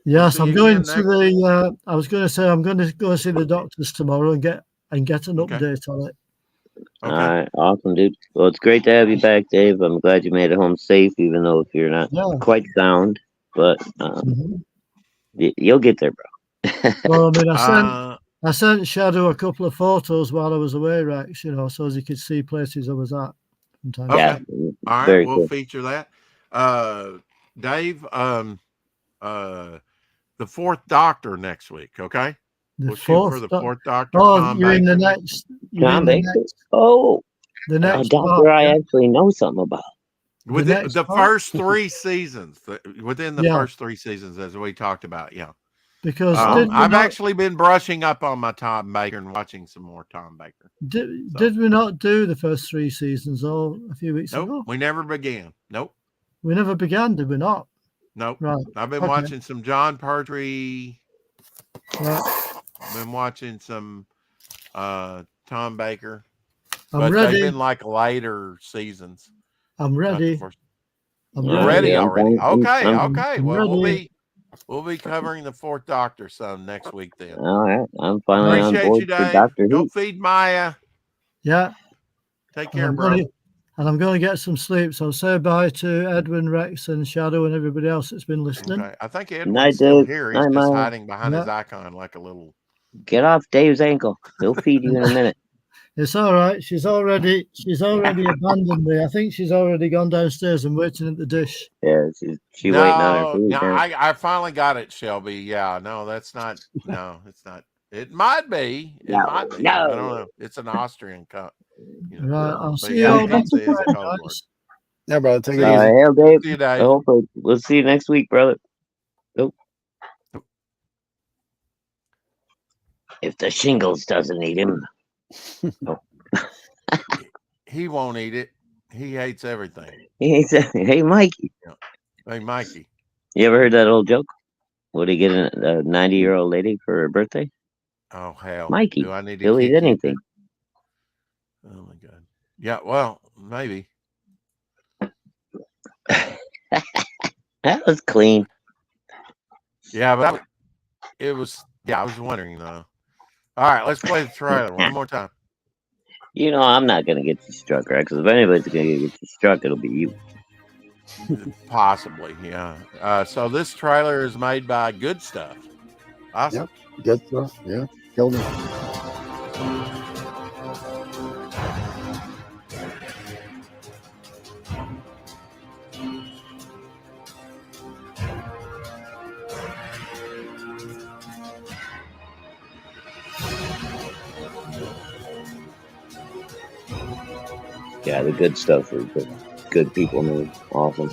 Speaker 4: Yes, I'm going to the. I was going to say I'm going to go see the doctors tomorrow and get an update on it.
Speaker 3: Okay. All right, awesome, dude. Well, it's great to have you back, Dave. I'm glad you made it home safe, even though if you're not quite sound, but you'll get there, bro.
Speaker 4: Well, I mean, I sent Shadow a couple of photos while I was away, Rex. So as you could see places I was at.
Speaker 1: Okay. Yeah, all right, we'll feature that. Dave, the Fourth Doctor next week, okay? We'll shoot for the Fourth Doctor.
Speaker 4: Oh, you're in the next.
Speaker 3: Tom Baker? Oh,
Speaker 4: the next
Speaker 3: doctor I actually know something about.
Speaker 1: Within the first 3 seasons, within the first 3 seasons, as we talked about,
Speaker 4: Because
Speaker 1: I've actually been brushing up on my Tom Baker and watching some more Tom Baker.
Speaker 4: Did we not do the first 3 seasons a few weeks ago?
Speaker 1: Nope, we never began. Nope.
Speaker 4: We never began, did we not?
Speaker 1: Nope.
Speaker 4: Right.
Speaker 1: I've been watching some John Pertwee.
Speaker 4: Right.
Speaker 1: I've been watching some Tom Baker.
Speaker 4: I'm ready.
Speaker 1: They've been like later seasons.
Speaker 4: I'm ready.
Speaker 1: I'm ready already. Okay. Well, we'll be covering the Fourth Doctor some next week then.
Speaker 3: All right. I'm finally on board for Doctor Who.
Speaker 1: Go feed Maya.
Speaker 4: Yeah.
Speaker 1: Take care, bro.
Speaker 4: And I'm going to get some sleep. So say bye to Edwin, Rex, and Shadow, and everybody else that's been listening.
Speaker 1: Okay. I think Edwin's still here. He's just hiding behind his icon like a little.
Speaker 3: Get off Dave's ankle. He'll feed you in a minute.
Speaker 4: It's all right. She's already abandoned me. I think she's already gone downstairs and waiting at the dish.
Speaker 3: Yeah, she's waiting on her food.
Speaker 1: No, I finally got it, Shelby. Yeah, no, that's not. No, it's not. It might be. It might be. I don't know. It's an Austrian cup.
Speaker 4: Right. I'll see you all next week.
Speaker 2: Yeah, brother. Take it easy.
Speaker 3: Hail, Dave.
Speaker 1: See you, Dave.
Speaker 3: We'll see you next week, brother. Nope. If the shingles doesn't eat him.
Speaker 1: He won't eat it. He hates everything.
Speaker 3: He hates it. Hey, Mikey.
Speaker 1: Hey, Mikey.
Speaker 3: You ever heard that old joke? Would he get a 90-year-old lady for her birthday?
Speaker 1: Oh, hell.
Speaker 3: Mikey.
Speaker 1: Do I need to
Speaker 3: he'll eat anything.
Speaker 1: Oh, my God. Yeah, well, maybe.
Speaker 3: That was clean.
Speaker 1: Yeah, but it was, I was wondering, though. All right, let's play the trailer one more time.
Speaker 3: I'm not going to get you struck, right? Because if anybody's going to get you struck, it'll be you.
Speaker 1: Possibly, yeah. So this trailer is made by Good Stuff. Awesome.
Speaker 2: Yep, Good Stuff, yeah. Killed it.
Speaker 3: Yeah, the Good Stuff is the good people move. Awesome.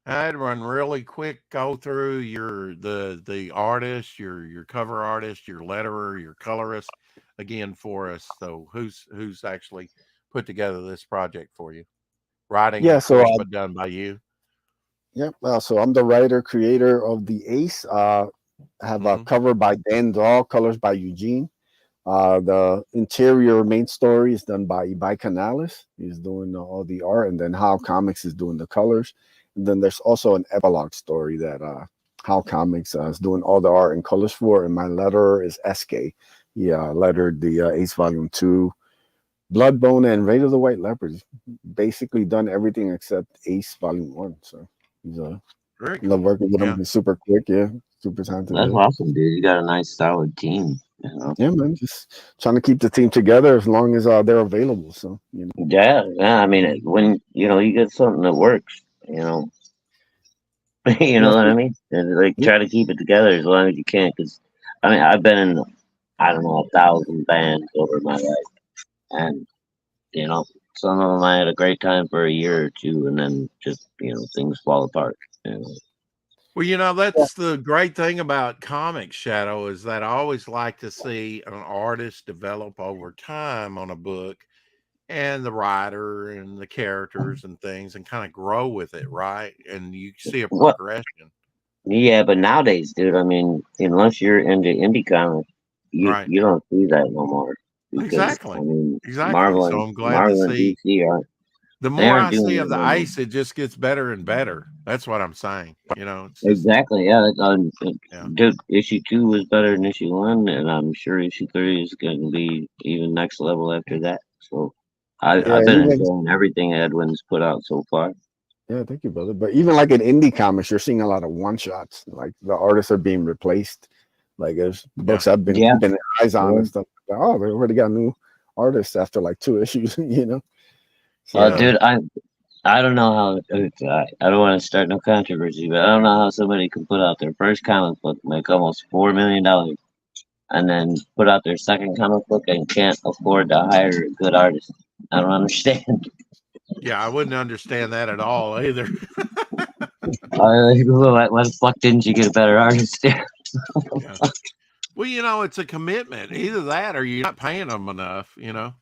Speaker 1: I'd run really quick, go through the artist, your cover artist, your letterer, your colorist again for us. So who's actually put together this project for you? Writing,
Speaker 2: Yeah,
Speaker 1: of
Speaker 2: so
Speaker 1: course, but done by you.
Speaker 2: Yep. So I'm the writer creator of the Ace. I have a cover by Dan Dahl, colors by Eugene. The interior main story is done by Ibai Canales. He's doing all the art, and then How Comics is doing the colors. And then there's also an epilogue story that How Comics is doing all the art and colors for, and my letterer is SK. He lettered the Ace Volume 2, Bloodbone, and Raid of the White Leopards. Basically done everything except Ace Volume 1. So he's
Speaker 1: very
Speaker 2: love
Speaker 1: cool.
Speaker 2: working with him. He's super quick, super talented.
Speaker 3: That's awesome, dude. You got a nice solid team. You know?
Speaker 2: Yeah, man. Just trying to keep the team together as long as they're available. So
Speaker 3: Yeah. I mean, when you get something that works, you know what I mean, and like try to keep it together as long as you can. Because I mean, I've been in 1,000 bands over my life, and some of them I had a great time for a year or two, and then just things fall apart.
Speaker 1: Well, that's the great thing about comics, Shadow, is that I always like to see an artist develop over time on a book, and the writer and the characters and things, and kind of grow with it, right? And you see a progression.
Speaker 3: Yeah, but nowadays, dude, I mean, unless you're into indie comics, you don't see that no more. Because,
Speaker 1: exactly.
Speaker 3: I mean,
Speaker 1: exactly.
Speaker 3: Marvel
Speaker 1: So
Speaker 3: and,
Speaker 1: I'm glad
Speaker 3: Marvel
Speaker 1: to
Speaker 3: and
Speaker 1: see.
Speaker 3: DC aren't.
Speaker 1: The more I see of the Ace, it just gets better and better. That's what I'm saying. It's just,
Speaker 3: exactly. Yeah, dude. Issue 2 was better than issue 1, and I'm sure issue 3 is going to be even next level after that. So, I've been enjoying everything Edwin's put out so far.
Speaker 2: Yeah, thank you, brother. But even like in indie comics, you're seeing a lot of one shots. Like the artists are being replaced. Like there's books I've been keeping eyes on and stuff. Like, oh, they already got new artists after like 2 issues.
Speaker 3: So, dude, I don't know how. I don't want to start no controversy, but I don't know how somebody can put out their first comic book, make almost $4 million, and then put out their second comic book and can't afford to hire a good artist. I don't understand.
Speaker 1: Yeah, I wouldn't understand that at all either.
Speaker 3: Why the fuck didn't you get a better artist there?
Speaker 1: Yeah. Well, it's a commitment. Either that or you're not paying them enough, to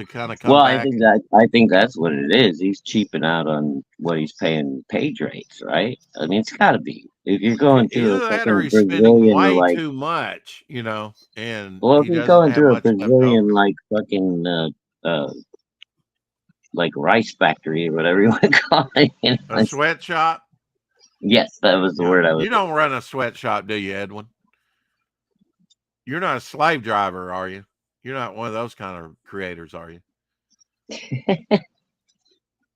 Speaker 1: kind of come back.
Speaker 3: I think that's what it is. He's cheaping out on what he's paying page rates, right? I mean, it's got to be. If you're going through
Speaker 1: either
Speaker 3: a
Speaker 1: that or
Speaker 3: fucking
Speaker 1: he's spending
Speaker 3: Brazilian,
Speaker 1: way too much, and
Speaker 3: well, if
Speaker 1: he
Speaker 3: he's
Speaker 1: doesn't
Speaker 3: going
Speaker 1: have
Speaker 3: through a
Speaker 1: much left
Speaker 3: Brazilian
Speaker 1: over.
Speaker 3: like fucking like rice factory or whatever you want to call it.
Speaker 1: A sweatshop?
Speaker 3: Yes, that was the word I was.
Speaker 1: You don't run a sweatshop, do you, Edwin? You're not a slave driver, are you? You're not one of those kind of creators, are you?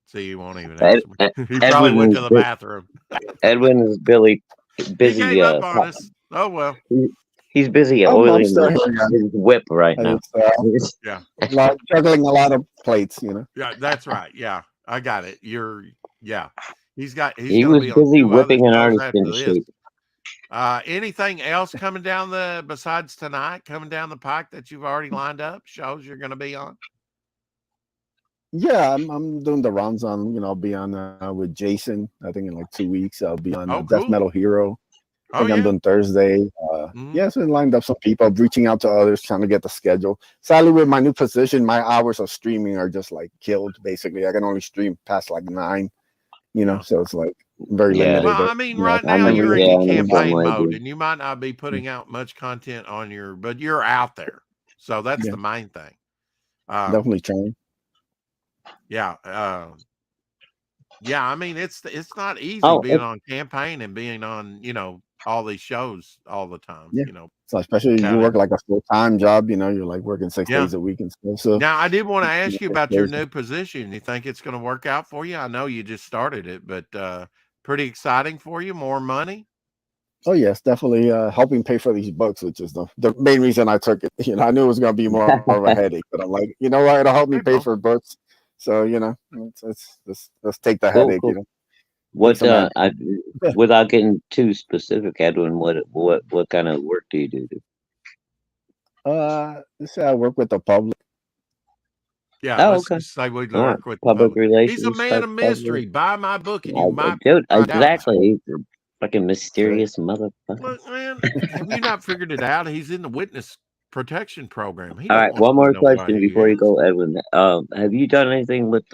Speaker 1: See, you won't even answer me. He probably went to the bathroom.
Speaker 3: Edwin is busy.
Speaker 1: He gave up on us. Oh well.
Speaker 3: He's busy oiling his whip right now.
Speaker 2: Juggling a lot of plates,
Speaker 1: Yeah, that's right. Yeah, I got it. He's
Speaker 3: he was busy whipping an artist into shape.
Speaker 1: Anything else coming down besides tonight, coming down the pike that you've already lined up, shows you're going to be on?
Speaker 2: Yeah, I'm doing the rounds on, I'll be on with Jason. I think in like 2 weeks, I'll be on Death Metal Hero. I think I'm doing Thursday. Yeah, so I lined up some people, reaching out to others, trying to get the schedule. Sadly, with my new position, my hours of streaming are just like killed, basically. I can only stream past like 9, so it's like very limited.
Speaker 1: Well, I mean, right now you're in campaign mode, and you might not be putting out much content but you're out there. So that's the main thing.
Speaker 2: Definitely trying.
Speaker 1: Yeah. I mean, it's not easy being on campaign and being on, all these shows all the time.
Speaker 2: Yeah. So especially if you work like a full-time job, you're like working 6 days a week and stuff. So
Speaker 1: now I did want to ask you about your new position. You think it's going to work out for you? I know you just started it, but pretty exciting for you. More money.
Speaker 2: Oh yes, definitely helping pay for these books, which is the main reason I took it. I knew it was going to be more of a headache, but I'm like, you know what? It'll help me pay for books. So let's take the headache.
Speaker 3: What without getting too specific, Edwin, what kind of work do you do?
Speaker 2: Let's say I work with the public.
Speaker 1: Yeah, let's just say we work with
Speaker 3: public relations.
Speaker 1: He's a man of mystery. Buy my book and you might
Speaker 3: dude, exactly. He's a fucking mysterious motherfucker.
Speaker 1: Look, man, have you not figured it out? He's in the witness protection program.
Speaker 3: All right, one more question before you go, Edwin. Have you done anything with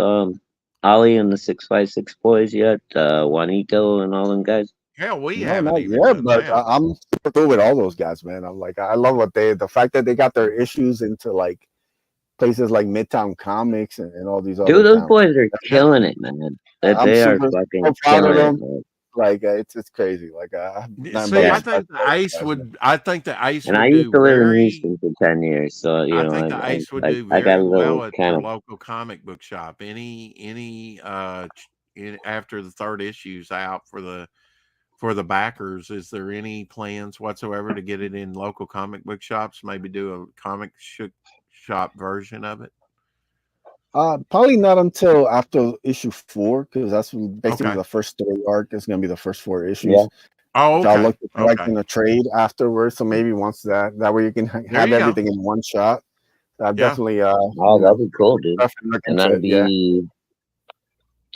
Speaker 3: Ollie and the 656 boys yet? Juanito and all them guys?
Speaker 1: Hell, we
Speaker 2: No,
Speaker 1: haven't
Speaker 2: not
Speaker 1: even
Speaker 2: yet,
Speaker 1: done
Speaker 2: but
Speaker 1: that.
Speaker 2: I'm super cool with all those guys, man. I'm like, I love the fact that they got their issues into like places like Midtown Comics and all these other
Speaker 3: Dude, those
Speaker 2: towns.
Speaker 3: boys are killing it, man. They are fucking killing it, man.
Speaker 2: Like it's crazy. Like
Speaker 1: see, I think the Ace would. I think the Ace would do.
Speaker 3: And I used to live in Houston for 10 years, so you know.
Speaker 1: I think the Ace would do very well at their local comic book shop. Any after the third issue's out for the backers, is there any plans whatsoever to get it in local comic book shops? Maybe do a comic shop version of it.
Speaker 2: Probably not until after issue 4, because that's basically the first story arc. Is going to be the first 4 issues.
Speaker 3: Yeah.
Speaker 1: Oh, okay.
Speaker 2: I'll look to collect in a trade afterwards. So maybe once that way you can have everything in one shot. Definitely.
Speaker 3: Oh, that'd be cool, dude. And that'd be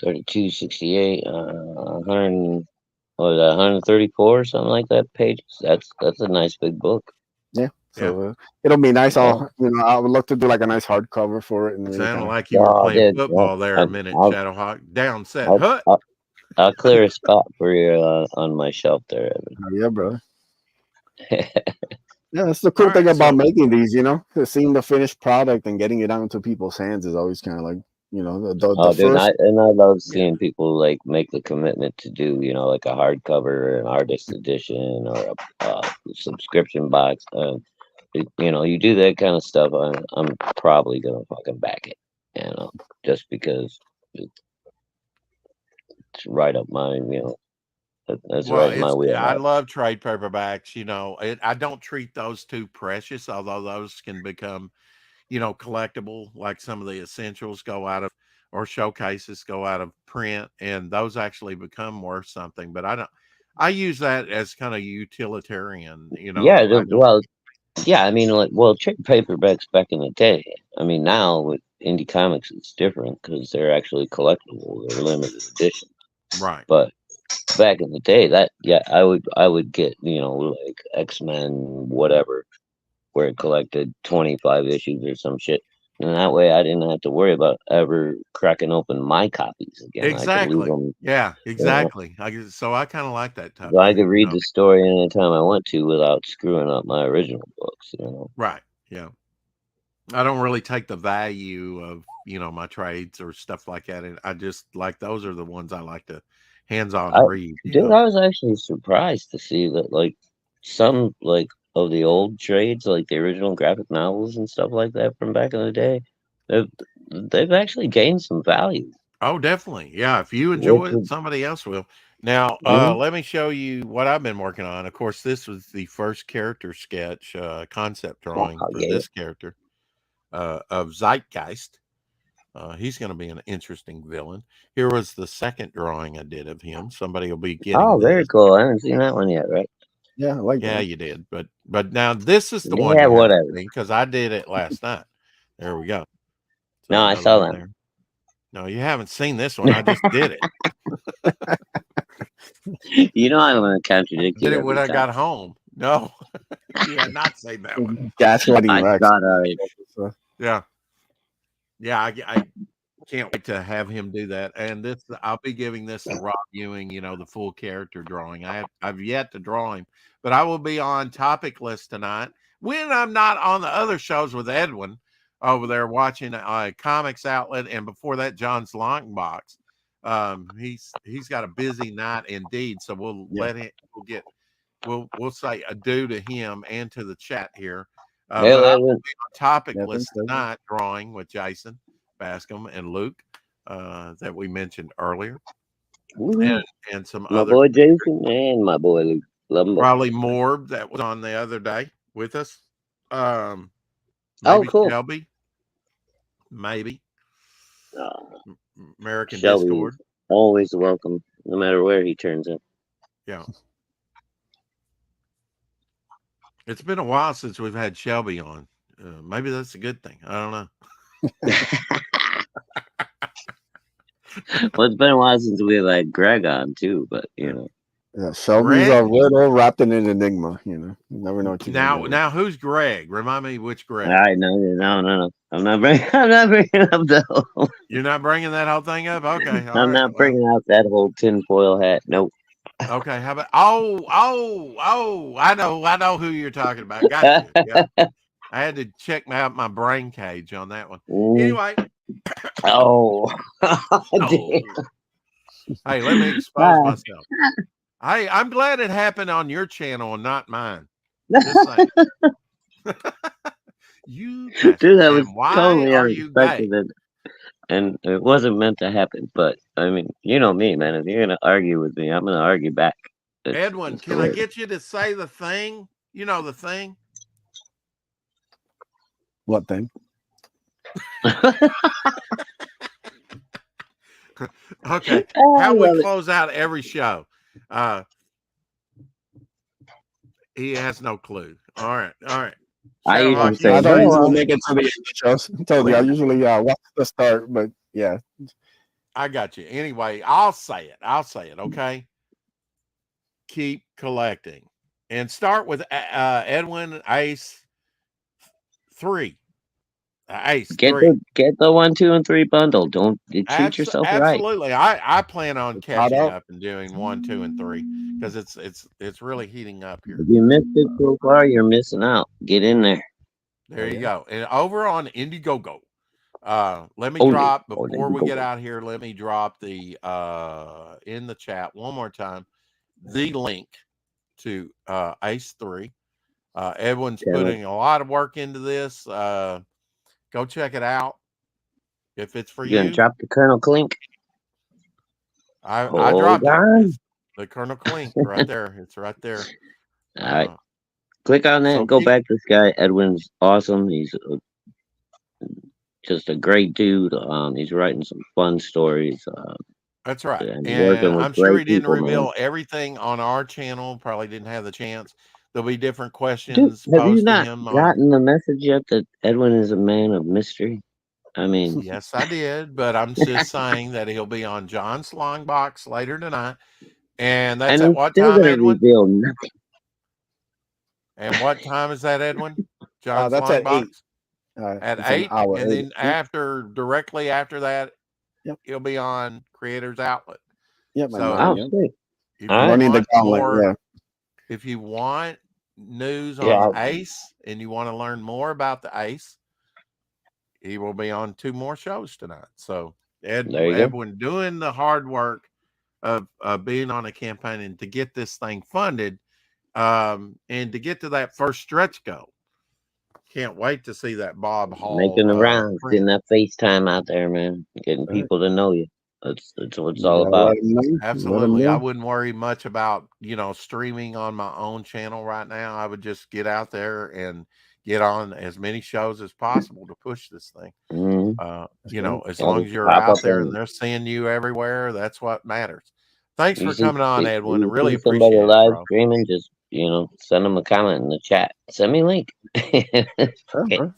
Speaker 3: 32, 68, 100. What was that, 134 or something like that pages? That's a nice big book.
Speaker 2: Yeah. So it'll be nice. I would love to do like a nice hardcover for it. And
Speaker 1: sounded like you were playing football there a minute, Shadowhawk. Down set.
Speaker 3: I'll clear a spot for you on my shelf there, Evan.
Speaker 2: Yeah, brother. Yeah, that's the cool thing about making these. Seeing the finished product and getting it out into people's hands is always kind of like.
Speaker 3: Dude, I love seeing people like make the commitment to do, like a hardcover, an artist edition, or a subscription box. You do that kind of stuff. I'm probably gonna fucking back it, just because it's right up my, that's right in my wheelhouse.
Speaker 1: I love trade paperbacks. I don't treat those too precious, although those can become collectible, like some of the essentials go out of, or showcases go out of print, and those actually become worth something. But I use that as kind of utilitarian,
Speaker 3: Yeah, yeah, I mean, trade paperbacks back in the day. I mean, now with indie comics, it's different because they're actually collectible. They're limited edition.
Speaker 1: Right.
Speaker 3: But back in the day, I would get, like X-Men, whatever, where it collected 25 issues or some shit. And that way I didn't have to worry about ever cracking open my copies again.
Speaker 1: Exactly. Yeah, exactly. So I kind of like that type.
Speaker 3: I could read the story anytime I want to without screwing up my original books,
Speaker 1: Right. Yeah. I don't really take the value of, my trades or stuff like that. And I just like, those are the ones I like to hands-on read.
Speaker 3: Dude, I was actually surprised to see that, like, some, like, of the old trades, like the original graphic novels and stuff like that from back in the day, they've actually gained some value.
Speaker 1: Oh, definitely. Yeah. If you enjoy it, somebody else will. Now, let me show you what I've been working on. Of course, this was the first character sketch, concept drawing for this character of Zeitgeist. He's going to be an interesting villain. Here was the second drawing I did of him. Somebody will be getting.
Speaker 3: Oh, very cool. I haven't seen that one yet, right?
Speaker 2: Yeah, I like that.
Speaker 1: Yeah, you did. But now this is the one.
Speaker 3: Yeah, whatever.
Speaker 1: Because I did it last night. There we go.
Speaker 3: So no, I saw that. There.
Speaker 1: No, you haven't seen this one. I just did it.
Speaker 3: I'm going to contradict you.
Speaker 1: Did it when I got home. No. Yeah, not say that one.
Speaker 2: Gaslighting Rex.
Speaker 1: Yeah. Yeah, I can't wait to have him do that. And I'll be giving this to Rob Ewing, the full character drawing. I've yet to draw him, but I will be on Topic List tonight when I'm not on the other shows with Edwin over there watching Comics Outlet, and before that, John's Long Box. He's got a busy night indeed, so we'll let him. We'll say adieu to him and to the chat here. But I will be on Topic List tonight, drawing with Jason Bascom and Luke that we mentioned earlier, and some
Speaker 3: my
Speaker 1: other
Speaker 3: boy Jason and my boy Luke. Love them
Speaker 1: probably Morb that was on the other day with us. Maybe
Speaker 3: cool.
Speaker 1: Shelby, maybe American
Speaker 3: Shelby
Speaker 1: Discord.
Speaker 3: Always welcome no matter where he turns up.
Speaker 1: Yeah. It's been a while since we've had Shelby on. Maybe that's a good thing. I don't know.
Speaker 3: Well, it's been a while since we had Greg on too, but you know.
Speaker 2: Yeah, Shelby's a riddle wrapped in an enigma. You know, you never know what you're gonna
Speaker 1: now. Who's Greg? Remind me which Greg.
Speaker 3: All right, no. I'm not bringing up the whole.
Speaker 1: You're not bringing that whole thing up. Okay,
Speaker 3: I'm not bringing out that whole tinfoil hat. Nope.
Speaker 1: Okay, how about? Oh! I know who you're talking about. Got you. Yeah. I had to check out my brain cage on that one. Anyway.
Speaker 3: Oh.
Speaker 1: Hey, let me expose myself. Hey, I'm glad it happened on your channel and not mine. You
Speaker 3: dude, that was
Speaker 1: why
Speaker 3: totally
Speaker 1: are you gay?
Speaker 3: And it wasn't meant to happen. But I mean, you know me, man. If you're gonna argue with me, I'm gonna argue back.
Speaker 1: Edwin, can I get you to say the thing? You know the thing.
Speaker 2: What thing?
Speaker 1: Okay. How we close out every show. He has no clue. All right.
Speaker 3: I usually say,
Speaker 2: I don't usually make it to the shows. I told you, I usually watch the start, but yeah.
Speaker 1: I got you. Anyway, I'll say it. Okay. Keep collecting and start with Edwin Ace 3. Ace
Speaker 3: get
Speaker 1: 3.
Speaker 3: Get the 1, 2, and 3 bundle. Don't treat yourself
Speaker 1: absolutely.
Speaker 3: right.
Speaker 1: I plan on catching up and doing 1, 2, and 3 because it's really heating up here.
Speaker 3: If you missed it so far, you're missing out. Get in there.
Speaker 1: There you go. And over on Indiegogo, let me drop before we get out here. Let me drop the in the chat one more time the link to Ace 3. Edwin's putting a lot of work into this. Go check it out if it's for you.
Speaker 3: You're gonna drop the Colonel Clink.
Speaker 1: I dropped it. The Colonel Clink right there. It's right there.
Speaker 3: All right. Click on that and go back to this guy. Edwin's awesome. He's just a great dude. He's writing some fun stories.
Speaker 1: That's right. And I'm sure he didn't reveal everything on our channel. Probably didn't have the chance. There'll be different questions.
Speaker 3: Dude, have you not gotten the message yet that Edwin is a man of mystery? I mean,
Speaker 1: yes, I did, but I'm just saying that he'll be on John's Long Box later tonight. And that's at what time, Edwin?
Speaker 3: Reveal nothing.
Speaker 1: And what time is that, Edwin? John's
Speaker 2: that's
Speaker 1: Long
Speaker 2: at
Speaker 1: Box?
Speaker 2: 8.
Speaker 1: At 8, and then directly after that, he'll be on Creators Outlet.
Speaker 2: Yep.
Speaker 1: So if you want news on Ace and you want to learn more about the Ace, he will be on 2 more shows tonight. So Edwin doing the hard work of being on a campaign and to get this thing funded, and to get to that first stretch goal. Can't wait to see that Bob Hall
Speaker 3: making the rounds, getting that FaceTime out there, man, getting people to know you. That's what it's all about.
Speaker 1: Absolutely. I wouldn't worry much about, streaming on my own channel right now. I would just get out there and get on as many shows as possible to push this thing. As long as you're out there and they're seeing you everywhere, that's what matters. Thanks for coming on, Edwin. I really appreciate it.
Speaker 3: Live streaming, just send them a comment in the chat. Send me a link.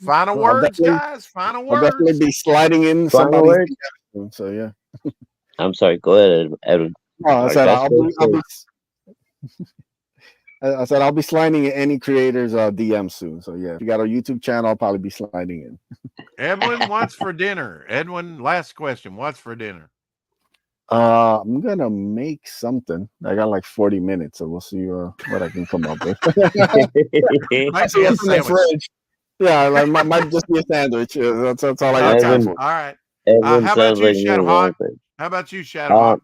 Speaker 1: Final words, guys. Final words.
Speaker 2: I'll definitely be sliding in somebody's. So yeah.
Speaker 3: I'm sorry. Go ahead, Edwin.
Speaker 2: I said I'll be sliding in any creators DM soon. So yeah, if you got a YouTube channel, I'll probably be sliding in.
Speaker 1: Edwin, what's for dinner? Edwin, last question. What's for dinner?
Speaker 2: I'm gonna make something. I got like 40 minutes, so we'll see what I can come up with.
Speaker 1: Might be a sandwich.
Speaker 2: Yeah, might just be a sandwich. That's all I got time for.
Speaker 1: All right. How about you, Shadowhawk? How about you, Shadowhawk?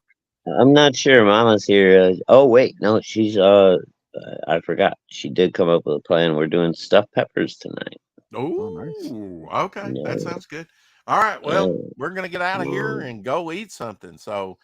Speaker 3: I'm not sure. Mama's here. Oh wait, no, she's I forgot. She did come up with a plan. We're doing stuffed peppers tonight.
Speaker 1: Oh, nice. Okay, that sounds good. All right, well, we're gonna get out of here and go eat something. So.